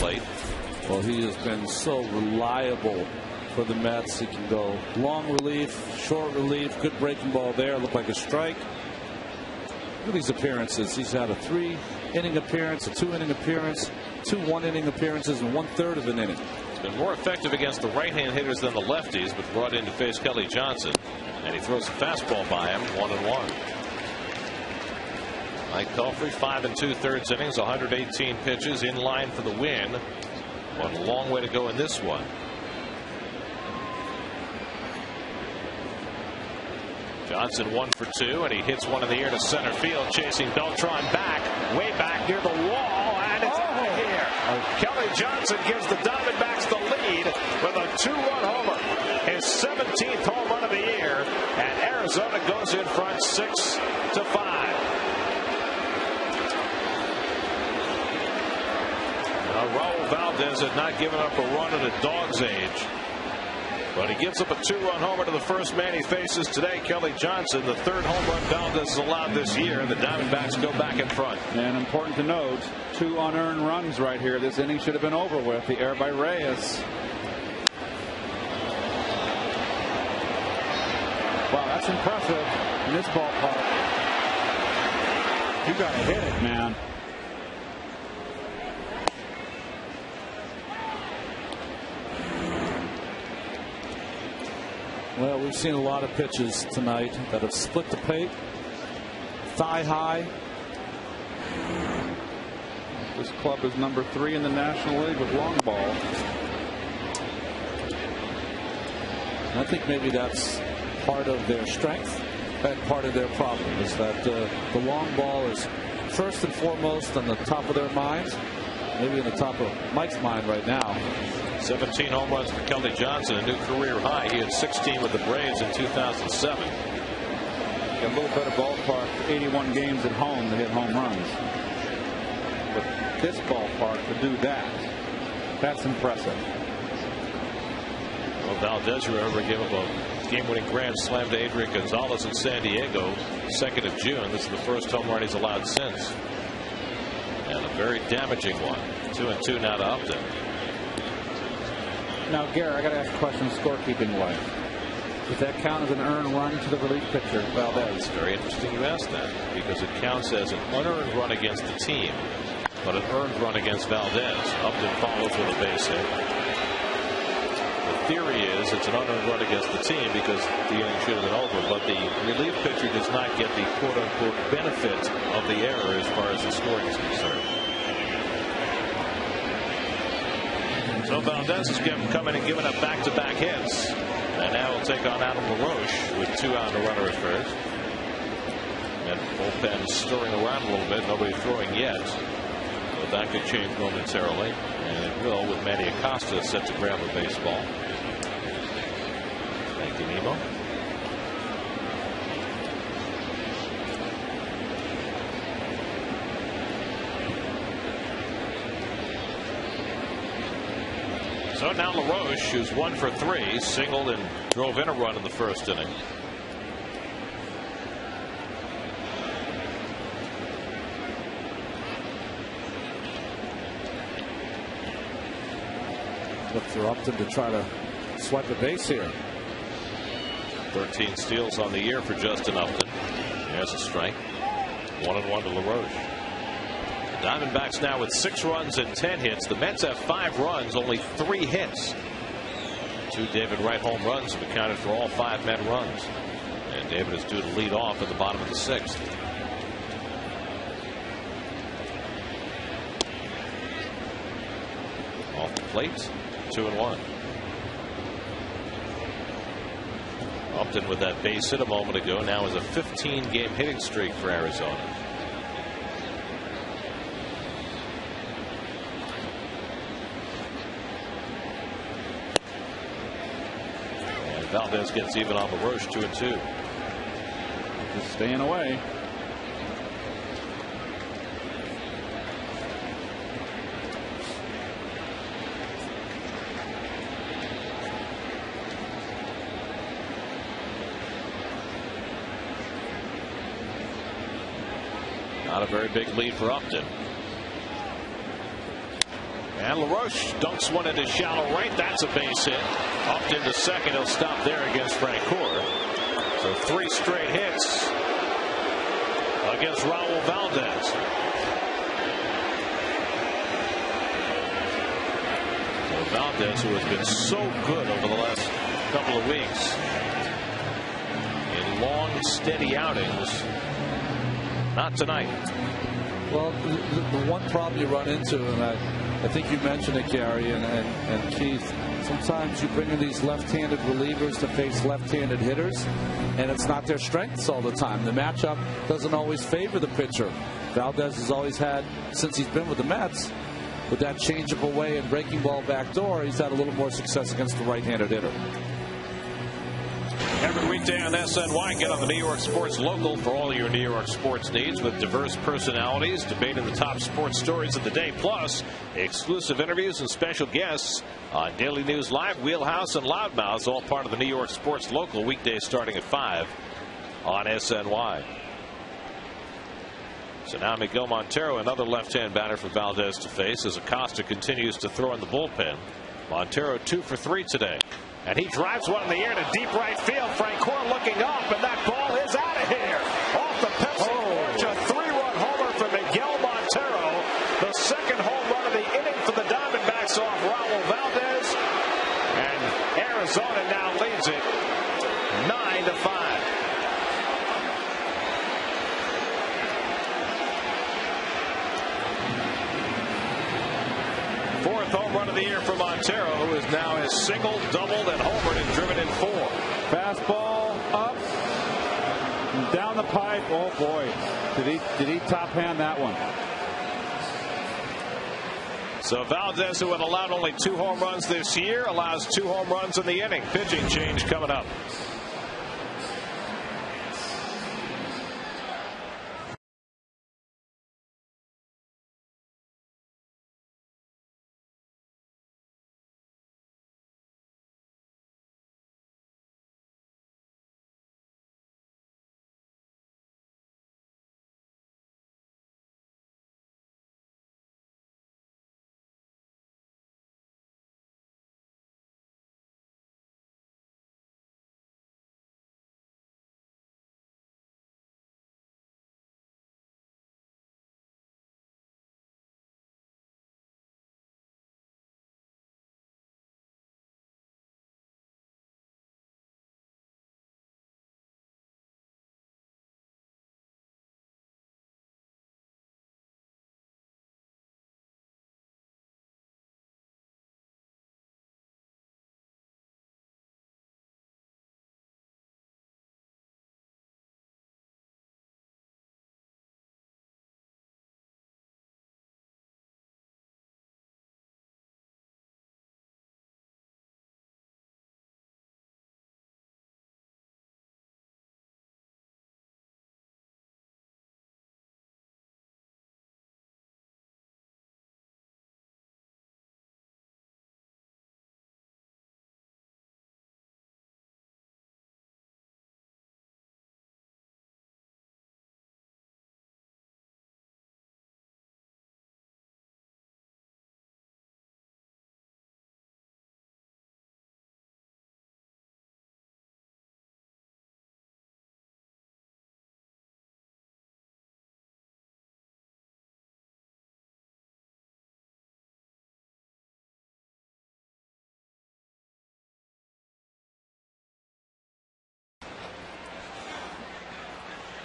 late. Well, he has been so reliable for the Mets. He can go long relief, short relief, good breaking ball there. Looked like a strike. Look at these appearances. He's had a 3-inning appearance, a 2-inning appearance, 2 1-inning appearances, and 1/3 of an inning. He's been more effective against the right-hand hitters than the lefties, but brought in to face Kelly Johnson. And he throws a fastball by him, 1-1. Mike Pelfrey, 5 2/3 innings, 118 pitches, in line for the win. But a long way to go in this one. Johnson 1 for 2, and he hits one in the air to center field, chasing Beltran back, way back near the wall, and it's out of here. Kelly Johnson gives the Diamondbacks the lead with a 2-run homer, his 17th home run of the year, and Arizona goes in front 6-5. Raul Valdez had not given up a run at a dog's age, but he gives up a 2-run homer to the first man he faces today, Kelly Johnson, the 3rd home run Valdez has allowed this year. The Diamondbacks go back in front. And important to note, 2 unearned runs right here. This inning should have been over with. The error by Reyes. Wow, that's impressive in this ballpark. You got to hit it, man. Well, we've seen a lot of pitches tonight that have split the plate, thigh high. This club is number 3 in the National League with long ball. And I think maybe that's part of their strength and part of their problem is that the long ball is first and foremost on the top of their minds, maybe in the top of Mike's mind right now. 17 home runs for Kelly Johnson, a new career high. He had 16 with the Braves in 2007. A little better ballpark, 81 games at home to hit home runs. But this ballpark to do that, that's impressive. Well, Valdez, remember, gave up a game-winning grand slam to Adrian Gonzalez in San Diego, 2nd of June. This is the first home run he's allowed since. And a very damaging one. 2-2 now to Upton. Now, Garrett, I got to ask a question scorekeeping wise. Does that count as an earned run to the relief pitcher, Valdez? It's very interesting you asked that, because it counts as an unearned run against the team, but an earned run against Valdez. Upton follows with a base hit. The theory is it's an unearned run against the team because the inning should have been over, but the relief pitcher does not get the quote-unquote benefit of the error as far as the scoring is concerned. So Valdez has come in and given up back-to-back hits. And now he'll take on Adam LaRoche with 2 out and a runner at first. And bullpen stirring around a little bit. Nobody throwing yet. But that could change momentarily. And it will with Manny Acosta set to grab a baseball. Thank you, Nemo. So now LaRoche, who's 1 for 3, singled and drove in a run in the first inning. Look for Upton to try to swipe the base here. 13 steals on the year for Justin Upton. There's a strike. 1-1 to LaRoche. Diamondbacks now with 6 runs and 10 hits. The Mets have 5 runs, only 3 hits. 2 David Wright home runs have accounted for all 5 Met runs. And David is due to lead off at the bottom of the 6th. Off the plate, 2-1. Upton with that base hit a moment ago now is a 15-game hitting streak for Arizona. Valdez gets even on LaRoche, 2-2. Just staying away. Not a very big lead for Upton. And LaRoche dunks one into shallow right. That's a base hit. Up into second. He'll stop there against Francoeur. So 3 straight hits against Raul Valdez. So Valdez, who has been so good over the last couple of weeks in long, steady outings, not tonight. Well, the one problem you run into, and I think you mentioned it, Gary and Keith, sometimes you bring in these left-handed relievers to face left-handed hitters, and it's not their strengths all the time. The matchup doesn't always favor the pitcher. Valdez has always had, since he's been with the Mets, with that changeable way and breaking ball back door, he's had a little more success against the right-handed hitter. Every weekday on SNY, get on the New York Sports Local for all your New York sports needs with diverse personalities, debating the top sports stories of the day, plus exclusive interviews and special guests on Daily News Live, Wheelhouse, and Loudmouths, all part of the New York Sports Local, weekdays starting at 5 on SNY. So now Miguel Montero, another left-hand batter for Valdez to face as Acosta continues to throw in the bullpen. Montero 2 for 3 today. And he drives one in the air to deep right field. Francoeur looking up, and that ball is out of here. Off the Pepsi porch, a 3-run homer for Miguel Montero. The second home run of the inning for the Diamondbacks off Raul Valdez. And Arizona now leads it 9-5. Fourth home run of the year for Montero, who is now has single, doubled, and homered and driven in 4. Fastball up and down the pipe. Oh boy, did he top hand that one? So Valdez, who had allowed only 2 home runs this year, allows 2 home runs in the inning. Pitching change coming up.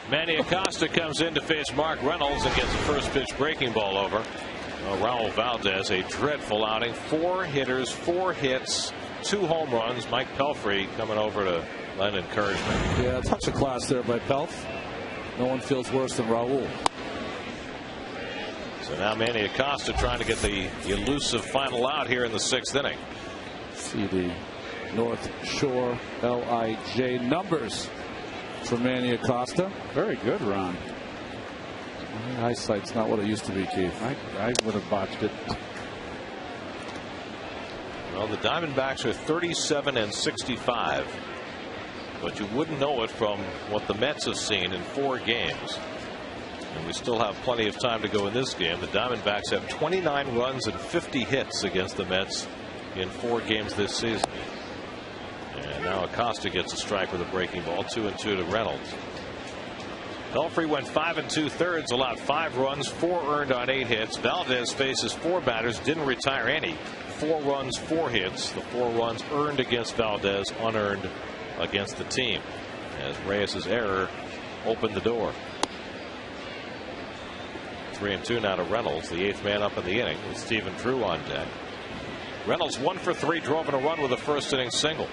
Manny Acosta comes in to face Mark Reynolds and gets a first pitch breaking ball over. Raul Valdez, a dreadful outing. 4 hitters, 4 hits, 2 home runs. Mike Pelfrey coming over to lend encouragement. Yeah, a touch of class there by Pelf. No one feels worse than Raul. So now Manny Acosta trying to get the elusive final out here in the 6th inning. See the North Shore LIJ numbers for Manny Acosta. Very good, Ron. My eyesight's not what it used to be, Keith. I would have botched it. Well, the Diamondbacks are 37-65, but you wouldn't know it from what the Mets have seen in 4 games. And we still have plenty of time to go in this game. The Diamondbacks have 29 runs and 50 hits against the Mets in 4 games this season. And now Acosta gets a strike with a breaking ball. 2-2 to Reynolds. Belfry went 5 2/3, allowed 5 runs, 4 earned on 8 hits. Valdez faces 4 batters, didn't retire any. 4 runs, 4 hits. The 4 runs earned against Valdez, unearned against the team, as Reyes' error opened the door. 3-2 now to Reynolds, the 8th man up in the inning, with Stephen Drew on deck. Reynolds 1 for 3, drove in a run with a first inning single.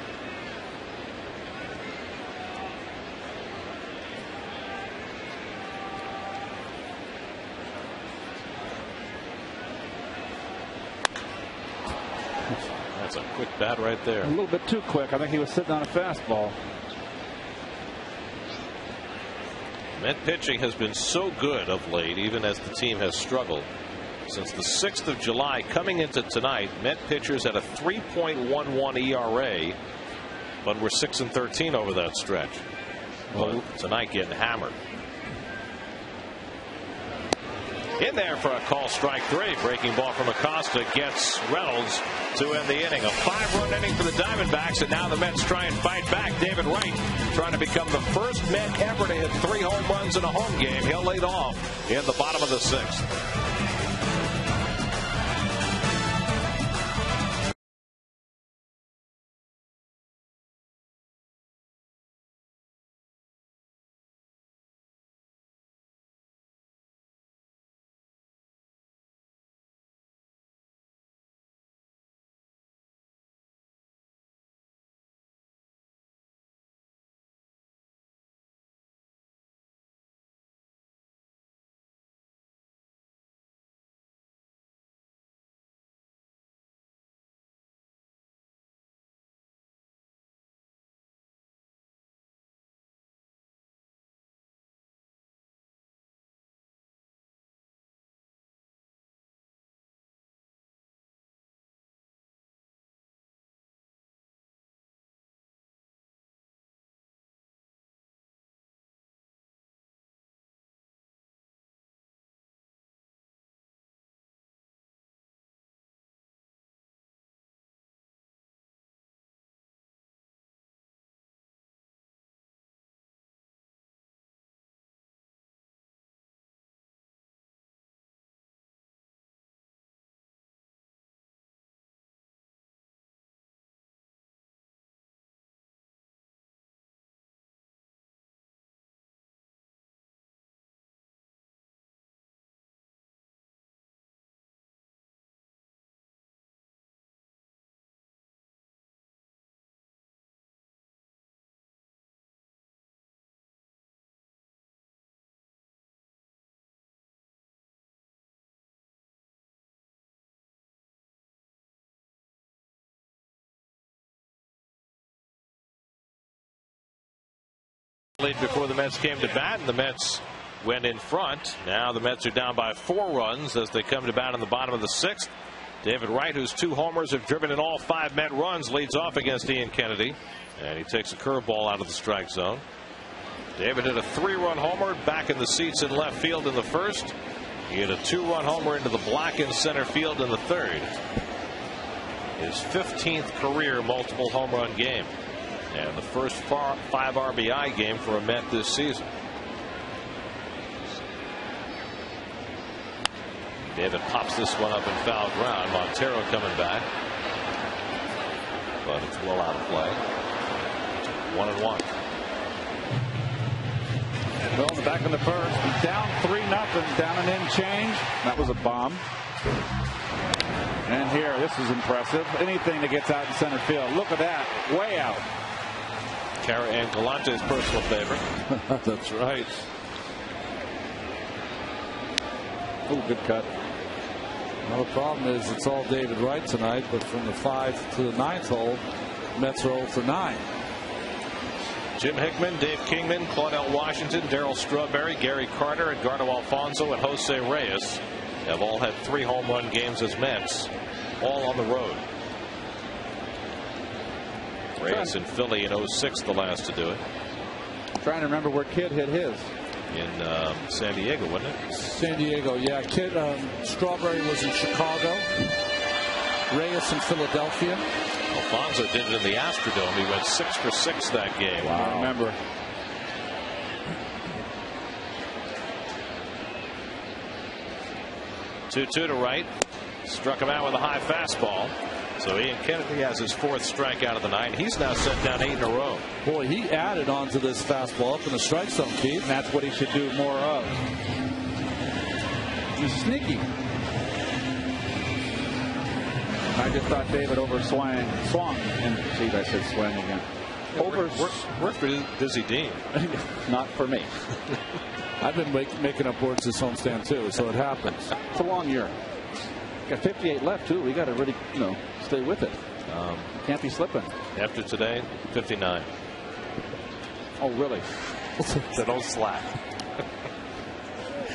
That's a quick bat right there. A little bit too quick. I think he was sitting on a fastball. Met pitching has been so good of late, even as the team has struggled. Since the 6th of July, coming into tonight, Met pitchers had a 3.11 ERA, but were 6-13 over that stretch. But tonight getting hammered. In there for a call, strike 3. Breaking ball from Acosta gets Reynolds to end the inning. A 5-run inning for the Diamondbacks, and now the Mets try and fight back. David Wright trying to become the first Met ever to hit 3 home runs in a home game. He'll lead off in the bottom of the 6th. Late before the Mets came to bat, and the Mets went in front. Now the Mets are down by 4 runs as they come to bat in the bottom of the 6th. David Wright, whose 2 homers have driven in all 5 Met runs, leads off against Ian Kennedy, and he takes a curveball out of the strike zone. David hit a 3-run homer back in the seats in left field in the first. He hit a 2-run homer into the black in center field in the third. His 15th career multiple home run game, and the first 5 RBI game for a Met this season. David pops this one up in foul ground. Montero coming back, but it's well out of play. 1-1. Well, in the back in the first, he's down 3-0, down an in change. That was a bomb. And here, this is impressive. Anything that gets out in center field. Look at that, way out. And Galante's personal favorite. That's right. Oh, good cut. Well, the problem is it's all David Wright tonight, but from the 5th to the 9th hole, Mets are 0 for 9. Jim Hickman, Dave Kingman, Claudel Washington, Darryl Strawberry, Gary Carter, Edgardo Alfonso, and Jose Reyes have all had 3 home run games as Mets, all on the road. Reyes in Philly in 06, the last to do it. I'm trying to remember where Kidd hit his. in San Diego, wasn't it? San Diego, yeah. Kid Strawberry was in Chicago. Reyes in Philadelphia. Alfonso did it in the Astrodome. He went 6 for 6 that game. Wow. I remember. Two to Wright. Struck him out with a high fastball. So Ian Kennedy has his 4th strikeout of the night. He's now set down 8 in a row. Boy, he added on to this fastball up in the strike zone, Keith. And that's what he should do more of. He's sneaky. I just thought David swung, and see, I said swing again. Worked for Dizzy Dean. Not for me. I've been making up words this homestand too, so it happens. It's a long year. Got 58 left too. We got to really, stay with it. Can't be slipping. After today, 59. Oh, really? So don't slack.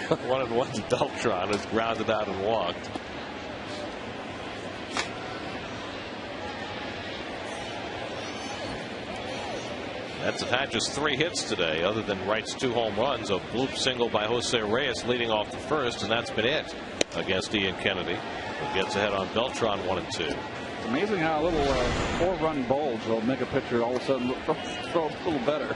1-1 to Beltran is grounded out and walked. Mets have had just 3 hits today, other than Wright's 2 home runs. A bloop single by Jose Reyes leading off the first, and that's been it against Ian Kennedy, who gets ahead on Beltran 1-2. It's amazing how a little 4-run bulge will make a pitcher all of a sudden throw a little better.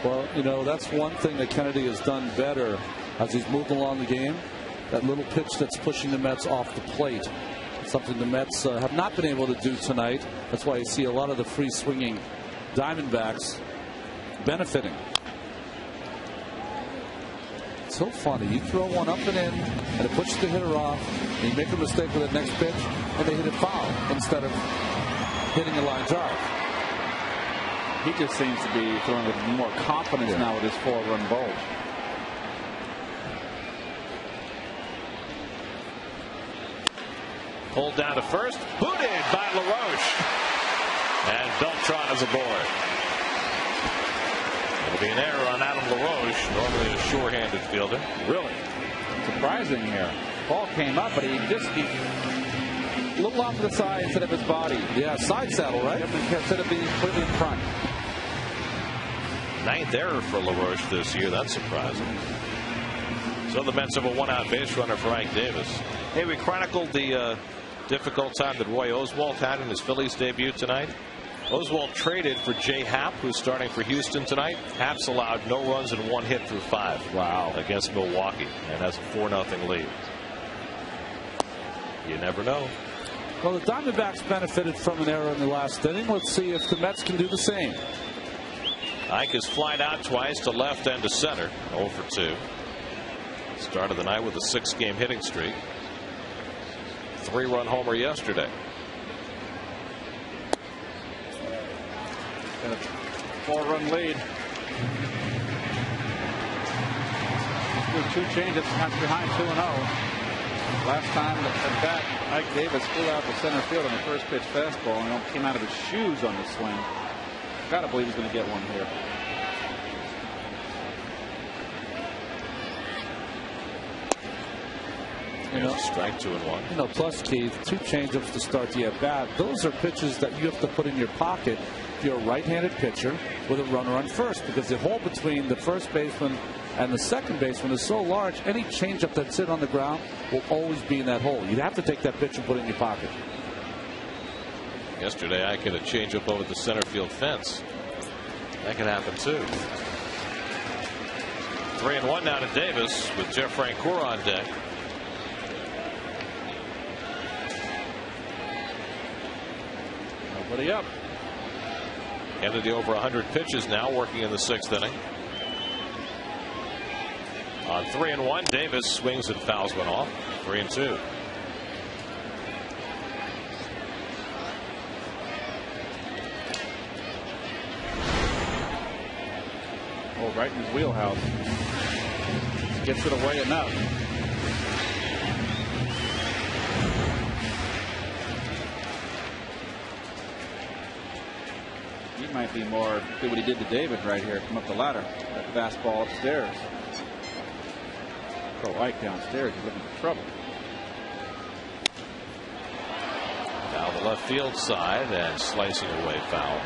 Well, that's one thing that Kennedy has done better as he's moved along the game. That little pitch that's pushing the Mets off the plate. Something the Mets have not been able to do tonight. That's why you see a lot of the free swinging Diamondbacks benefiting. It's so funny. You throw one up and in, and it pushes the hitter off, and you make a mistake with the next pitch, and they hit it foul instead of hitting a line drive. He just seems to be throwing with more confidence now with his 4-run bulge. Pulled down to first, booted by LaRoche, and Beltran is aboard. It'll be an error on Adam LaRoche, normally a sure-handed fielder. Really surprising here. Ball came up, but he a little off to the side instead of his body. Yeah, side saddle, right? Instead of being completely in front. 9th error for LaRoche this year. That's surprising. So the Mets have a 1-out base runner for Ike Davis. Hey, we chronicled the difficult time that Roy Oswalt had in his Phillies debut tonight. Oswalt traded for Jay Happ, who's starting for Houston tonight. Happ's allowed no runs and 1 hit through 5. Wow. Against Milwaukee, and has a 4-0 lead. You never know. Well, the Diamondbacks benefited from an error in the last inning. Let's see if the Mets can do the same. Ike has flied out twice to left and to center. 0 for 2. Started the night with a 6-game hitting streak. 3-run homer yesterday. And a 4-run lead. With 2 changes behind 2-0. Last time at bat, Ike Davis flew out to center field on the first pitch fastball and came out of his shoes on the swing. Gotta believe he's going to get one here. Strike 2 and 1. Plus, Keith, 2 changeups to start the at bat. Those are pitches that you have to put in your pocket if you're a right-handed pitcher with a runner on first, because the hole between the first baseman and the second baseman is so large. Any changeup that's hit on the ground will always be in that hole. You'd have to take that pitch and put it in your pocket. Yesterday, I could have changed up over the center field fence. That could happen too. 3-1 now to Davis with Jeff Francoeur on deck. Nobody up. Kennedy over 100 pitches now, working in the 6th inning. On 3-1, Davis swings and fouls one off. 3-2. Oh, right in his wheelhouse. Gets it away enough. He might be more do what he did to David right here. Come up the ladder. That fastball upstairs. Throw Ike downstairs. He's looking for trouble. on the left field side and slicing away foul.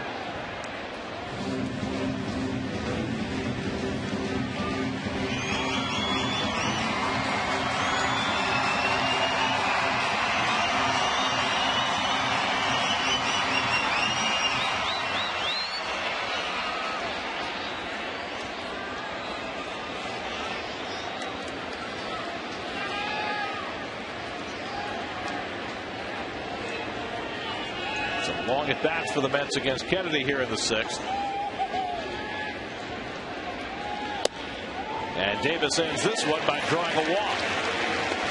Long at bats for the Mets against Kennedy here in the 6th. And Davis ends this one by drawing a walk.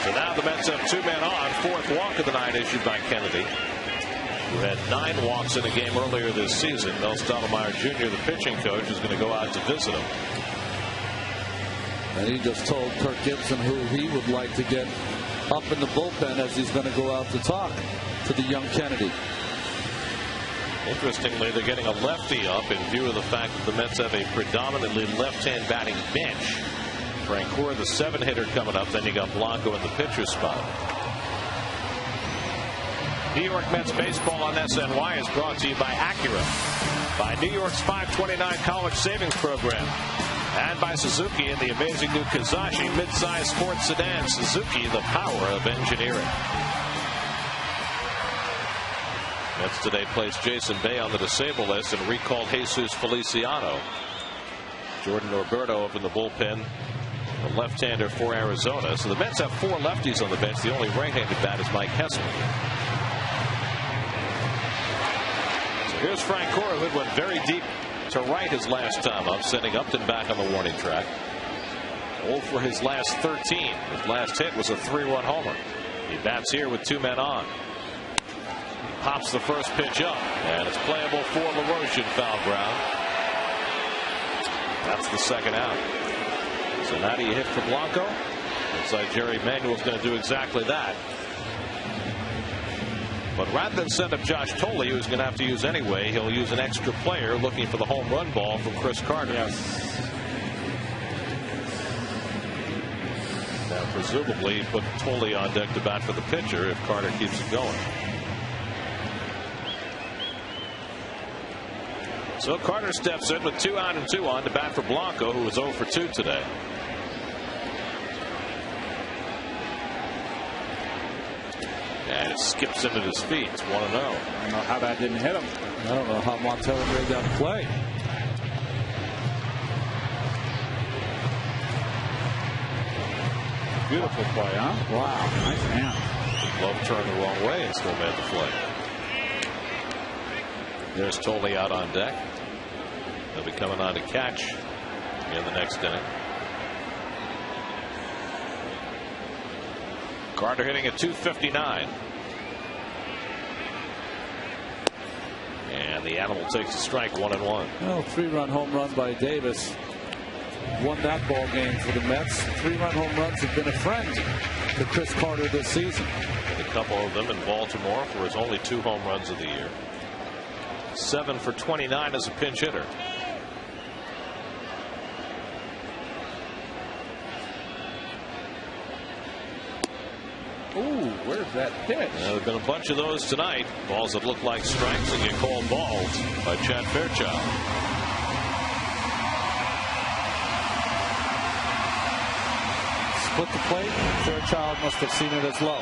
So now the Mets have 2 men on. 4th walk of the night issued by Kennedy, who had 9 walks in a game earlier this season. Mel Stottlemyre Jr., the pitching coach, is going to go out to visit him. And he just told Kirk Gibson who he would like to get up in the bullpen as he's going to go out to talk to the young Kennedy. Interestingly, they're getting a lefty up in view of the fact that the Mets have a predominantly left-hand batting bench. Francoeur, the 7-hitter, coming up. Then you got Blanco in the pitcher spot. New York Mets baseball on SNY is brought to you by Acura, by New York's 529 College Savings Program, and by Suzuki in the amazing new Kizashi midsize sports sedan. Suzuki, the power of engineering. Mets today placed Jason Bay on the disabled list and recalled Jesus Feliciano. Jordan Norberto up in the bullpen, a left-hander for Arizona. So the Mets have 4 lefties on the bench. The only right-handed bat is Mike Hessman. So here's Francoeur, who went very deep to right his last time up, sending Upton back on the warning track. 0 for his last 13. His last hit was a 3-run homer. He bats here with 2 men on. Pops the first pitch up, and it's playable for LaRoche in foul ground. That's the 2nd out. So now do you hit for Blanco? Looks like Jerry Manuel's going to do exactly that. But rather than send up Josh Tolle, who's going to have to use anyway, he'll use an extra player looking for the home run ball from Chris Carter. Yes. Now presumably put Tolle on deck to bat for the pitcher if Carter keeps it going. So Carter steps in with 2 out and 2 on to bat for Blanco, who was 0 for 2 today. And it skips him at his feet. It's 1-0. I don't know how that didn't hit him. I don't know how Montero made that play. Beautiful play, huh? Wow. Nice hand. Glove turned the wrong way and still made the play. There's Tolle out on deck. They'll be coming on to catch in the next inning. Carter hitting at 259. And the animal takes a strike, 1-1. Well, 3-run home run by Davis won that ball game for the Mets. 3-run home runs have been a friend to Chris Carter this season. A couple of them in Baltimore for his only 2 home runs of the year. 7 for 29 as a pinch hitter. Ooh, where's that pitch? There have been a bunch of those tonight. Balls that look like strikes and get called balls by Chad Fairchild. Split the plate. Fairchild must have seen it as low.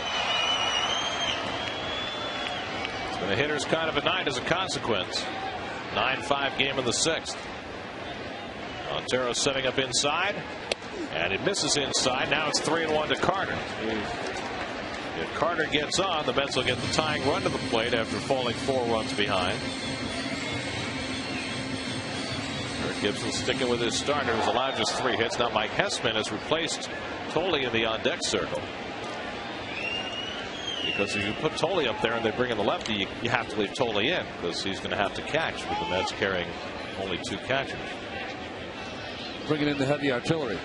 It's been a hitter's kind of a night as a consequence. 9-5 game in the 6th. Montero setting up inside, and it misses inside. Now it's 3-1 to Carter. If Carter gets on, the Mets will get the tying run to the plate after falling 4 runs behind. Kirk Gibson sticking with his starter, who's allowed just 3 hits. Now Mike Hessman has replaced Tolle in the on-deck circle. Because if you put Tolle up there and they bring in the lefty, you have to leave Tolle in because he's going to have to catch, with the Mets carrying only 2 catchers. Bringing in the heavy artillery.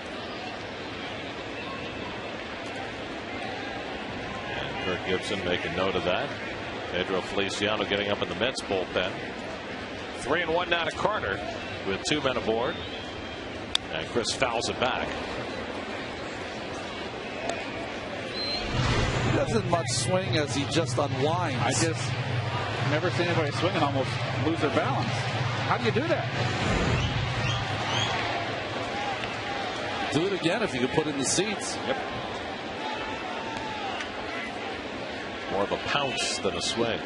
And Kirk Gibson making note of that. Pedro Feliciano getting up in the Mets bullpen. 3-1 now to Carter with 2 men aboard. And Chris fouls it back. He doesn't much swing as he just unwinds. Never seen anybody swing and almost lose their balance. How do you do that? Do it again if you could put it in the seats. Yep. More of a pounce than a swing.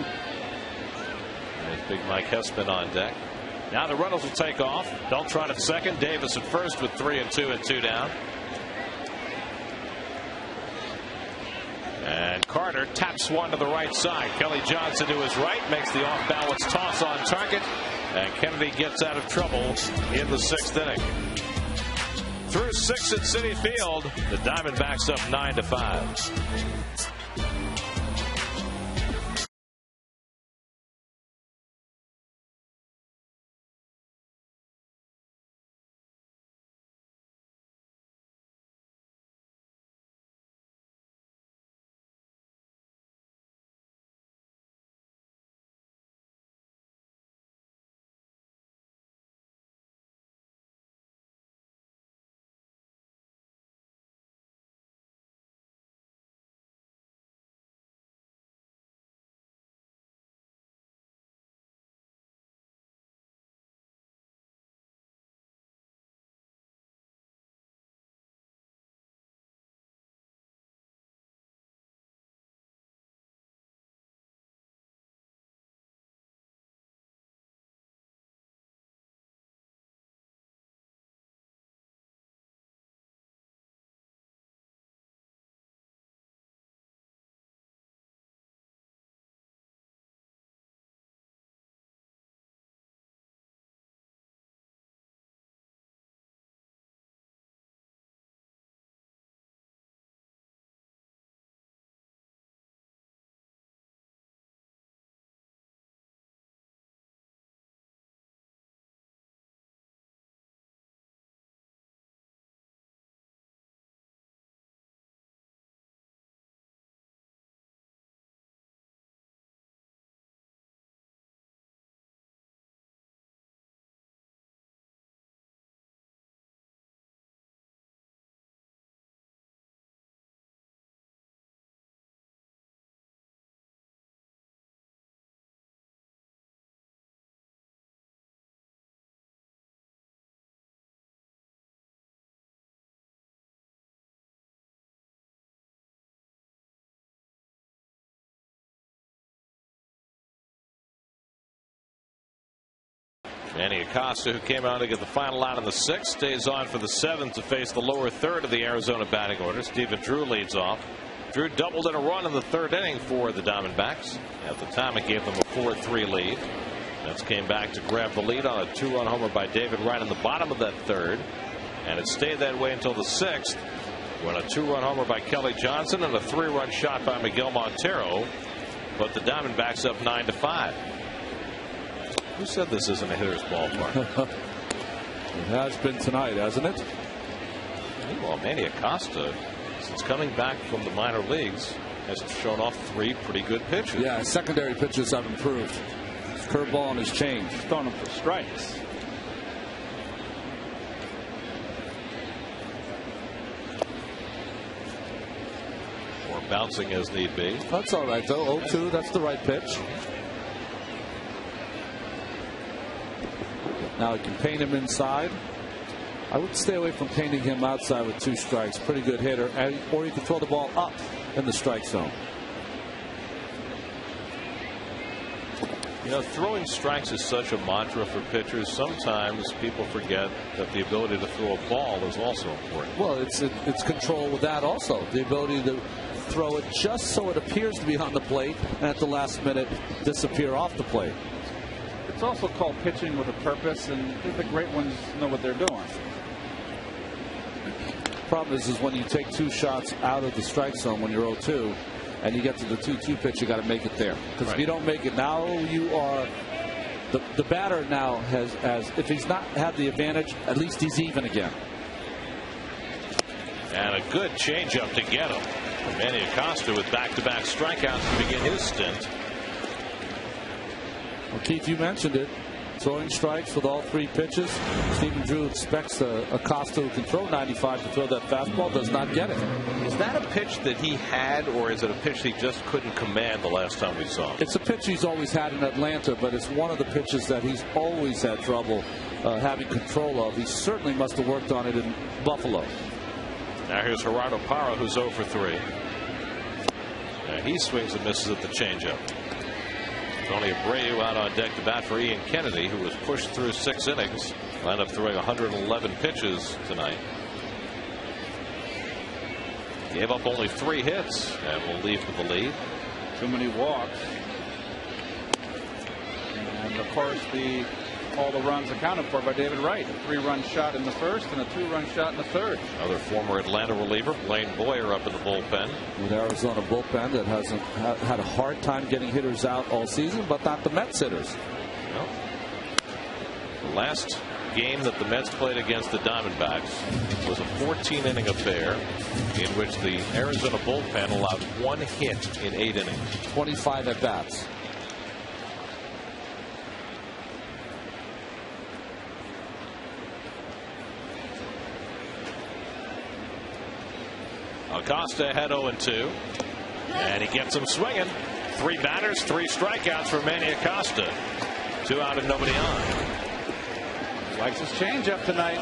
And big Mike Hessman on deck. Now the runners will take off. Beltran at second. Davis at first with 3 and 2 and 2 down. And Carter taps one to the right side. Kelly Johnson to his right makes the off balance toss on target. And Kennedy gets out of trouble in the 6th inning. Through 6 at Citi Field, the Diamondbacks up 9-5. Manny Acosta, who came out to get the final out in the 6th, stays on for the 7th to face the lower third of the Arizona batting order. Stephen Drew leads off. Drew doubled in a run in the 3rd inning for the Diamondbacks. At the time, it gave them a 4-3 lead. Mets came back to grab the lead on a 2-run homer by David Wright in the bottom of that 3rd. And it stayed that way until the 6th, when a 2-run homer by Kelly Johnson and a 3-run shot by Miguel Montero put the Diamondbacks up 9-5. Who said this isn't a hitter's ballpark? It has been tonight, hasn't it? Meanwhile, Manny Acosta, since coming back from the minor leagues, has shown off 3 pretty good pitches. Yeah, his secondary pitches have improved. His curveball and his change. He's throwing them for strikes. Or bouncing as need be. That's all right, though. 0-2, that's the right pitch. Now he can paint him inside. I would stay away from painting him outside with 2 strikes. Pretty good hitter. Or you can throw the ball up in the strike zone. You know, throwing strikes is such a mantra for pitchers. Sometimes people forget that the ability to throw a ball is also important. Well, it's control with that also. The ability to throw it just so it appears to be on the plate and at the last minute disappear off the plate. It's also called pitching with a purpose, and the great ones know what they're doing. Problem is when you take 2 shots out of the strike zone when you're 0-2 and you get to the 2-2 pitch, you got to make it there. Because if you don't make it, now you are the batter now has if he's not had the advantage, at least he's even again. And a good changeup to get him. Manny Acosta with back-to-back strikeouts to begin his stint. Well, Keith, you mentioned it. throwing strikes with all 3 pitches. Stephen Drew expects Acosta, who can throw 95, to throw that fastball. Does not get it. Is that a pitch that he had, or is it a pitch he just couldn't command the last time we saw him? It's a pitch he's always had in Atlanta, but it's one of the pitches that he's always had trouble having control of. He certainly must have worked on it in Buffalo. Now here's Gerardo Parra, who's 0 for 3. And he swings and misses at the changeup. Tony Abreu out on deck to bat for Ian Kennedy, who was pushed through 6 innings. Wound up throwing 111 pitches tonight. Gave up only 3 hits and will leave with the lead. Too many walks. And of course, all the runs accounted for by David Wright. A 3-run shot in the first and a 2-run shot in the third. Another former Atlanta reliever, Blaine Boyer, up in the bullpen. With Arizona bullpen that hasn't had a hard time getting hitters out all season, but not the Mets hitters. No. The last game that the Mets played against the Diamondbacks was a 14-inning affair in which the Arizona bullpen allowed 1 hit in 8 innings. 25 at-bats. Acosta had 0-2, and he gets him swinging. 3 batters, 3 strikeouts for Manny Acosta. 2 out and nobody on. Likes his changeup tonight.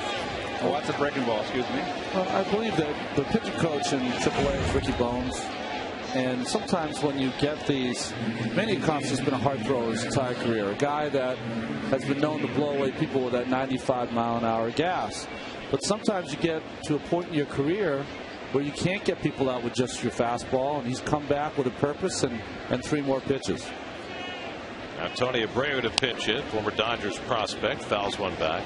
Oh, that's a breaking ball, excuse me. Well, I believe that the pitching coach in AAA is Ricky Bones. And sometimes when you get these, Manny Acosta's been a hard thrower his entire career. A guy that has been known to blow away people with that 95-mile-an-hour gas. But sometimes you get to a point in your career where you can't get people out with just your fastball, and he's come back with a purpose and 3 more pitches. Now Tony Abreu to pitch it, former Dodgers prospect, fouls one back.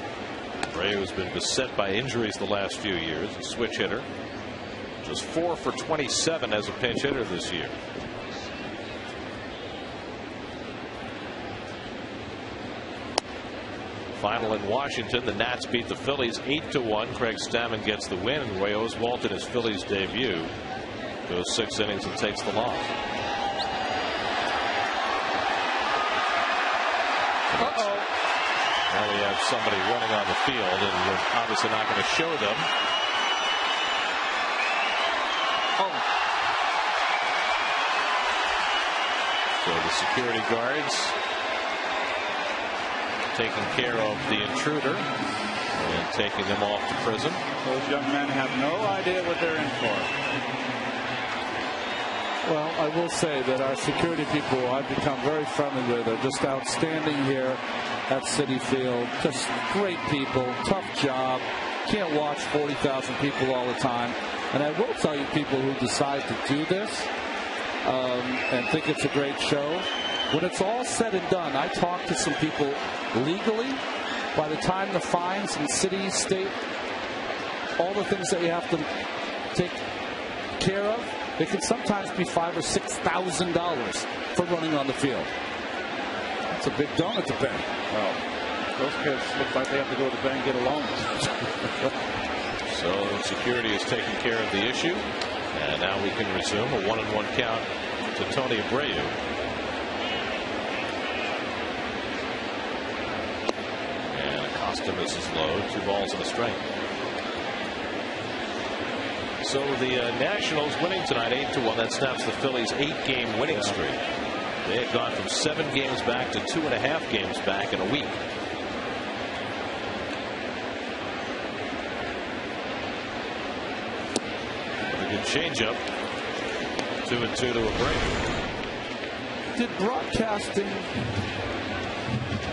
Abreu has been beset by injuries the last few years, a switch hitter. Just 4 for 27 as a pinch hitter this year. Final in Washington, the Nats beat the Phillies 8-1. Craig Stammen gets the win, and Roy Oswalt in his Phillies debut goes 6 innings and takes the loss. Now we have somebody running on the field, and we're obviously not going to show them. So the security guards taking care of the intruder and taking them off to prison. Those young men have no idea what they're in for. Well, I will say that our security people I've become very friendly with are just outstanding here at Citi Field. Just great people, tough job. Can't watch 40,000 people all the time. And I will tell you, people who decide to do this and think it's a great show, when it's all said and done, I talked to some people legally. By the time the fines in city, state, all the things that you have to take care of, it can sometimes be $5,000 or $6,000 for running on the field. That's a big donut to pay. Well, those kids look like they have to go to the bank and get a loan. So security is taking care of the issue, and now we can resume a 1-1 count to Tony Abreu. Acosta misses low, 2 balls and a strike. So the Nationals winning tonight 8-1. That snaps the Phillies' 8-game winning streak. They had gone from 7 games back to 2.5 games back in a week. A good changeup. 2-2 to Abreu. Did broadcasting,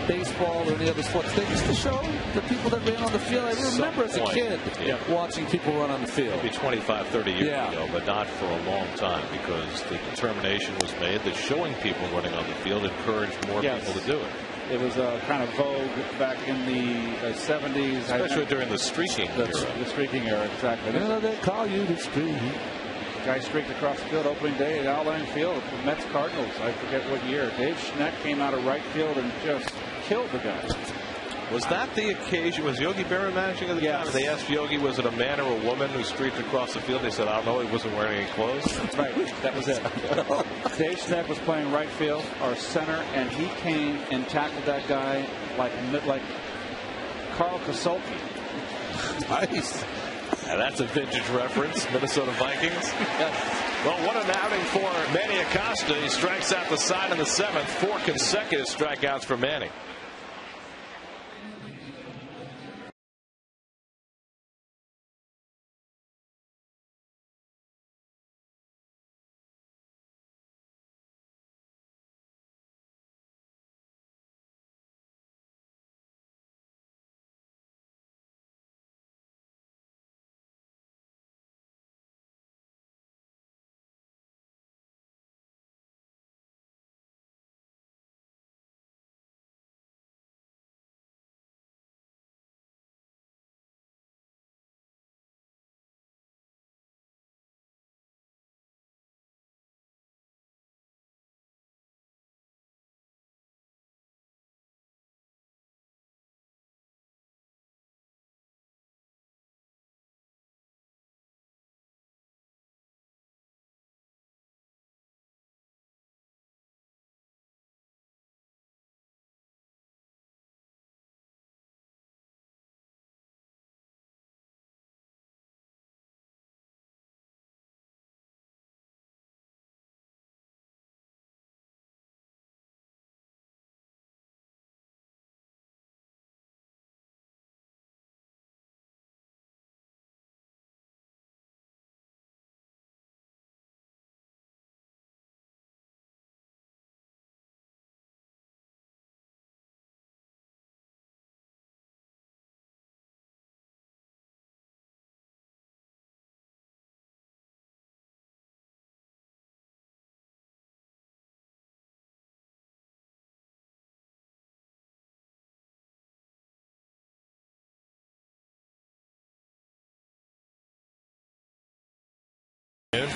baseball, or any other sports, they used to show the people that ran on the field? I remember as a kid watching people run on the field. Maybe 25, 30 years ago, but not for a long time, because the determination was made that showing people running on the field encouraged more people to do it. It was kind of vogue back in the 70s. Especially during the streaking era. The streaking era, exactly. You know, they call you the streak. Guy streaked across the field opening day at Outline Field for Mets Cardinals. I forget what year. Dave Schneck came out of right field and just killed the guy. Was that the occasion? Was Yogi Berra managing at the time? They asked Yogi, was it a man or a woman who streaked across the field? They said, I don't know. He wasn't wearing any clothes. Right. That was it. Dave Stepp was playing right field, our center, and he came and tackled that guy like Carl Kosolki. Nice. And that's a vintage reference. Minnesota Vikings. Well, what an outing for Manny Acosta. He strikes out the side in the 7th. 4 consecutive strikeouts for Manny.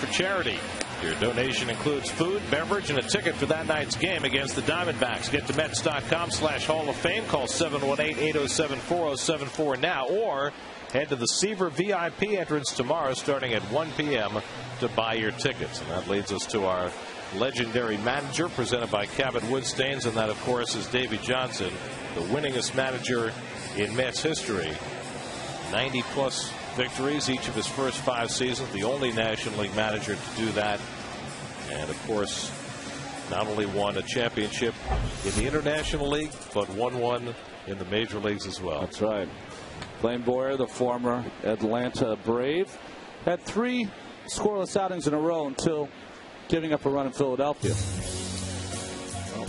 For charity. Your donation includes food, beverage, and a ticket for that night's game against the Diamondbacks. Get to Mets.com/Hall of Fame. Call 718-807-4074 now, or head to the Seaver VIP entrance tomorrow starting at 1 p.m. to buy your tickets. And that leads us to our legendary manager presented by Cabot Woodstains, and that, of course, is Davey Johnson, the winningest manager in Mets history. 90-plus victories each of his first 5 seasons, the only National League manager to do that. And of course, not only won a championship in the International League, but won one in the major leagues as well. That's right. Blaine Boyer, the former Atlanta Brave, had 3 scoreless outings in a row until giving up a run in Philadelphia. Well,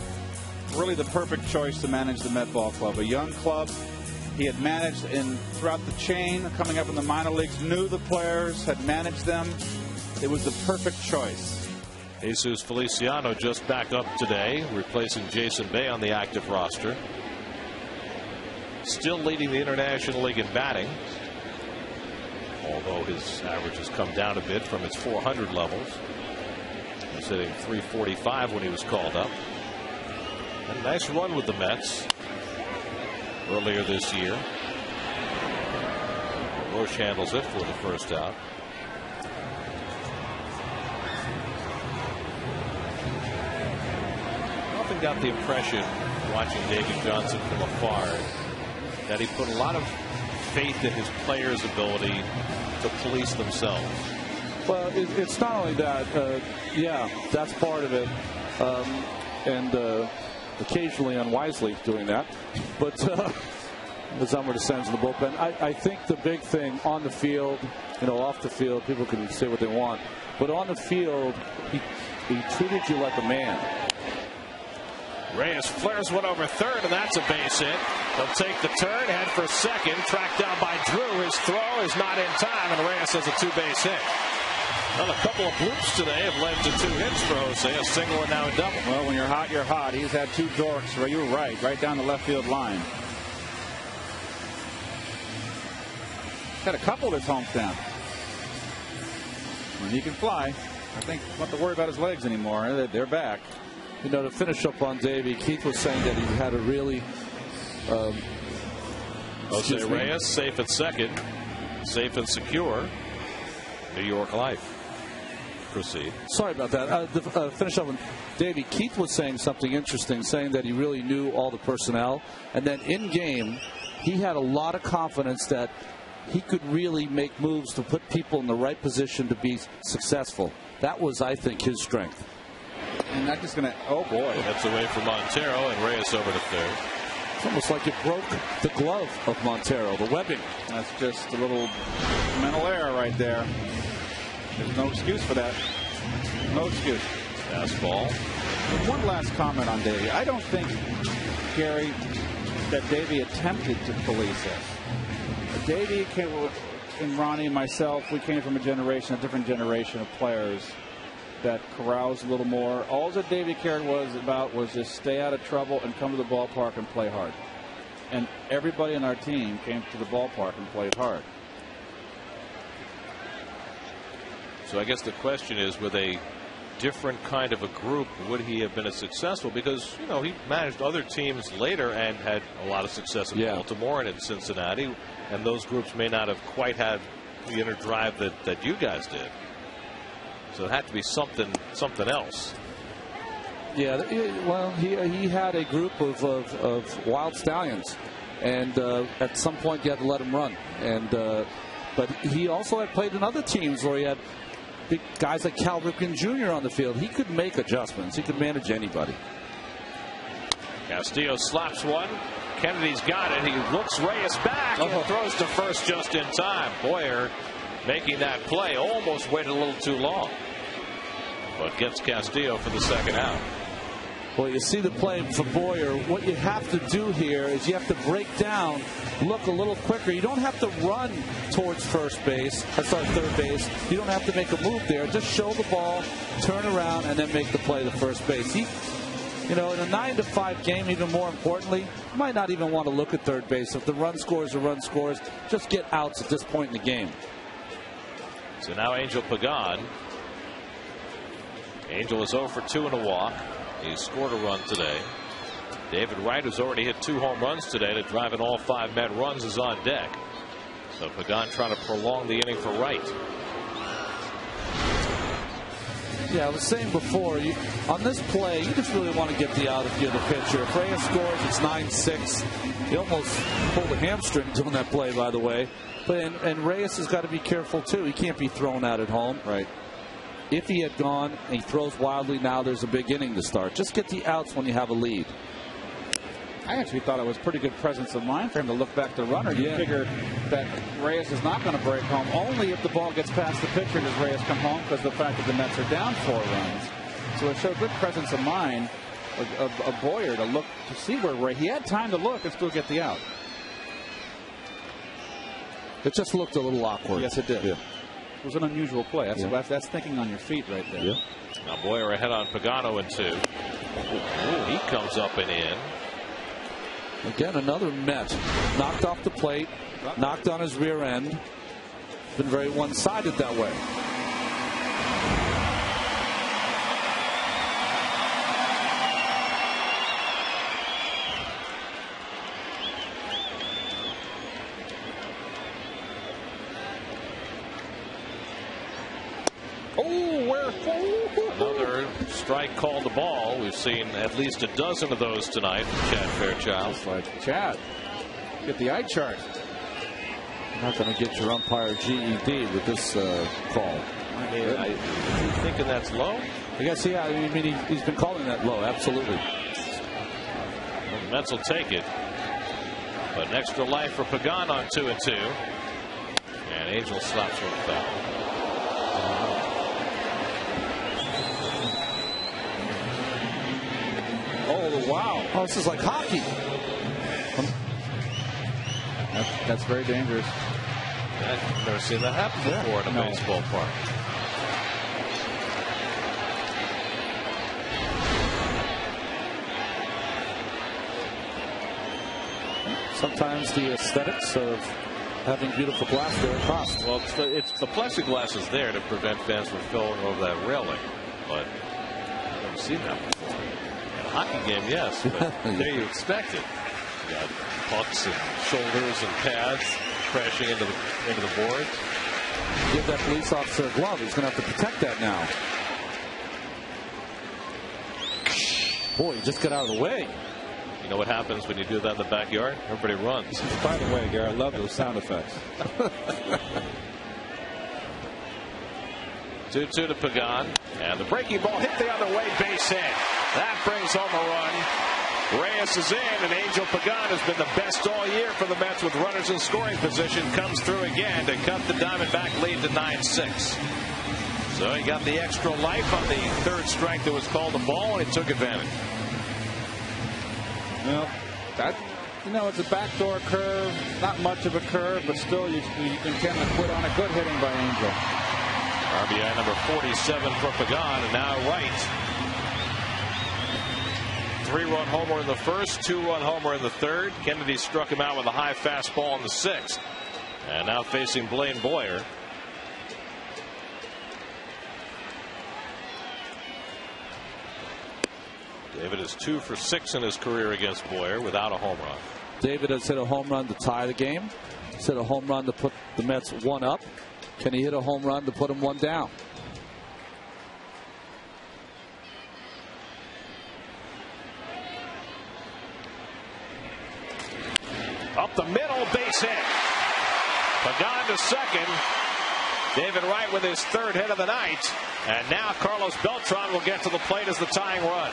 really the perfect choice to manage the Met Ball Club. A young club. He had managed throughout the chain, coming up in the minor leagues, knew the players, had managed them. It was the perfect choice. Jesus Feliciano just back up today, replacing Jason Bay on the active roster. Still leading the International League in batting, although his average has come down a bit from its 400 levels. He was hitting .345 when he was called up. And a nice run with the Mets earlier this year. Roche handles it for the first out. I often got the impression, watching Davey Johnson from afar, that he put a lot of faith in his players' ability to police themselves. Well, it's not only that. Yeah, that's part of it. And occasionally unwisely doing that. But the Zummer descends in the bullpen. I think the big thing on the field, off the field, people can say what they want. But on the field, he treated you like a man. Reyes flares one over third, and that's a base hit. They'll take the turn, head for second, tracked down by Drew. His throw is not in time, and Reyes has a 2-base hit. Well, a couple of bloops today have led to 2 hits for Jose, a single and now a double. Well, when you're hot, you're hot. He's had 2 dorks. You were right down the left field line. Had a couple at his homestand. When he can fly, I think not to worry about his legs anymore. They're back. To finish up on Davey, Keith was saying that he had a really Jose Reyes safe at second. Safe and secure. New York life. Proceed. Sorry about that. Finish up with Davey. Keith was saying something interesting, saying that he really knew all the personnel. And then in game, he had a lot of confidence that he could really make moves to put people in the right position to be successful. That was, I think, his strength. And that's just going to, oh boy. That's away from Montero, and Reyes over to third. It's almost like it broke the glove of Montero, the webbing. That's just a little mental error right there. There's no excuse for that. No excuse. Fastball. One last comment on Davey. I don't think, Gary, that Davey attempted to police us. Davey and Ronnie and myself, we came from a different generation of players that caroused a little more. All that Davey cared was just stay out of trouble and come to the ballpark and play hard. And everybody on our team came to the ballpark and played hard. So I guess the question is, with a different kind of a group, would he have been as successful? Because, you know, he managed other teams later and had a lot of success in Baltimore and in Cincinnati, and those groups may not have quite had the inner drive that you guys did. So it had to be something else. Yeah, well, he had a group of wild stallions, and at some point you had to let him run. And but he also had played in other teams where he had big guys like Cal Ripken Jr. on the field. He could make adjustments. He could manage anybody. Castillo slaps one. Kennedy's got it. He looks Reyes back and throws to first just in time. Boyer making that play. Almost waited a little too long, but gets Castillo for the second out. Well, you see the play for Boyer. What you have to do here is you have to break down, look a little quicker. You don't have to run towards third base. You don't have to make a move there. Just show the ball, turn around, and then make the play to first base. You know, in a 9-5 game, even more importantly, you might not even want to look at third base. If the run scores, just get outs at this point in the game. So now Angel Pagan. Angel is 0 for 2 in a walk. He scored a run today. David Wright, who's already hit 2 home runs today to drive in all 5 Met runs, is on deck. So Pagan trying to prolong the inning for Wright. Yeah, I was saying before, on this play, you just really want to get the out if you're the pitcher. If Reyes scores, it's 9-6. He almost pulled a hamstring doing that play, by the way. And Reyes has got to be careful, too. He can't be thrown out at home. Right. If he had gone and he throws wildly now, there's a big inning to start. Just get the outs when you have a lead. I actually thought it was pretty good presence of mind for him to look back to the runner. You figure that Reyes is not going to break home. Only if the ball gets past the pitcher does Reyes come home, because the fact that the Mets are down 4 runs. So it showed good presence of mind of Boyer to look to see where he had time to look and still get the out. It just looked a little awkward. Yes, it did. Yeah. It was an unusual play. That's thinking on your feet right there. Yeah. Now Boyer ahead on Pagano in 2. He comes up and in. Again, another Met. Knocked off the plate, knocked on his rear end. Been very one-sided that way. Another strike called the ball. We've seen at least a dozen of those tonight from Chad Fairchild. It's like, Chad, get the eye chart. You're not going to get your umpire GED with this call. Are you thinking that's low? I guess, yeah. I mean, he's been calling that low. Absolutely. Well, the Mets will take it. But an extra life for Pagan on 2-2. And Angel stops with a foul. Oh, wow. Oh, this is like hockey. That's very dangerous. I've never seen that happen before in a baseball park. Sometimes the aesthetics of having beautiful glass there cost. Well, it's the plexiglass is there to prevent fans from falling over that railing, but I've never seen that before. In a hockey game, yes, but there you expect it. Got pucks and shoulders and pads crashing into the boards. Give that police officer a glove. He's going to have to protect that now. Boy, he just got out of the way. You know what happens when you do that in the backyard? Everybody runs. By the way, Gary, I love those sound effects. 2-2 to Pagan. And the breaking ball hit the other way, base hit. That brings home a run. Reyes is in, and Angel Pagan has been the best all year for the Mets with runners in scoring position. Comes through again to cut the Diamondback lead to 9-6. So he got the extra life on the third strike that was called a ball, and he took advantage. Well, it's a backdoor curve, not much of a curve, but still you can tend to quit on a good hitting by Angel. RBI number 47 for Pagan, and now Wright. 3-run homer in the first, 2-run homer in the third. Kennedy struck him out with a high fastball in the sixth. And now facing Blaine Boyer. David is 2 for 6 in his career against Boyer without a home run. David has hit a home run to tie the game. He's hit a home run to put the Mets 1 up. Can he hit a home run to put him 1 down? Up the middle, base hit. Pagan to second. David Wright with his third hit of the night. And now Carlos Beltran will get to the plate as the tying run.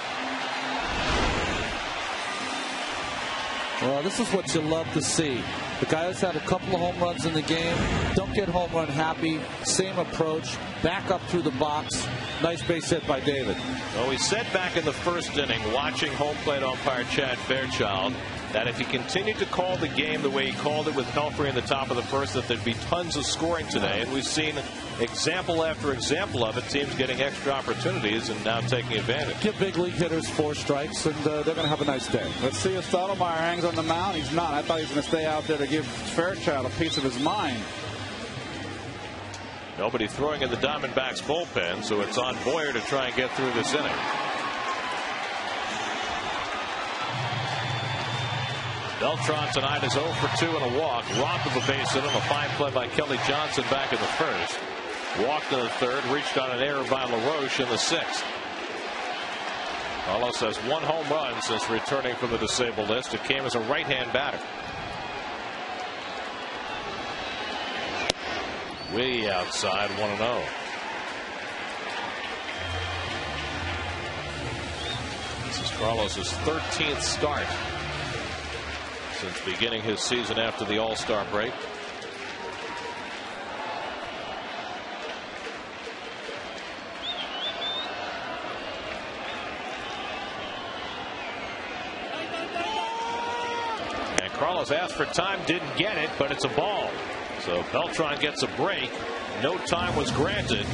Well, this is what you love to see. The guy that's had a couple of home runs in the game. Don't get home run happy. Same approach. Back up through the box. Nice base hit by David. Well, we said back in the first inning, watching home plate umpire Chad Fairchild, that if he continued to call the game the way he called it with Pelfrey in the top of the first, that there'd be tons of scoring today. And we've seen example after example of it, teams getting extra opportunities and now taking advantage. Give big league hitters 4 strikes, and they're going to have a nice day. Let's see if Stottlemyre hangs on the mound. He's not. I thought he was going to stay out there to give Fairchild a piece of his mind. Nobody throwing in the Diamondbacks bullpen, so it's on Boyer to try and get through this inning. Beltran tonight is 0 for 2 and a walk. Robbed of a base hit on a fine play by Kelly Johnson back in the first. Walked in the third, reached on an error by LaRoche in the sixth. Carlos has 1 home run since returning from the disabled list. It came as a right-hand batter. Way outside, 1-0. This is Carlos's 13th start since beginning his season after the All-Star break. And Carlos asked for time, didn't get it, but it's a ball. So Beltran gets a break. No time was granted,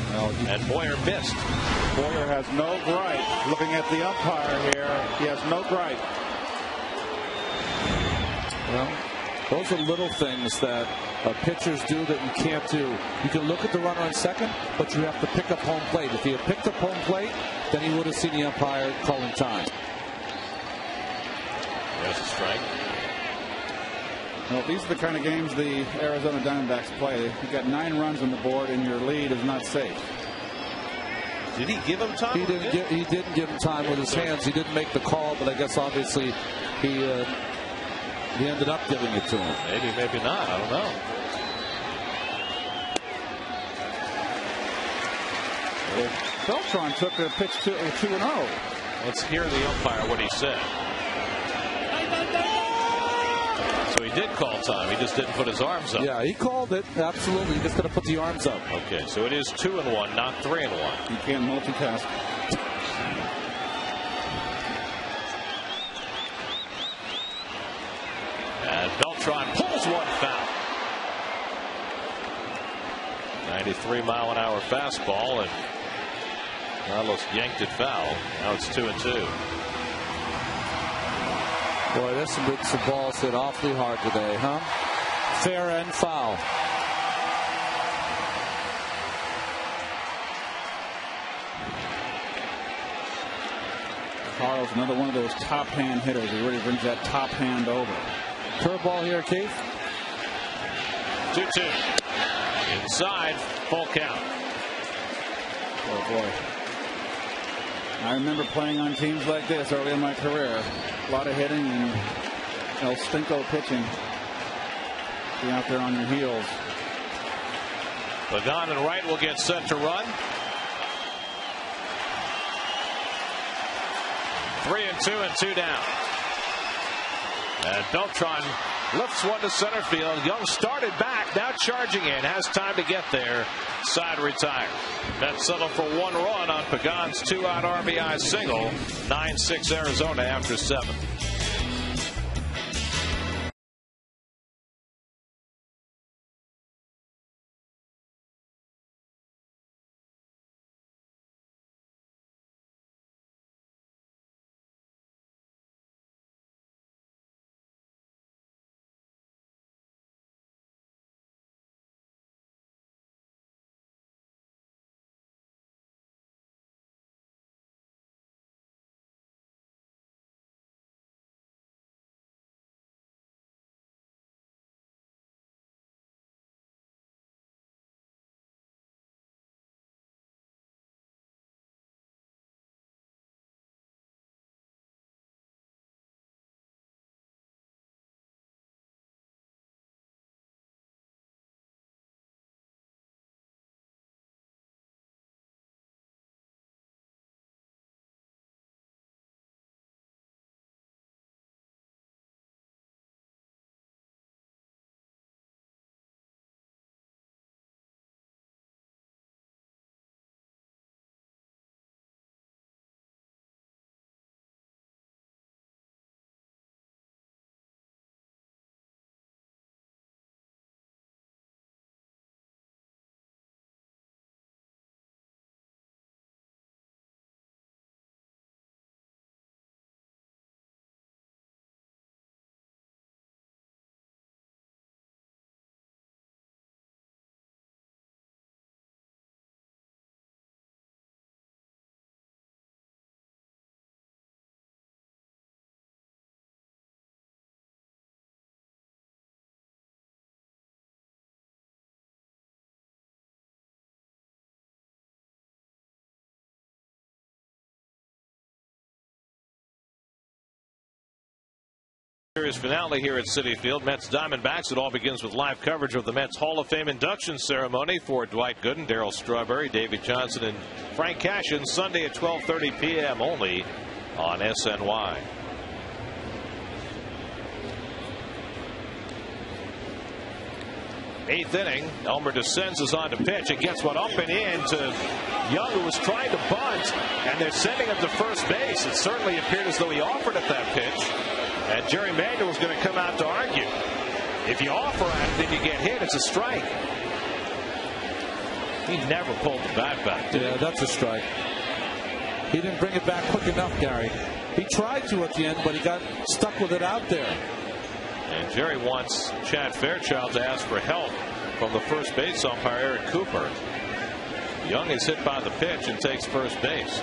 and Boyer missed. Boyer has no gripe. Looking at the umpire here, he has no gripe. Well, those are little things that pitchers do that you can't do. You can look at the runner on second, but you have to pick up home plate. If he had picked up home plate, then he would have seen the umpire calling time. There's a strike. Well, these are the kind of games the Arizona Diamondbacks play. You've got 9 runs on the board, and your lead is not safe. Did he give him time? He didn't give him time with his hands. He didn't make the call, but I guess obviously he ended up giving it to him. Maybe, maybe not. I don't know. Well, Beltran took a pitch to 2-0. Let's hear the umpire what he said. So he did call time. He just didn't put his arms up. Yeah, he called it. Absolutely. He just got to put the arms up. Okay, so it is 2-1, not 3-1. You can't multitask. And Beltran pulls one foul. 93-mile-an-hour fastball, and Carlos yanked it foul. Now it's 2-2. Boy, there's some balls hit awfully hard today, huh? Fair and foul. Carl's another one of those top hand hitters. He really brings that top hand over. Curveball here, Keith. 2-2. Inside, full count. Oh, boy. I remember playing on teams like this early in my career. A lot of hitting and El Stinko pitching. Be out there on your heels. Pagan and Wright will get set to run. 3-2 and 2 down. And Beltran lifts one to center field. Young started back, now charging in, has time to get there. Side retired. Mets settle for 1 run on Pagan's 2-out RBI single. 9-6 Arizona after 7. Series finale here at Citi Field. Mets Diamondbacks. It all begins with live coverage of the Mets Hall of Fame induction ceremony for Dwight Gooden, Darryl Strawberry, Davey Johnson, and Frank Cashin. Sunday at 12:30 p.m. only on SNY. Eighth inning. Elmer descends is on to pitch. It gets one up and in to Young, who was trying to bunt, and they're sending him to first base. It certainly appeared as though he offered at that pitch. And Jerry Manuel was going to come out to argue. If you offer at it and you get hit, it's a strike. He never pulled the bat back, did he? Yeah, that's a strike. He didn't bring it back quick enough, Gary. He tried to at the end, but he got stuck with it out there. And Jerry wants Chad Fairchild to ask for help from the first base umpire, Eric Cooper. Young is hit by the pitch and takes first base.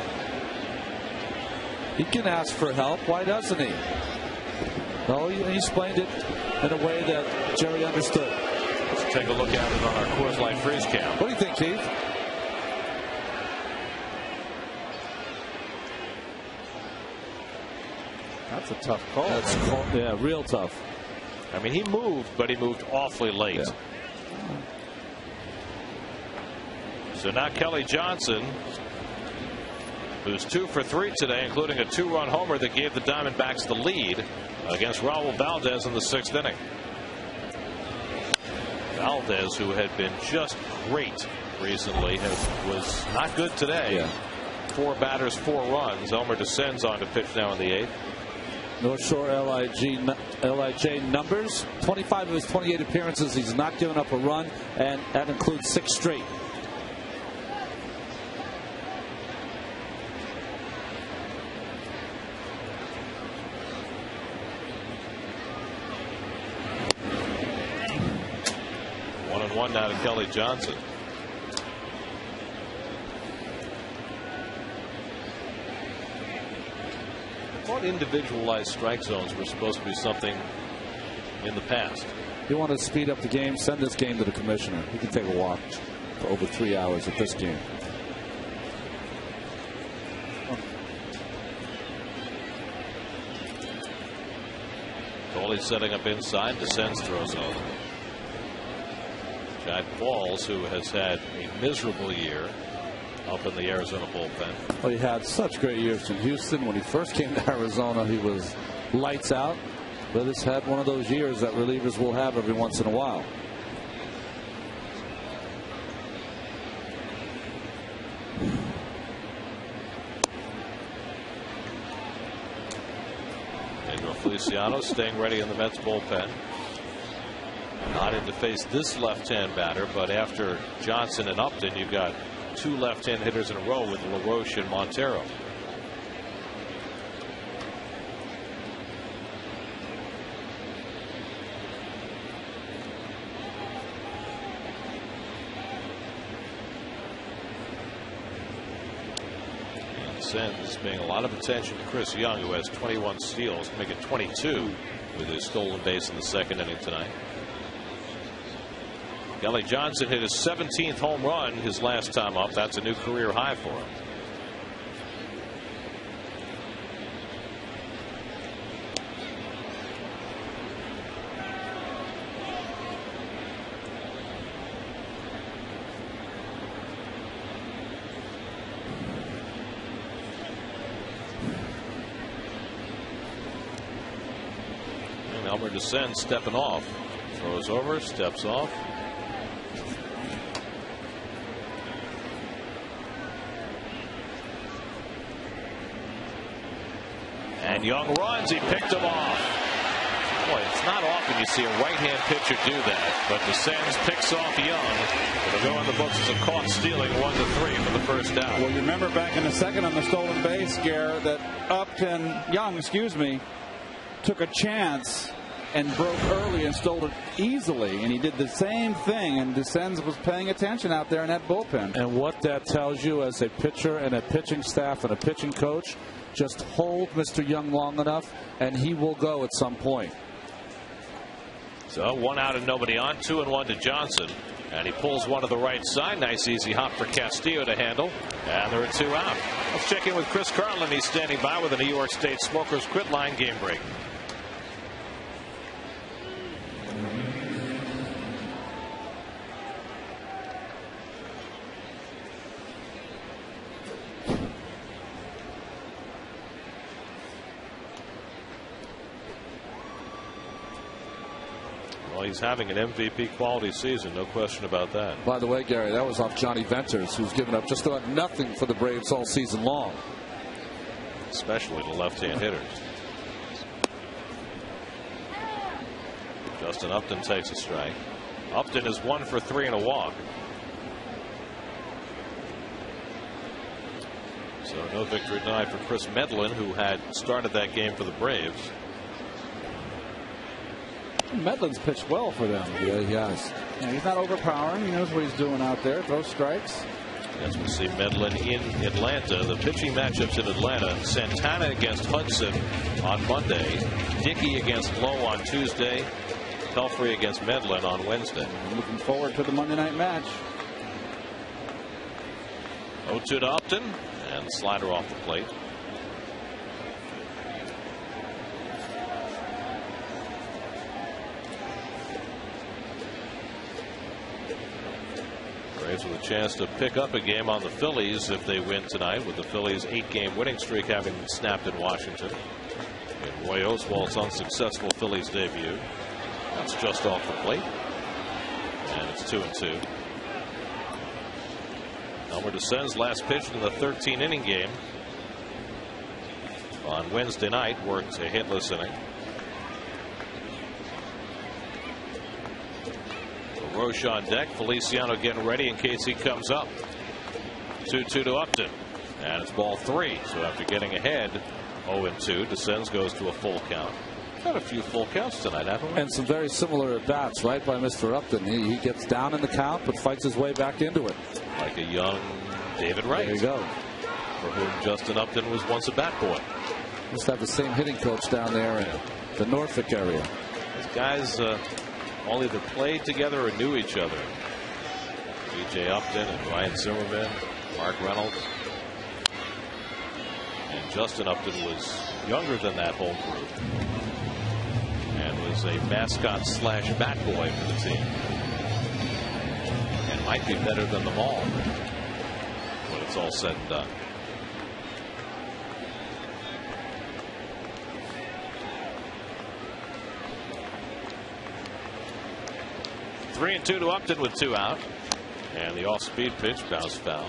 He can ask for help. Why doesn't he? No, he explained it in a way that Jerry understood. Let's take a look at it on our Coors Light Freeze Cam. What do you think, Keith? That's a tough call. That's yeah, real tough. I mean, he moved, but he moved awfully late. Yeah. So now Kelly Johnson, who's 2 for 3 today, including a 2-run homer that gave the Diamondbacks the lead against Raul Valdez in the 6th inning. Valdez, who had been just great recently, was not good today. Yeah. 4 batters, 4 runs. Elmer descends on to pitch now in the 8th. North Shore LIJ numbers. 25 of his 28 appearances, he's not given up a run, and that includes 6 straight. One now to Kelly Johnson. thought individualized strike zones were supposed to be something in the past. You want to speed up the game, send this game to the commissioner. He can take a walk for over 3 hours at this game. Foley setting up inside. Descends, throws over. Jack Balls, who has had a miserable year up in the Arizona bullpen. Well, he had such great years in Houston. When he first came to Arizona, he was lights out. But he's had one of those years that relievers will have every once in a while. Pedro Feliciano staying ready in the Mets bullpen. Not in to face this left-hand batter, but after Johnson and Upton, you've got 2 left-hand hitters in a row with LaRoche and Montero. Sens paying a lot of attention to Chris Young, who has 21 steals, make it 22 with his stolen base in the second inning tonight. Kelly Johnson hit his 17th home run his last time up. That's a new career high for him. Elmer descends, stepping off, throws over, steps off. And Young runs, he picked him off. Boy, it's not often you see a right-hand pitcher do that, but descends, picks off Young. It'll go in the books as a caught stealing 1-3 for the first out. Well, you remember back in the second on the stolen base, Gare, that Young, took a chance and broke early and stole it easily, and he did the same thing, and Descends was paying attention out there in that bullpen. And what that tells you as a pitcher and a pitching staff and a pitching coach, just hold Mr. Young long enough and he will go at some point. So 1 out and nobody on. 2-1 to Johnson, and he pulls one to the right side. Nice easy hop for Castillo to handle, and there are 2 out. Let's check in with Chris Carlin. He's standing by with a New York State Smokers Quit Line game break. Well, he's having an MVP quality season, no question about that. By the way, Gary, that was off Johnny Venters, who's given up just about nothing for the Braves all season long. Especially the left-hand hitters. Justin Upton takes a strike. Upton is 1 for 3 and a walk. So no victory tonight for Chris Medlin, who had started that game for the Braves. Medlin's pitched well for them. Yeah, he has. Yeah, he's not overpowering. He knows what he's doing out there. Throws strikes. As we see Medlin in Atlanta. The pitching matchups in Atlanta: Santana against Hudson on Monday, Dickey against Lowe on Tuesday, Pelfrey against Medlin on Wednesday. I'm looking forward to the Monday night match. 0-2 to Upton, and slider off the plate. Braves with a chance to pick up a game on the Phillies if they win tonight, with the Phillies' 8-game winning streak having been snapped in Washington. In Roy Oswald's unsuccessful Phillies debut. That's just off the plate. And it's 2-2. Elmer Descends last pitched in the 13-inning game on Wednesday night, worked a hitless inning. Roche on deck. Feliciano getting ready in case he comes up. 2-2 to Upton, and it's ball 3. So after getting ahead 0-2, Descends goes to a full count. Had a few full counts tonight, haven't we? And some very similar at bats, right, by Mr. Upton. He gets down in the count but fights his way back into it. Like a young David Wright. There you go. For whom Justin Upton was once a bat boy. Must have the same hitting coach down there in the Norfolk area. These guys all either played together or knew each other. B.J. Upton and Ryan Zimmerman, Mark Reynolds. And Justin Upton was younger than that whole group and was a mascot / bat boy for the team. And might be better than them all when it's all said and done. Three and 2 to Upton with 2 out. And the off-speed pitch bounced foul.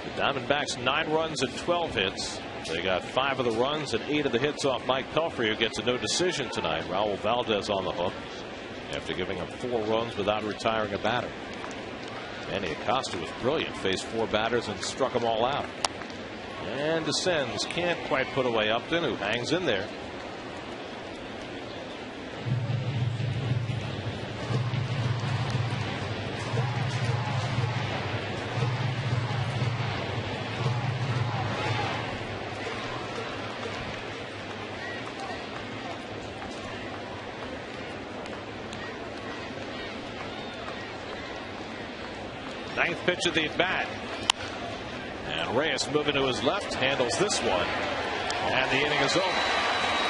The Diamondbacks 9 runs and 12 hits. They got 5 of the runs and 8 of the hits off Mike Pelfrey, who gets a no decision tonight. Raul Valdez on the hook after giving up 4 runs without retiring a batter. Manny Acosta was brilliant, faced 4 batters and struck them all out. And descends, can't quite put away Upton, who hangs in there. Ninth pitch of the at bat. And Reyes moving to his left, handles this one, and the inning is over.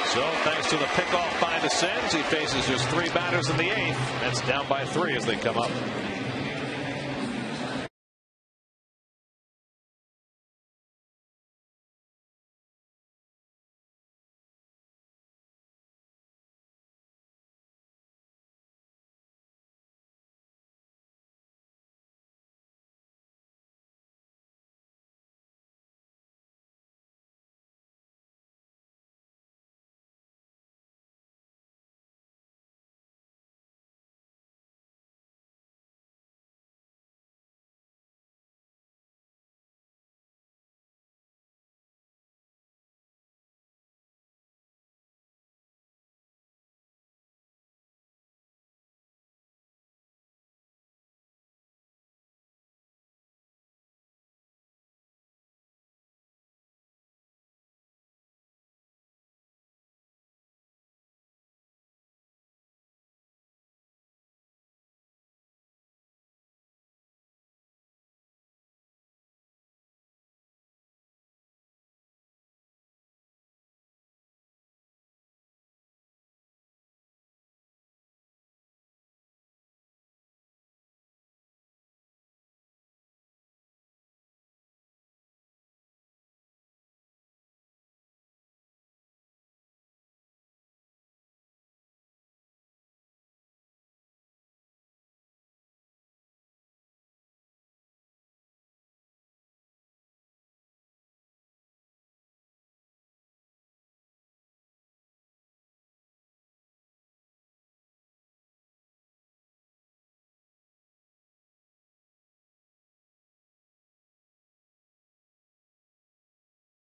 So thanks to the pickoff by Descends, he faces just 3 batters in the 8th. That's down by 3 as they come up.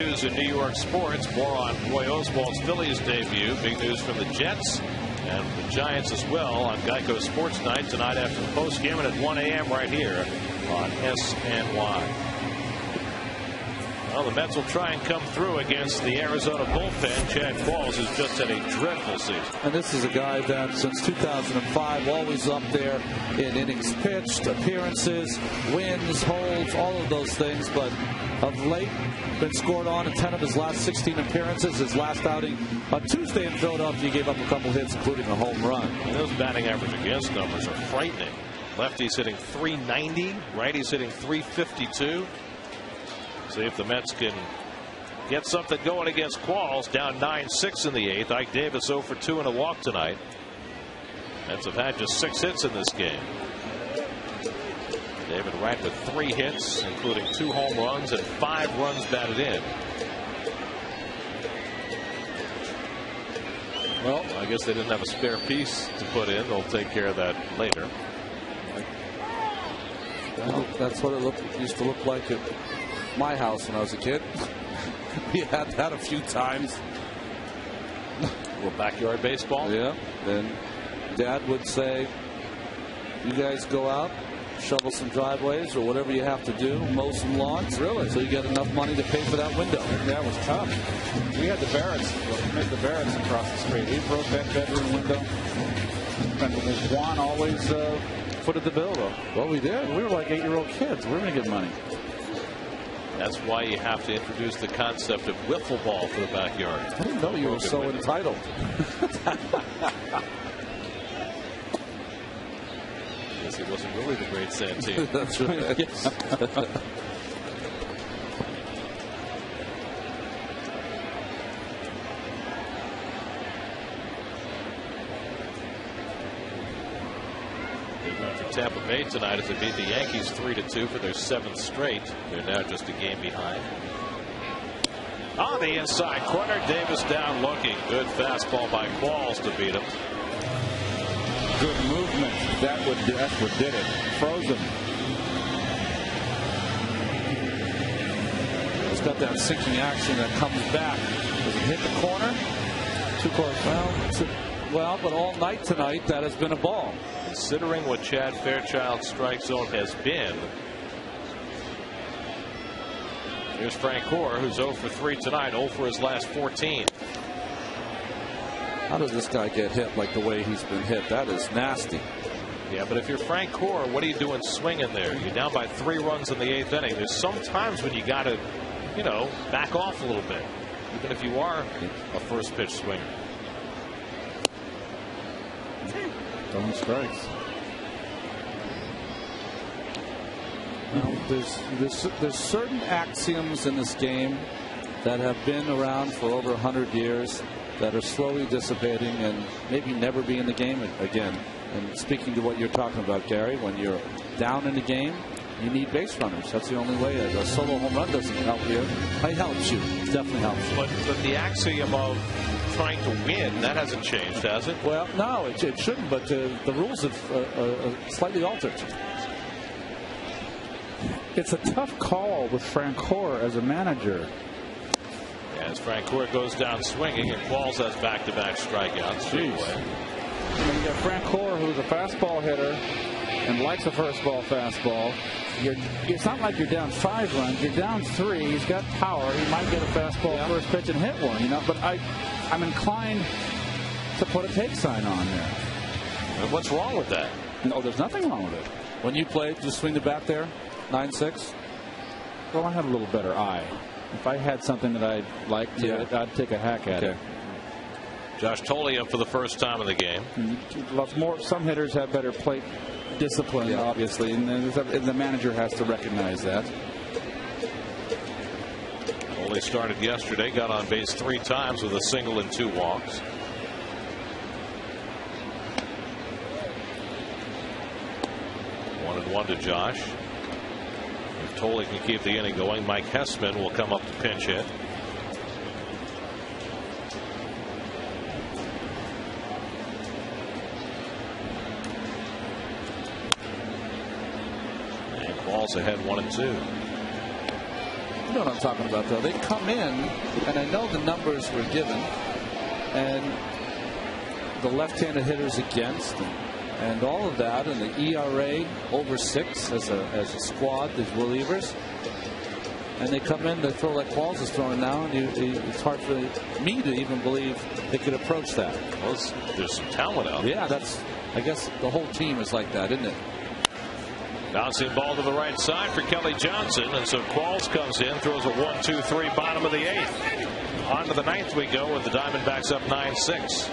News in New York sports. More on Roy Oswald's Phillies debut. Big news from the Jets and the Giants as well on Geico Sports Night tonight after the post game and at 1 a.m. right here on SNY. Well, the Mets will try and come through against the Arizona bullpen. Chad Qualls has just had a dreadful season. And this is a guy that since 2005 always up there in innings pitched, appearances, wins, holds, all of those things. But of late, been scored on in 10 of his last 16 appearances. His last outing on Tuesday in Philadelphia, he gave up a couple hits, including a home run. And those batting average against numbers are frightening. Lefty's hitting .390, righty's hitting .352. See if the Mets can get something going against Qualls. Down 9-6 in the 8th. Ike Davis 0 for 2 and a walk tonight. Mets have had just 6 hits in this game. David Wright with 3 hits, including 2 home runs and 5 runs batted in. Well, I guess they didn't have a spare piece to put in. They'll take care of that later. Well, that's what it used to look like at my house when I was a kid. We had that a few times. A little backyard baseball. Yeah. Then Dad would say, You guys go out, shovel some driveways or whatever you have to do, mow some lawns. Really? So you get enough money to pay for that window. That was tough. We had the Barretts, the Barretts across the street. We broke that bedroom window. And Juan always footed the bill, though. Well, we did. We were like 8-year-old kids. We were going to get money. That's why you have to introduce the concept of wiffle ball for the backyard. I didn't know you were so entitled. Guess he wasn't really the great Santini. That's right. Yes. Tampa Bay tonight as they beat the Yankees 3-2 for their 7th straight. They're now just a game behind. On the inside corner, Davis down looking. Good fastball by Qualls to beat him. Good movement. That's what did it. Froze him. It's got that sinking action that comes back. Does it hit the corner? Too close. Well, but all night tonight, that has been a ball. Considering what Chad Fairchild's strike zone has been. Here's Frank Hoare, who's 0 for 3 tonight, 0 for his last 14. How does this guy get hit like the way he's been hit? That is nasty. Yeah, but if you're Frank Hoare, what are you doing swinging there? You're down by 3 runs in the 8th inning. There's some times when you got to, back off a little bit, even if you are a first pitch swinger. Throwing strikes. Well, there's certain axioms in this game that have been around for over 100 years that are slowly dissipating and maybe never be in the game again. And speaking to what you're talking about, Gary, when you're down in the game, you need base runners. That's the only way. A solo home run doesn't help you. It helps you. It definitely helps you. But the axiom of trying to win, that hasn't changed, has it? Well, no, it shouldn't, but the rules have slightly altered. It's a tough call with Frank Hoare as a manager. As Frank Hoare goes down swinging, and Qualls has back-to-back strikeouts. You got Frank Hoare, who's a fastball hitter and likes a first ball fastball. It's not like you're down 5 runs. You're down 3. He's got power. He might get a fastball first pitch and hit one. But I'm inclined to put a take sign on there. And what's wrong with that? No, there's nothing wrong with it. When you played, just swing the bat there, 9-6. Well, I have a little better eye. If I had something that I liked, I'd take a hack at it. Josh Tolley up for the first time in the game. Some hitters have better plate discipline, obviously, and the manager has to recognize that. Tolley started yesterday, got on base 3 times with a single and 2 walks. One and 1 to Josh. If Tolley can keep the inning going, Mike Hessman will come up to pinch hit. Balls ahead 1-2. You know what I'm talking about, though. They come in, and I know the numbers were given, and the left-handed hitters against, and all of that, and the ERA over 6 as a squad, these relievers. And they come in, they throw like Qualls is throwing now, and it's hard for me to even believe they could approach that. Well, there's some talent out there. Yeah, I guess the whole team is like that, isn't it? Bouncing ball to the right side for Kelly Johnson, and so Qualls comes in, throws a 1-2-3, bottom of the 8th. On to the 9th we go with the Diamondbacks up 9-6.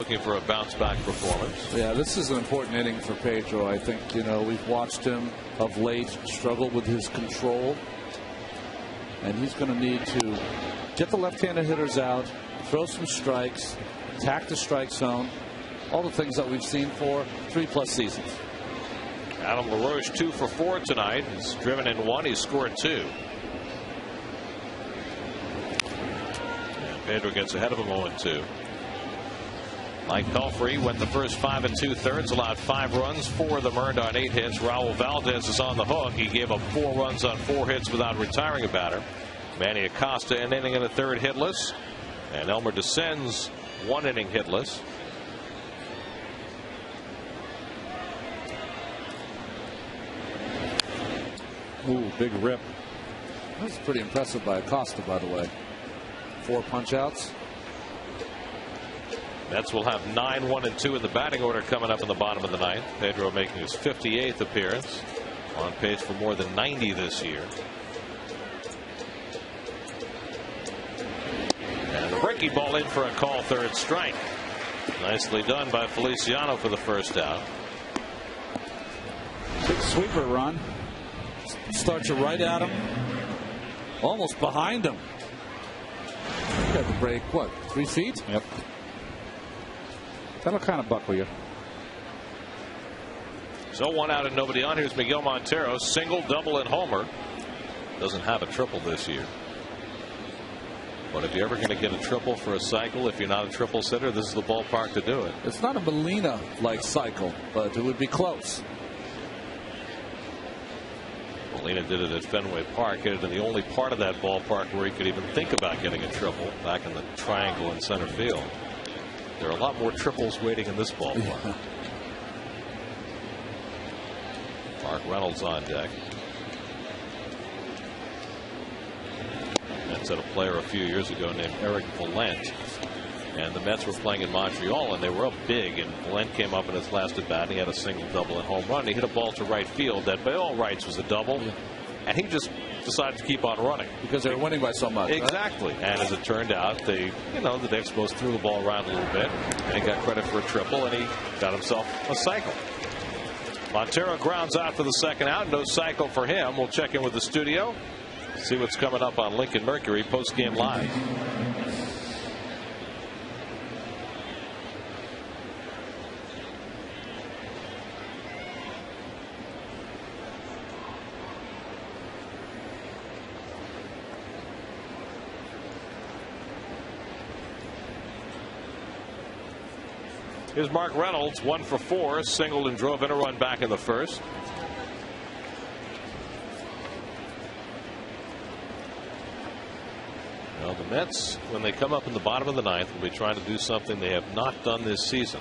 Looking for a bounce-back performance. Yeah, this is an important inning for Pedro. I think, we've watched him of late struggle with his control. And he's going to need to get the left-handed hitters out, throw some strikes, attack the strike zone. All the things that we've seen for 3+ seasons. Adam LaRoche 2 for 4 tonight. He's driven in 1. He's scored 2. And Pedro gets ahead of him 0-2. Mike Pelfrey went the first 5 2/3, allowed 5 runs, 4 of them earned on 8 hits. Raul Valdez is on the hook. He gave up 4 runs on 4 hits without retiring a batter. Manny Acosta an inning and a third hitless, and Elmer Descends 1 inning hitless. Ooh, big rip. That's pretty impressive by Acosta, by the way. 4 punch outs. Mets will have 9, 1, and 2 in the batting order coming up in the bottom of the 9th. Pedro making his 58th appearance, on pace for more than 90 this year. And a breaking ball in for a call, 3rd strike. Nicely done by Feliciano for the first out. Big sweeper run. Starts you right at him. Almost behind him. Got the break, what, 3 feet? Yep. That'll kind of buckle you. So 1 out and nobody on. Here's Miguel Montero. Single, double, and homer. Doesn't have a triple this year. But if you're ever going to get a triple for a cycle, if you're not a triple sitter, this is the ballpark to do it. It's not a Molina-like cycle, but it would be close. Molina did it at Fenway Park. Hit it in the only part of that ballpark where he could even think about getting a triple, back in the triangle in center field. There are a lot more triples waiting in this ballpark. Yeah. Mark Reynolds on deck. Mets had a player a few years ago named Eric Valent, and the Mets were playing in Montreal, and they were up big, and Valent came up in his last at bat, and he had a single, double, and home run. He hit a ball to right field that by all rights was a double, and he just decided to keep on running because they were winning by so much. Exactly. Right? And as it turned out, the Expos threw the ball around a little bit, and he got credit for a triple, and he got himself a cycle. Montero grounds out for the second out. No cycle for him. We'll check in with the studio, see what's coming up on Lincoln Mercury post-game live. Here's Mark Reynolds, 1 for 4, singled and drove in a run back in the first. Well, the Mets, when they come up in the bottom of the 9th, will be trying to do something they have not done this season,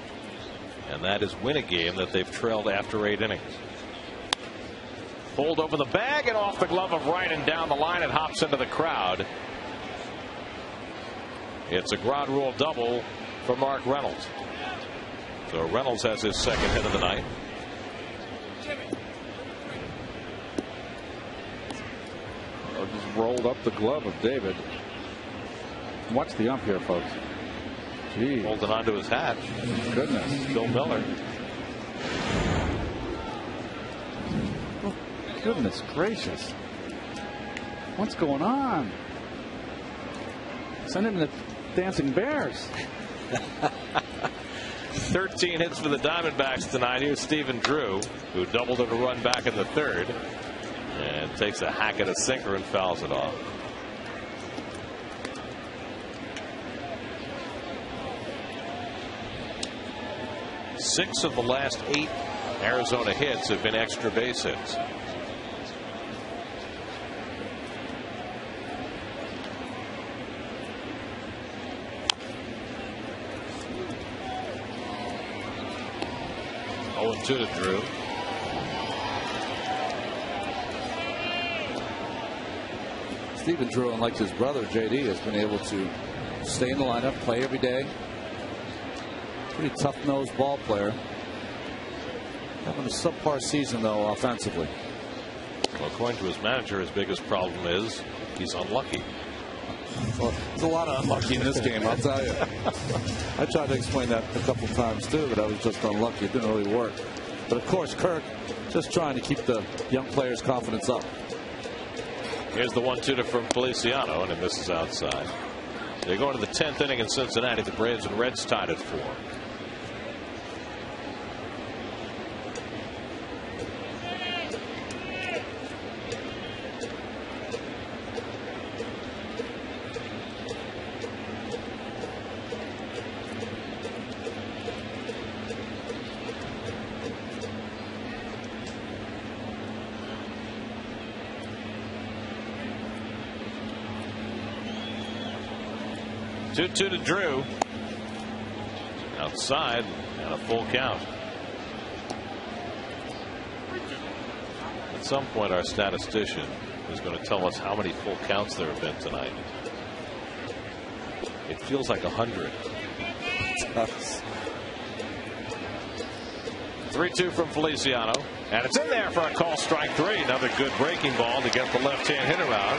and that is win a game that they've trailed after 8 innings. Pulled over the bag and off the glove of Wright and down the line. It hops into the crowd. It's a ground rule double for Mark Reynolds. So Reynolds has his second hit of the night. Just rolled up the glove of David. Watch the ump here, folks. Jeez. Holding onto his hat. Goodness. Bill Miller. Oh, goodness gracious. What's going on? Send him to the Dancing Bears. 13 hits for the Diamondbacks tonight. Here's Stephen Drew, who doubled in a run back in the third, and takes a hack at a sinker and fouls it off. Six of the last 8 Arizona hits have been extra base hits. To Drew. Stephen Drew, unlike his brother JD, has been able to stay in the lineup, play every day. Pretty tough-nosed ball player. Having a subpar season, though, offensively. Well, according to his manager, his biggest problem is he's unlucky. Well, there's a lot of unlucky in this game, I'll tell you. I tried to explain that a couple times, too, but I was just unlucky. It didn't really work. But, of course, Kirk just trying to keep the young players' confidence up. Here's the 1-2 from Feliciano, and it misses outside. They go into the 10th inning in Cincinnati. The Braves and Reds tied at 4. Two to Drew. Outside and a full count. At some point, our statistician is going to tell us how many full counts there have been tonight. It feels like 100. 3-2 from Feliciano. And it's in there for a call strike 3. Another good breaking ball to get the left-hand hitter out.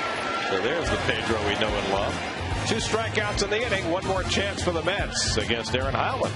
So there's the Pedro we know and love. 2 strikeouts in the inning. One more chance for the Mets against Aaron Howland.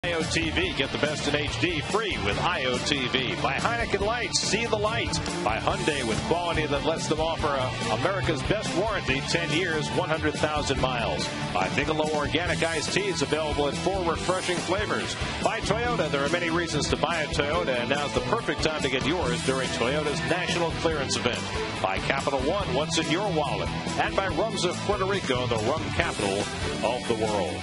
IOTV. Get the best in HD free with IOTV. By Heineken Lights, see the light. By Hyundai, with quality that lets them offer America's best warranty, 10 years, 100,000 miles. By Bigelow Organic Iced Teas, available in 4 refreshing flavors. By Toyota, there are many reasons to buy a Toyota, and now's the perfect time to get yours during Toyota's National Clearance Event. By Capital One, what's in your wallet? And by Rums of Puerto Rico, the rum capital of the world.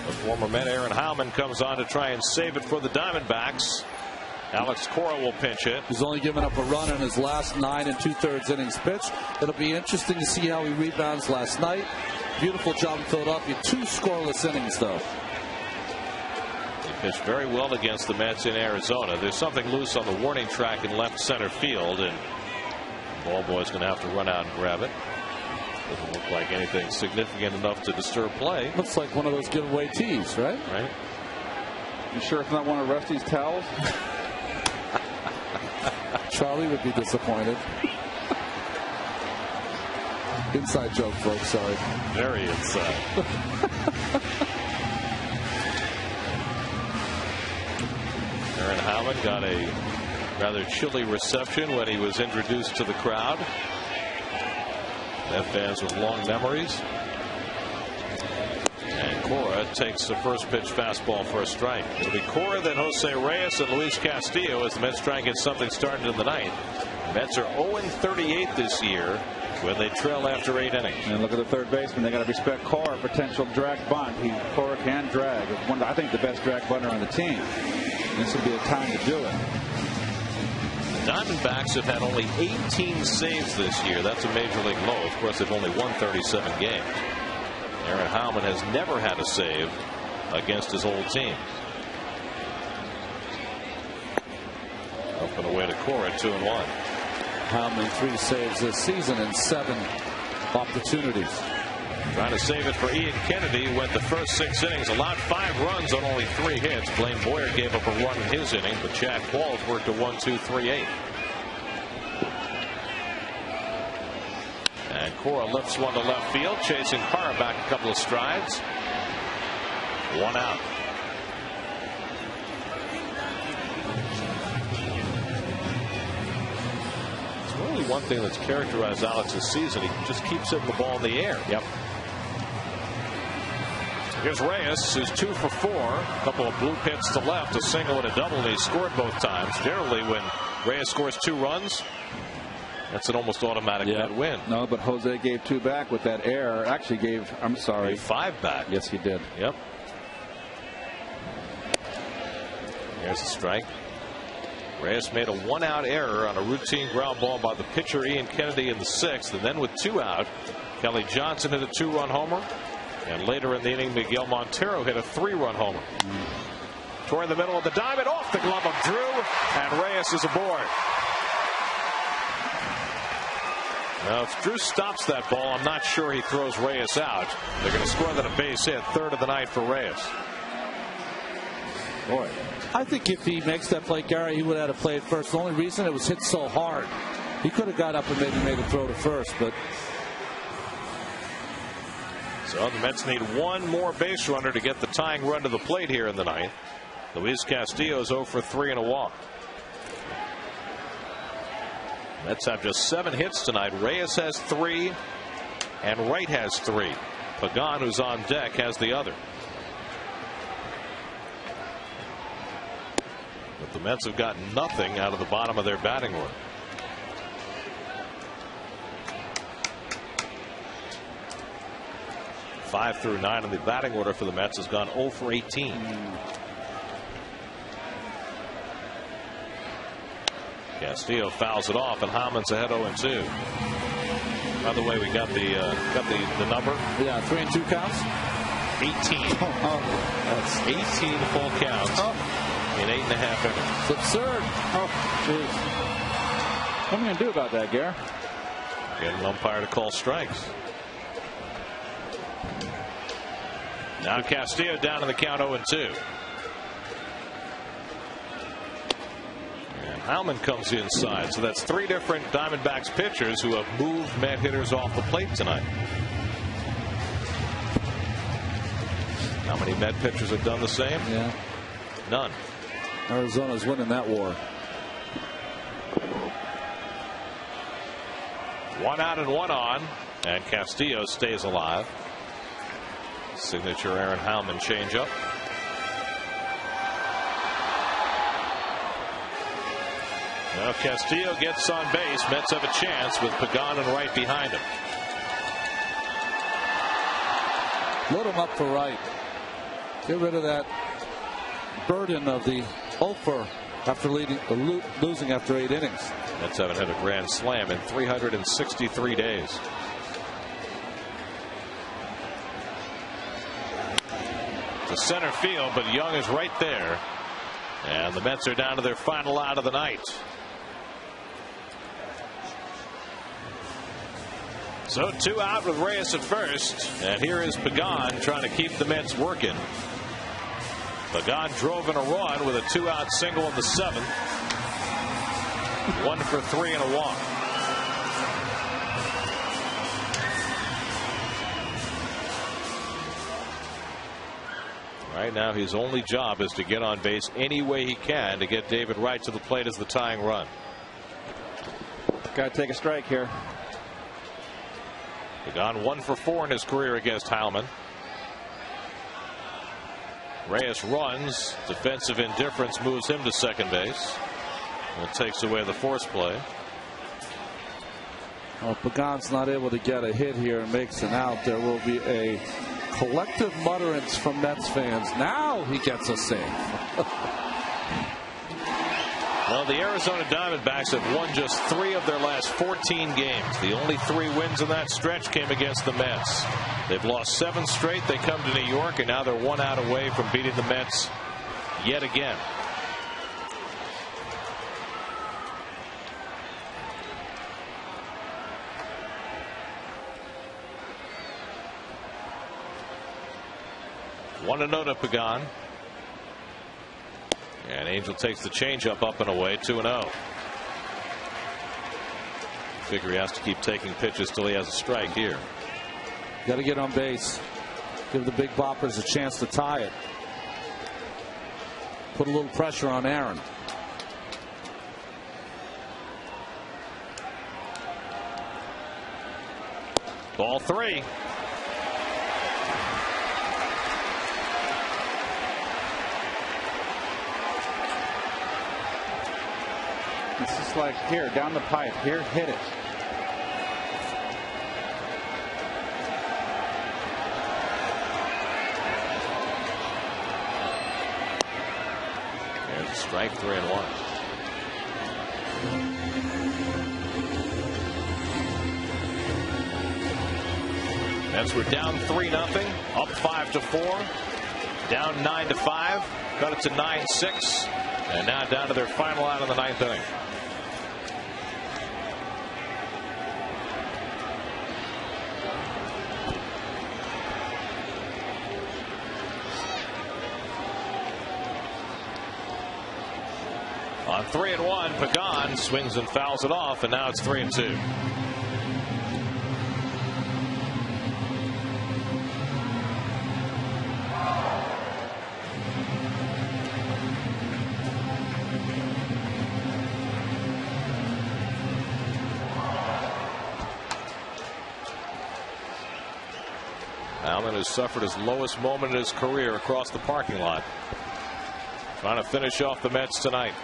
The former Met Aaron Howland comes on to try and save it for the Diamondbacks. Alex Cora will pinch hit. He's only given up a run in his last 9 2/3 innings pitch. It'll be interesting to see how he rebounds last night. Beautiful job in Philadelphia. 2 scoreless innings, though. He pitched very well against the Mets in Arizona. There's something loose on the warning track in left center field, and ball boy's going to have to run out and grab it. Doesn't look like anything significant enough to disturb play. Looks like one of those giveaway tees, right? Right. You sure it's not one of Rusty's towels? Charlie would be disappointed. Inside joke, folks. Sorry. Very inside. Aaron Howland got a rather chilly reception when he was introduced to the crowd. That fans with long memories. And Cora takes the first pitch fastball for a strike. It'll be Cora, then Jose Reyes, and Luis Castillo as the Mets try and get something started in the ninth. Mets are 0-38 this year when they trail after 8 innings. And look at the third baseman. They got to respect Cora. Potential drag bunt. Cora can drag. One, I think, the best drag bunter on the team. This would be a time to do it. The Diamondbacks have had only 18 saves this year. That's a major league low. Of course, they've only won 37 games. Aaron Howman has never had a save against his old team. Up and away to Cora, 2-1. Howman 3 saves this season in 7 opportunities. Trying to save it for Ian Kennedy. Went the first 6 innings, allowed 5 runs on only 3 hits. Blaine Boyer gave up a run in his inning, but Chad Qualls worked a 1-2-3-8. And Cora lifts one to left field, chasing Parra back a couple of strides. 1 out. It's really one thing that's characterized Alex's season. He just keeps hitting the ball in the air. Yep. Here's Reyes, who's 2 for 4. A couple of blue hits to left, a single and a double, and he scored both times. Generally, when Reyes scores 2 runs, that's an almost automatic win. No, but Jose gave 2 back with that error. Actually gave, I'm sorry, Gave 5 back. Yes, he did. Yep. Here's a strike. Reyes made a 1-out error on a routine ground ball by the pitcher Ian Kennedy in the 6th, and then with 2 out, Kelly Johnson hit a 2-run homer. And later in the inning, Miguel Montero hit a 3-run homer. Toward the middle of the diamond, off the glove of Drew, and Reyes is aboard. Now, if Drew stops that ball, I'm not sure he throws Reyes out. They're going to score that a base hit, 3rd of the night for Reyes. Boy, I think if he makes that play, Gary, he would have had to play it first. The only reason it was hit so hard, he could have got up and maybe made a throw to first, but. So the Mets need 1 more base runner to get the tying run to the plate here in the ninth. Luis Castillo is 0 for 3 and a walk. Mets have just 7 hits tonight. Reyes has 3 and Wright has 3. Pagan, who's on deck, has the other. But the Mets have gotten nothing out of the bottom of their batting order. Five through 9 in the batting order for the Mets has gone 0 for 18. Castillo fouls it off, and Howman's ahead 0-2. By the way, we got the number. Yeah, 3 and 2 counts. 18. That's 18 full counts in 8.5 innings. It's absurd. Oh, jeez. What am I going to do about that, Gare? Get an umpire to call strikes. Now Castillo down in the count 0-2. And Howman comes inside. So that's 3 different Diamondbacks pitchers who have moved Met hitters off the plate tonight. How many Met pitchers have done the same? Yeah. None. Arizona's winning that war. 1 out and 1 on. And Castillo stays alive. Signature Aaron Howman changeup. Now Castillo gets on base. Mets have a chance with Pagan and Wright behind him. Load him up for Wright. Get rid of that burden of the offer after losing after 8 innings. Mets haven't had a grand slam in 363 days. To center field, but Young is right there. And the Mets are down to their final out of the night. So 2 out with Reyes at first. And here is Pagan trying to keep the Mets working. Pagan drove in a run with a 2-out single in the 7th. 1 for 3 and a walk. Right now his only job is to get on base any way he can to get David Wright to the plate as the tying run. Got to take a strike here. Pagan 1 for 4 in his career against Howman. Reyes runs. Defensive indifference moves him to second base. It takes away the force play. Well, Pagan's not able to get a hit here and makes an out. There will be a collective mutterance from Mets fans. Now he gets a save. Well, the Arizona Diamondbacks have won just 3 of their last 14 games. The only 3 wins in that stretch came against the Mets. They've lost 7 straight. They come to New York, and now they're 1 out away from beating the Mets yet again. One to note to Pagan. And Angel takes the changeup up and away, 2-0. Figure he has to keep taking pitches till he has a strike here. Got to get on base. Give the big boppers a chance to tie it. Put a little pressure on Aaron. Ball 3. It's just like, here, down the pipe. Here, hit it. There's a strike, 3-1. Mets were down 3-0, up 5-4, down 9-5, got it to 9-6, and now down to their final out of the 9th inning. On 3-1, Pagan swings and fouls it off, and now it's 3-2. Allen has suffered his lowest moment in his career across the parking lot. Trying to finish off the Mets tonight.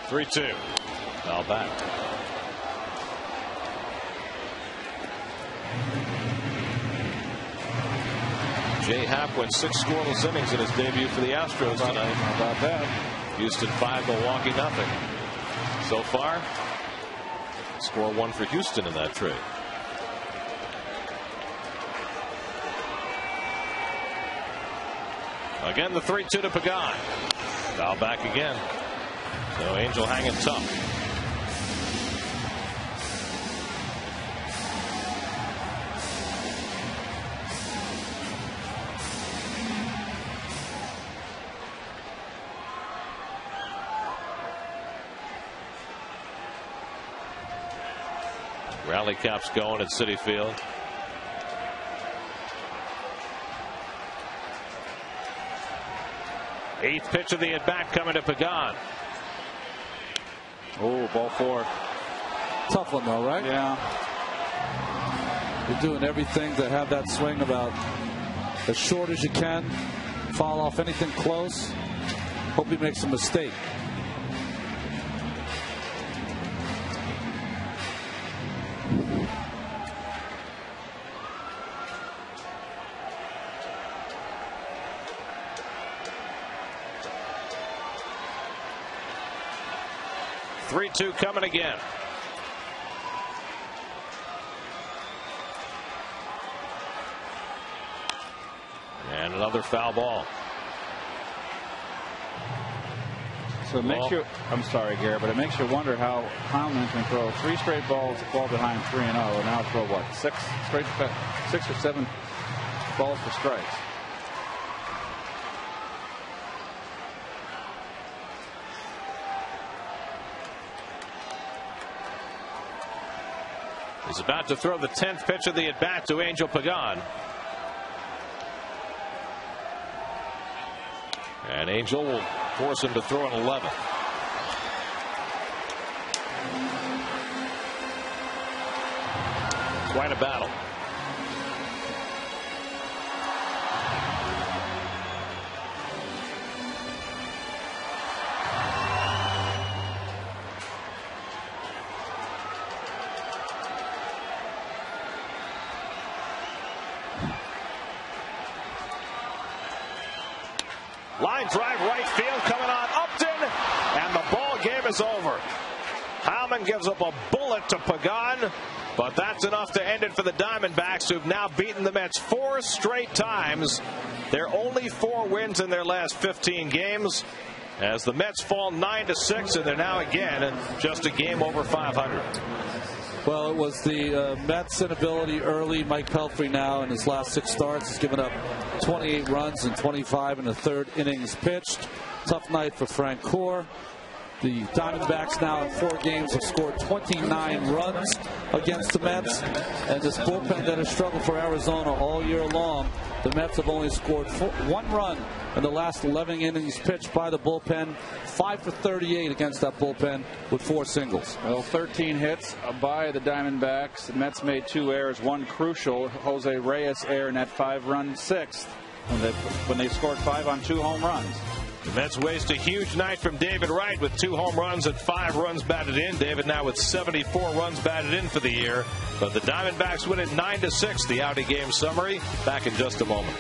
3-2. Foul back. Jay Happ went 6 scoreless innings in his debut for the Astros tonight. How about that? Houston 5, Milwaukee nothing. So far, score 1 for Houston in that trade. Again, the 3-2 to Pagan. Foul back again. So Angel hanging tough. Rally caps going at Citi Field. Eighth pitch of the at-bat coming to Pagan. Oh, ball 4. Tough one though, right? Yeah. You're doing everything to have that swing about as short as you can. Foul off anything close. Hope he makes a mistake. Two coming again. And another foul ball. So it makes you, I'm sorry, Garrett, but it makes you wonder how Hamlin can throw 3 straight balls, fall behind 3-0, and now throw what, 6 or 7 balls for strikes. He's about to throw the 10th pitch of the at-bat to Angel Pagan. And Angel will force him to throw an 11th. Quite a battle. Line drive right field coming on Upton, and the ball game is over. Howman gives up a bullet to Pagan, but that's enough to end it for the Diamondbacks, who've now beaten the Mets 4 straight times. They're only 4 wins in their last 15 games, as the Mets fall 9-6, and they're now again just a game over 500. Well, it was the Mets' inability early. Mike Pelfrey now in his last 6 starts has given up 28 runs and 25 in the 3rd innings pitched. Tough night for Frank Core. The Diamondbacks now in 4 games have scored 29 runs against the Mets. And this bullpen that has struggled for Arizona all year long, the Mets have only scored 1 run in the last 11 innings pitched by the bullpen. 5 for 38 against that bullpen with 4 singles. Well, 13 hits by the Diamondbacks. The Mets made 2 errors, 1 crucial. Jose Reyes error in that 5-run 6th when they scored 5 on 2 home runs. The Mets waste a huge night from David Wright with 2 home runs and 5 runs batted in. David now with 74 runs batted in for the year. But the Diamondbacks win it 9-6. The Audi game summary back in just a moment.